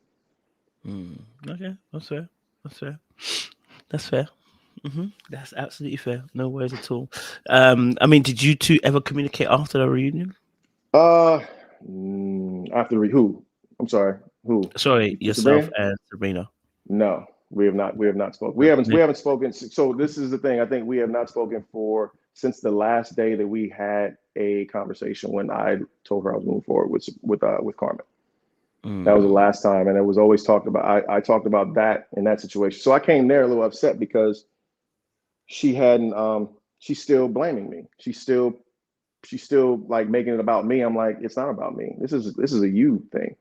Okay, that's fair. That's fair. That's absolutely fair. No worries at all. I mean, did you two ever communicate after the reunion? After who? I'm sorry. Who? Sorry, yourself and Sabrina. No, we have not spoken. We haven't spoken. So this is the thing. I think we have not spoken for since the last day that we had a conversation when I told her I was moving forward with Carmen. That was the last time, and it was always talked about. I talked about that in that situation. So I came there a little upset because she hadn't. She's still blaming me. She's still like making it about me. I'm like, it's not about me. This is a you thing.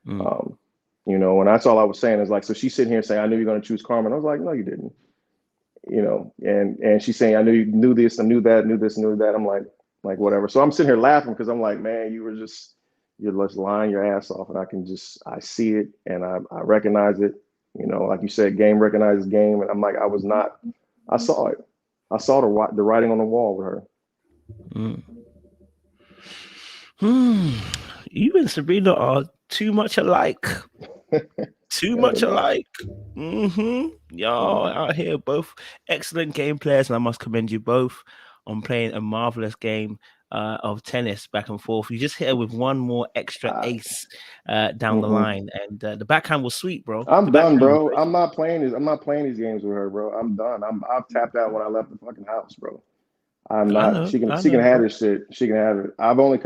You know, and that's all I was saying is like, so she's sitting here saying, I knew you were going to choose Carmen. I was like, no, you didn't. You know, and she's saying, I knew you knew this, I knew that, knew this, knew that. I'm like whatever. So I'm sitting here laughing because I'm like, man, you're just lying your ass off, and I see it and I recognize it. You know, like you said, game recognizes game, and I'm like, I saw it. I saw the writing on the wall with her. You and Sabrina are too much alike. Too much alike. Y'all out here, both excellent game players, and I must commend you both on playing a marvelous game of tennis back and forth. You just hit her with one more extra ace down the line, and the backhand was sweet, bro. I'm done, bro. I'm not playing these games with her, bro. I'm done. I've tapped out when I left the fucking house, bro. I'm not. She can have this shit. She can have it. I've only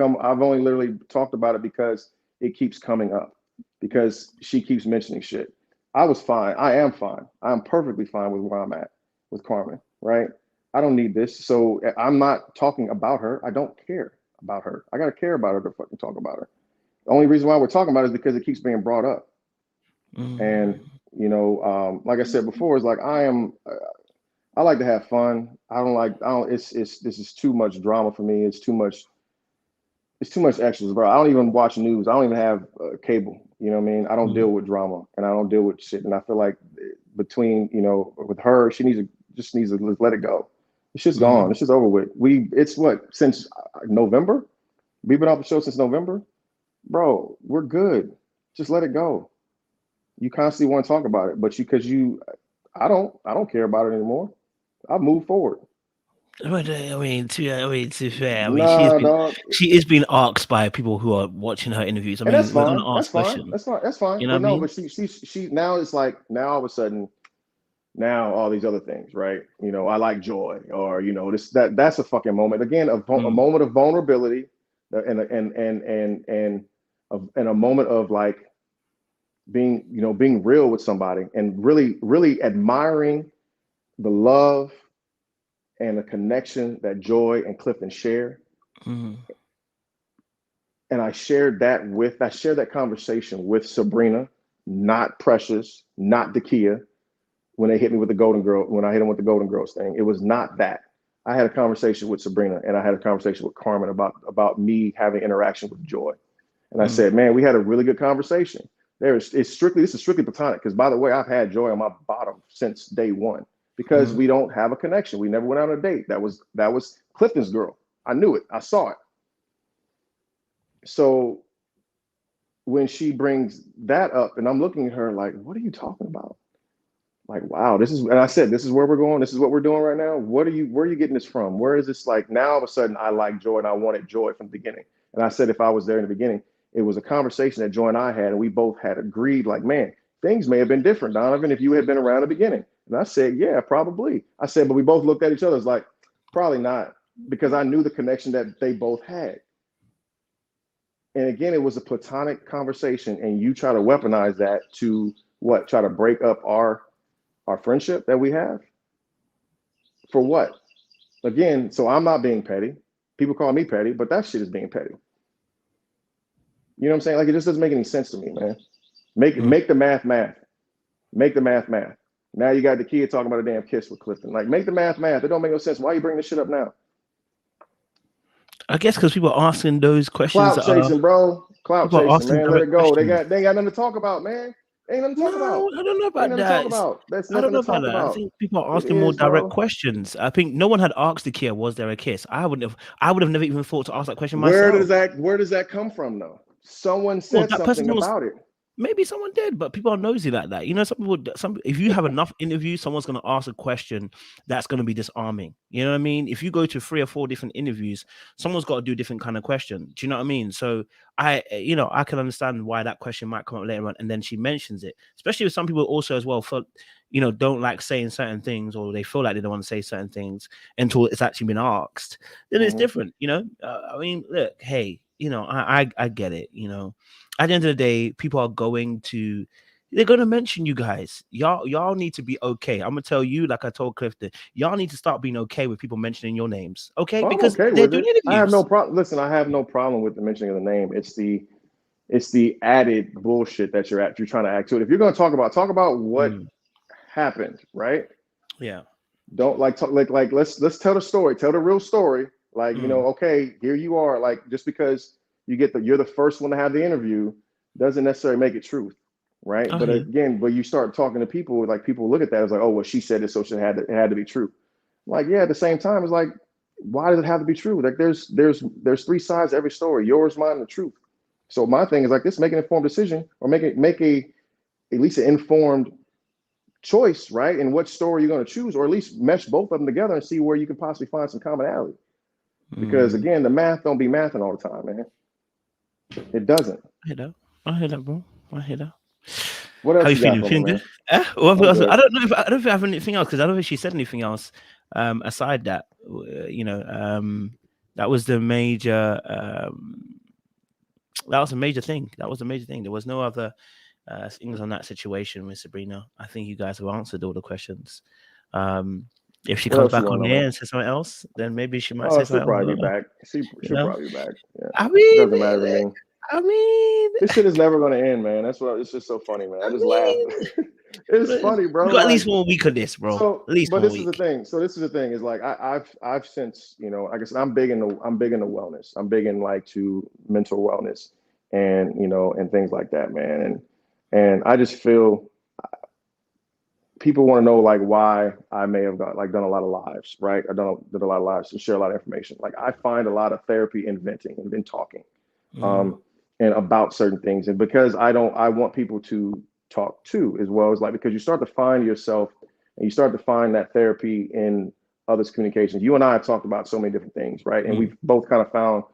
literally talked about it because it keeps coming up, because she keeps mentioning shit. I was fine. I am fine. I'm perfectly fine with where I'm at with Carmen, right? I don't need this. So I'm not talking about her. I don't care about her. I got to care about her to fucking talk about her. The only reason why we're talking about it is because it keeps being brought up. And, you know, like I said before, it's like, I like to have fun. This is too much drama for me. It's too much extras, bro. I don't even watch news. I don't even have cable. You know what I mean? I don't deal with drama, and I don't deal with shit. And I feel like between, you know, with her, she just needs to let it go. It's just gone. It's just over with. It's since November? We've been off the show since November, bro. We're good. Just let it go. You constantly want to talk about it, but I don't care about it anymore. I've moved forward. But to be fair, she is being asked by people who are watching her interviews. I mean, that's fine. We're gonna ask questions. That's fine. You know but no, but she now it's like, now all of a sudden, now all these other things, right? You know, I like joy, or you know, that's a fucking moment again, a moment of vulnerability, and a moment of like being real with somebody, and really admiring the love and the connection that Joy and Clifton share. And I shared that conversation with Sabrina, not Precious, not Dakia, when they hit me with the Golden Girl, when I hit them with the Golden Girls thing. It was not that. I had a conversation with Sabrina, and I had a conversation with Carmen about me having interaction with Joy. And I said, man, we had a really good conversation. This is strictly platonic, because by the way, I've had Joy on my bottom since day one, because we don't have a connection. We never went on a date. That was Clifton's girl. I knew it. I saw it. So when she brings that up, and I'm looking at her like, what are you talking about? Like, wow, and I said, this is where we're going. This is what we're doing right now. Where are you getting this from? Where is this? Like, now all of a sudden I like Joy, and I wanted Joy from the beginning. And I said, if I was there in the beginning, it was a conversation that Joy and I had, and we both had agreed, like, man, things may have been different, Donovan, if you had been around the beginning. And I said, yeah, probably. I said, but we both looked at each other. It's like, probably not, because I knew the connection that they both had. And again, it was a platonic conversation, and you try to weaponize that to what? Try to break up our friendship that we have? For what? Again, so I'm not being petty. People call me petty, but that shit is being petty. You know what I'm saying? Like, it just doesn't make any sense to me, man. Make the math. Make the math. Now you got the kid talking about a damn kiss with Clifton. Like, make the math. It don't make no sense. Why are you bringing this shit up now? I guess because people are asking those questions. Clout chasing, bro. Clout chasing, man. Let it go. Questions. They ain't got nothing to talk about, man. Ain't nothing to talk about. I don't know about that. That's nothing to talk about. I think people are asking more direct questions. I think no one had asked Dakia, was there a kiss? I would have never even thought to ask that question myself. Where does that come from, though? Someone said something about it. maybe someone did, but people are nosy like that. You know, if you have enough interviews, someone's going to ask a question that's going to be disarming. You know what I mean? If you go to 3 or 4 different interviews, someone's got to do a different kind of question. Do you know what I mean? So I can understand why that question might come up later on, and then she mentions it, especially with some people also as well for, don't like saying certain things, or they feel like they don't want to say certain things until it's actually been asked. Then it's different. I mean, look, hey, I get it. At the end of the day, people are they're going to mention you guys. Y'all need to be okay. I'm going to tell you, like I told Clifton, y'all need to start being okay with people mentioning your names. Okay. Oh, I'm Because okay they're with doing it. I have interviews. no problem. Listen, I have no problem with the mentioning of the name. It's the added bullshit that you're trying to act to it. If you're going to talk about what happened, right? Yeah. Don't like let's tell the story, tell the real story. Like, okay, here you are. Like, just because you're the first one to have the interview doesn't necessarily make it truth, right? But again, you start talking to people, like people look at that as like, oh, well, she said it, so it had to be true. Like, yeah, at the same time, it's like, why does it have to be true? Like, there's 3 sides to every story: yours, mine, and the truth. So my thing is like, this: make an informed decision, or make at least an informed choice, right? And what story you're going to choose, or at least mesh both of them together and see where you can possibly find some commonality. Because again, the math don't be mathing all the time, man. It doesn't. I hear that, bro. I hear that. What How else you you got feeling? for me, Feeling good? man? What I'm else? good. I don't think I have anything else, because I don't think she said anything else aside that. That was the major. That was a major thing. That was a major thing. There was no other things on that situation with Sabrina. I think you guys have answered all the questions. If she What comes else you back want on to the know, air man? and says something else, then maybe she might Oh, say she'll something else. probably be back. You She'll know, probably be back. Yeah. I It mean, doesn't matter to me. I mean, This shit is never gonna end, man. That's what it's just so funny, man. I I just laugh. mean, It's funny, we bro. got at Like, least 1 week of this, bro. so, At least but 1 this is the week. thing. So this is the thing is like I've since, like I said, I'm big into wellness. I'm big in like to mental wellness and and things like that, man. And I just feel people want to know like why I may have done a lot of lives, right? Did a lot of lives and share a lot of information. Like, I find a lot of therapy in venting and in talking, um, and about certain things. And because I want people to talk too, as well as like, because you start to find yourself and you start to find that therapy in others' communications. You and I have talked about so many different things, right? And we've both kind of found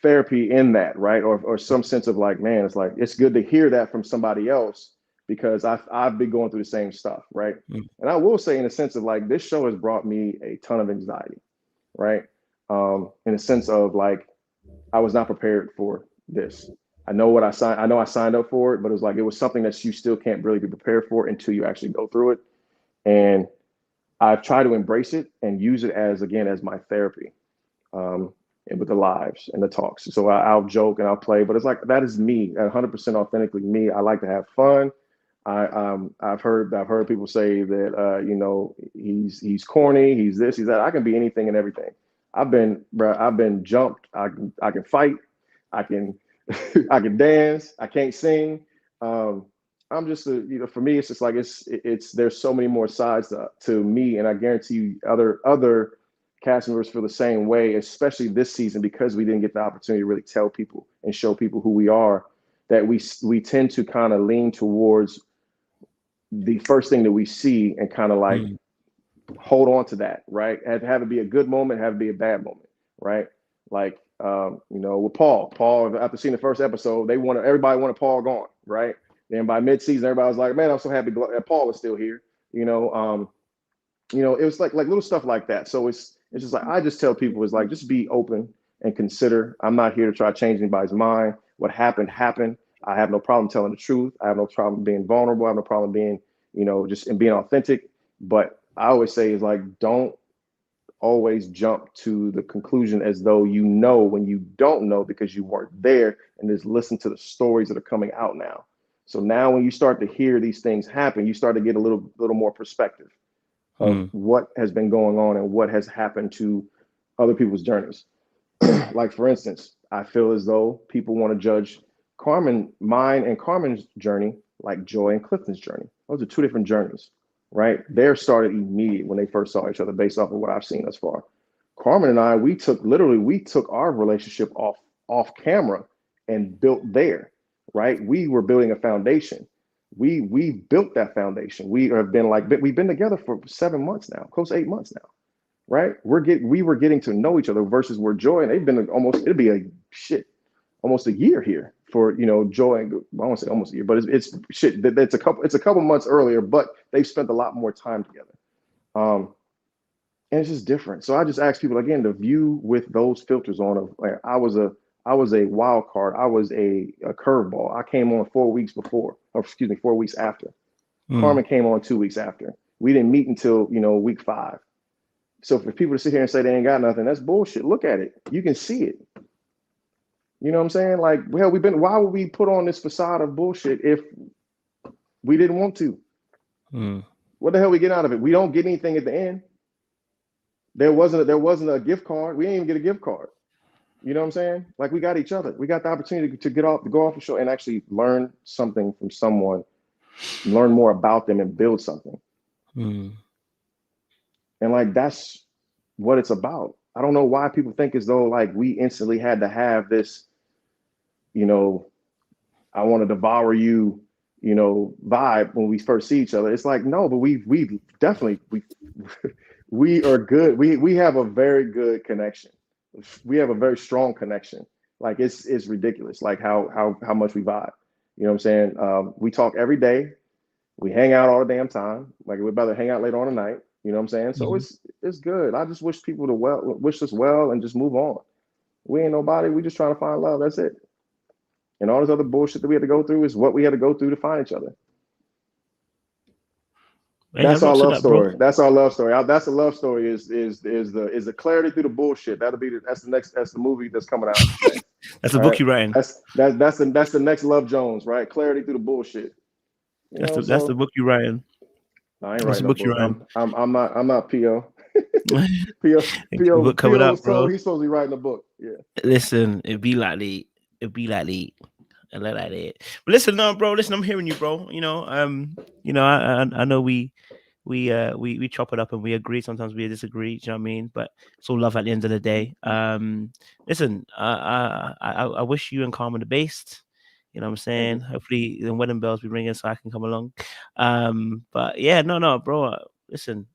therapy in that, right? Or some sense of like, man, it's like, it's good to hear that from somebody else, because I've been going through the same stuff, right? And I will say, in a sense of like, this show has brought me a ton of anxiety, right? In a sense of like, I was not prepared for this. I know I signed up for it, but it was something that you still can't really be prepared for until you actually go through it. And I've tried to embrace it and use it as my therapy. And with the lives and the talks. So I'll joke and I'll play, but it's like, that is me, 100% authentically me. I like to have fun. I've heard people say that he's corny, he's this, he's that. I can be anything and everything. I've been jumped. I can fight. I can I can dance. I can't sing. I'm just for me, it's just like it's there's so many more sides to me, and I guarantee you other cast members feel the same way, especially this season, because we didn't get the opportunity to really tell people and show people who we are. That we tend to kind of lean towards the first thing that we see and kind of like hold on to that, right? Have it be a good moment, have it be a bad moment, right? Like with Paul, after seeing the first episode, everybody wanted Paul gone, right? Then by mid-season, everybody was like, man, I'm so happy that Paul is still here. It was like little stuff like that. So it's just like, I just tell people, is like, just be open and consider. I'm not here to try to change anybody's mind. What happened happened. I have no problem telling the truth. I have no problem being vulnerable. I have no problem being, just and being authentic. But I always say is like, don't always jump to the conclusion as though when you don't know, because you weren't there, and just listen to the stories that are coming out now. So now when you start to hear these things happen, you start to get a little more perspective of what has been going on and what has happened to other people's journeys. Like, for instance, I feel as though people want to judge mine and Carmen's journey like Joy and Clifton's journey. Those are 2 different journeys, right? Theirs started immediate when they first saw each other, based off of what I've seen thus far. Carmen and I, we took our relationship off camera and built there. right? We were building a foundation. We built that foundation. We have been like, we've been together for 7 months now, close to 8 months now, right? We were getting to know each other versus where Joy, and they've been almost, it'll be almost a year here for, Joy. I won't say almost a year, but it's shit. It's a couple months earlier, but they've spent a lot more time together. And it's just different. So I just ask people again to view with those filters on. Of like, I was a wild card. I was a curveball. I came on 4 weeks before, or excuse me, 4 weeks after. Carmen came on 2 weeks after. We didn't meet until week 5. So for people to sit here and say they ain't got nothing, that's bullshit. Look at it. You can see it. You know what I'm saying? Like, well, why would we put on this facade of bullshit if we didn't want to? What the hell we get out of it? We don't get anything at the end. There wasn't a gift card. We didn't even get a gift card. You know what I'm saying? Like, we got each other. We got the opportunity to go off the show and actually learn something from someone, learn more about them and build something. And like, that's what it's about. I don't know why people think as though like we instantly had to have this, I want to devour you, vibe when we first see each other. It's like, no, but we definitely, we are good. We have a very good connection. We have a very strong connection. Like it's ridiculous. Like how much we vibe. You know what I'm saying? We talk every day. We hang out all the damn time. Like we're about to hang out later on tonight. You know what I'm saying? So it's good. I just wish people to wish us well and just move on. We ain't nobody. We just trying to find love. That's it. And all this other bullshit that we had to go through is what we had to go through to find each other. That's our love story. That's our love story. That's the love story. Is the clarity through the bullshit. That's the movie that's coming out. That's the book you're writing. That's the next Love Jones, right? Clarity through the bullshit. That's the book you're writing. I ain't writing no book. I'm not PO. PO book coming out, bro. He's supposed to be writing a book. Yeah. Listen, it'd be like the and like that. But listen, no, bro. Listen, I'm hearing you, bro. I know we chop it up and we agree. Sometimes we disagree. Do you know what I mean? But it's all love at the end of the day. Listen, I wish you and Carmen the best. You know what I'm saying? Hopefully the wedding bells be ringing so I can come along. But yeah, no, bro. Listen,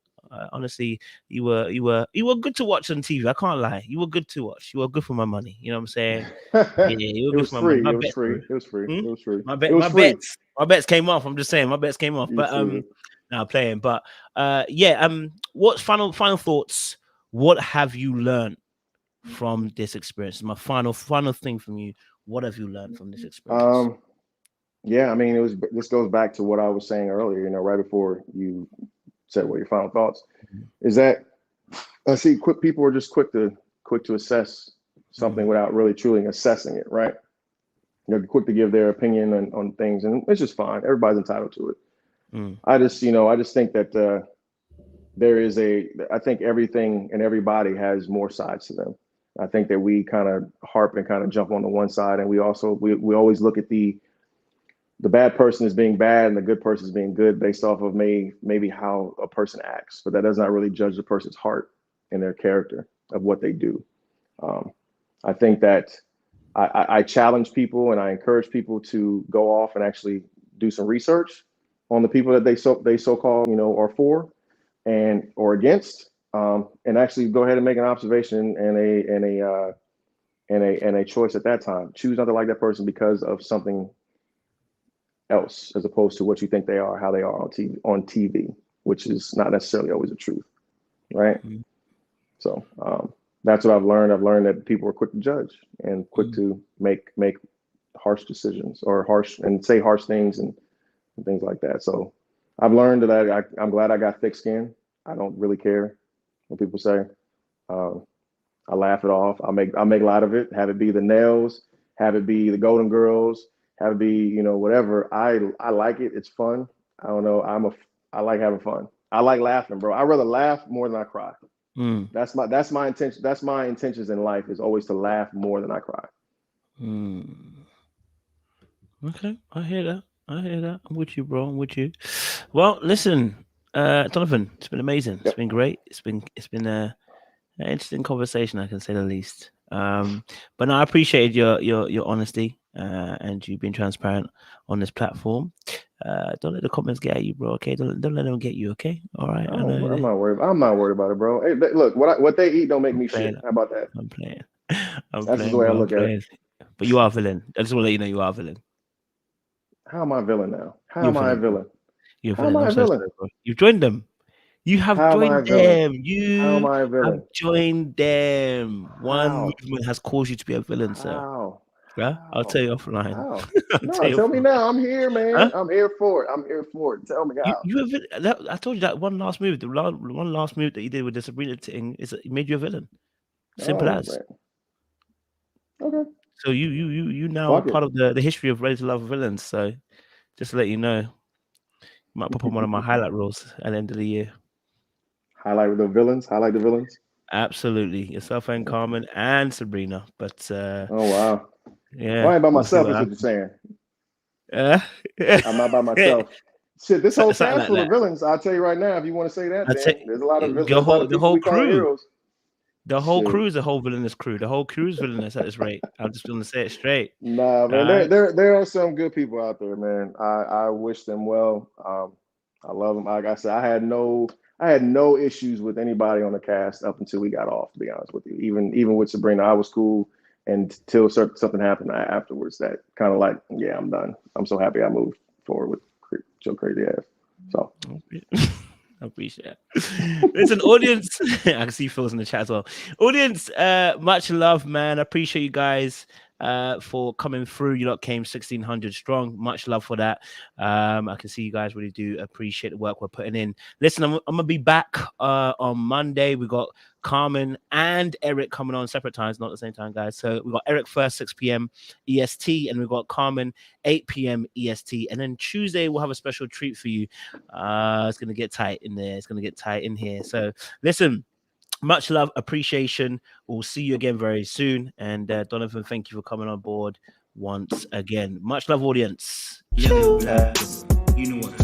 honestly, you were good to watch on TV. I can't lie. You were good to watch. You were good for my money. You know what I'm saying? Yeah, you were good for my money. It was free. My bets came off. I'm just saying, my bets came off. But now playing. But what final thoughts? What have you learned from this experience? My final thing from you. What have you learned from this experience? Yeah, I mean, this goes back to what I was saying earlier, right before you said what your final thoughts is that I see people are just quick to assess something without really truly assessing it, right? Quick to give their opinion on things, and it's just fine. Everybody's entitled to it. I just think that I think everything and everybody has more sides to them. I think that we kind of harp and kind of jump on the one side, and we always look at the bad person as being bad and the good person as being good based off of maybe how a person acts, but that does not really judge the person's heart and their character of what they do. I think that I challenge people and I encourage people to go off and actually do some research on the people that they so-called are for and or against, and actually go ahead and make an observation and a choice at that time. Choose not to like that person because of something else, as opposed to what you think they are, how they are on TV, which is not necessarily always the truth, right? So that's what I've learned. I've learned that people are quick to judge and quick to make harsh decisions or say harsh things and things like that. So I've learned that I'm glad I got thick skin. I don't really care what people say. I laugh it off. I make light of it. Have it be the nails. Have it be the Golden Girls. Have it be whatever. I like it. It's fun. I don't know. I like having fun. I like laughing, bro. I'd rather laugh more than I cry. That's my intention. That's my intentions in life is always to laugh more than I cry. Okay, I hear that. I'm with you, bro. I'm with you. Well, listen, Donovan, it's been amazing. It's been great. It's been an interesting conversation, I can say the least. But no, I appreciated your honesty. and you've been transparent on this platform. Don't let the comments get at you, bro. Okay, don't let them get you. Okay, all right. I know I'm not worried. I'm not worried about it, bro. Hey, look, what they eat don't make me shit. How about that? I'm playing. I'm That's just the playing, way I bro. I'm look at it. playing. But you are a villain. I just want to let you know you are a villain. How am I a villain now? How You're am I a bro. villain? You're a How am villain. I I'm a so villain? sorry, bro. You've joined them. You have How am I a joined villain? them. How am You I a have villain? joined them. One How? movement has caused you to be a villain, sir. How? Yeah, I'll tell you offline. How? I'll No, tell me now. I'm here, man. Huh? I'm here for it. I'm here for it. Tell me how. I told you that one last move, one last move that you did with the Sabrina thing, it made you a villain. Simple Oh, as. man. Okay. So you now Fuck it. part of the history of Ready to Love villains. So just to let you know, might pop on one of my highlight reels at the end of the year. Highlight the villains. Highlight the villains. Absolutely, yourself and Carmen and Sabrina. But Oh wow. yeah, Well, I ain't by we'll see myself. what Is what you're saying. happens. I'm not by myself. Shit, this whole Something cast like full of that. villains. I'll tell you right now. If you want to say that, I then take there's a lot of the people whole we call crew. heroes. The whole Shit. crew is a whole villainous crew. The whole crew's villainous at this rate. I'm just gonna say it straight. Nah, man. Right? There are some good people out there, man. I wish them well. I love them. Like I said, I had no issues with anybody on the cast up until we got off. To be honest with you, even with Sabrina, I was cool until something happened afterwards. That kind of like, yeah, I'm done. I'm so happy I moved forward with Joe Crazy Ass. So. I appreciate it. Listen, audience. I can see Phil's in the chat as well. Audience, much love, man. I appreciate you guys for coming through. You lot came 1,600 strong. Much love for that. I can see you guys really do appreciate the work we're putting in. Listen, I'm gonna be back on Monday. We got Carmen and Eric coming on separate times, not at the same time, guys. So we got Eric first, 6 p.m. EST, and we got Carmen 8 p.m. EST. And then Tuesday we'll have a special treat for you. It's gonna get tight in there. It's gonna get tight in here. So listen, much love, appreciation. We'll see you again very soon. And Donovan, thank you for coming on board once again. Much love, audience. You know what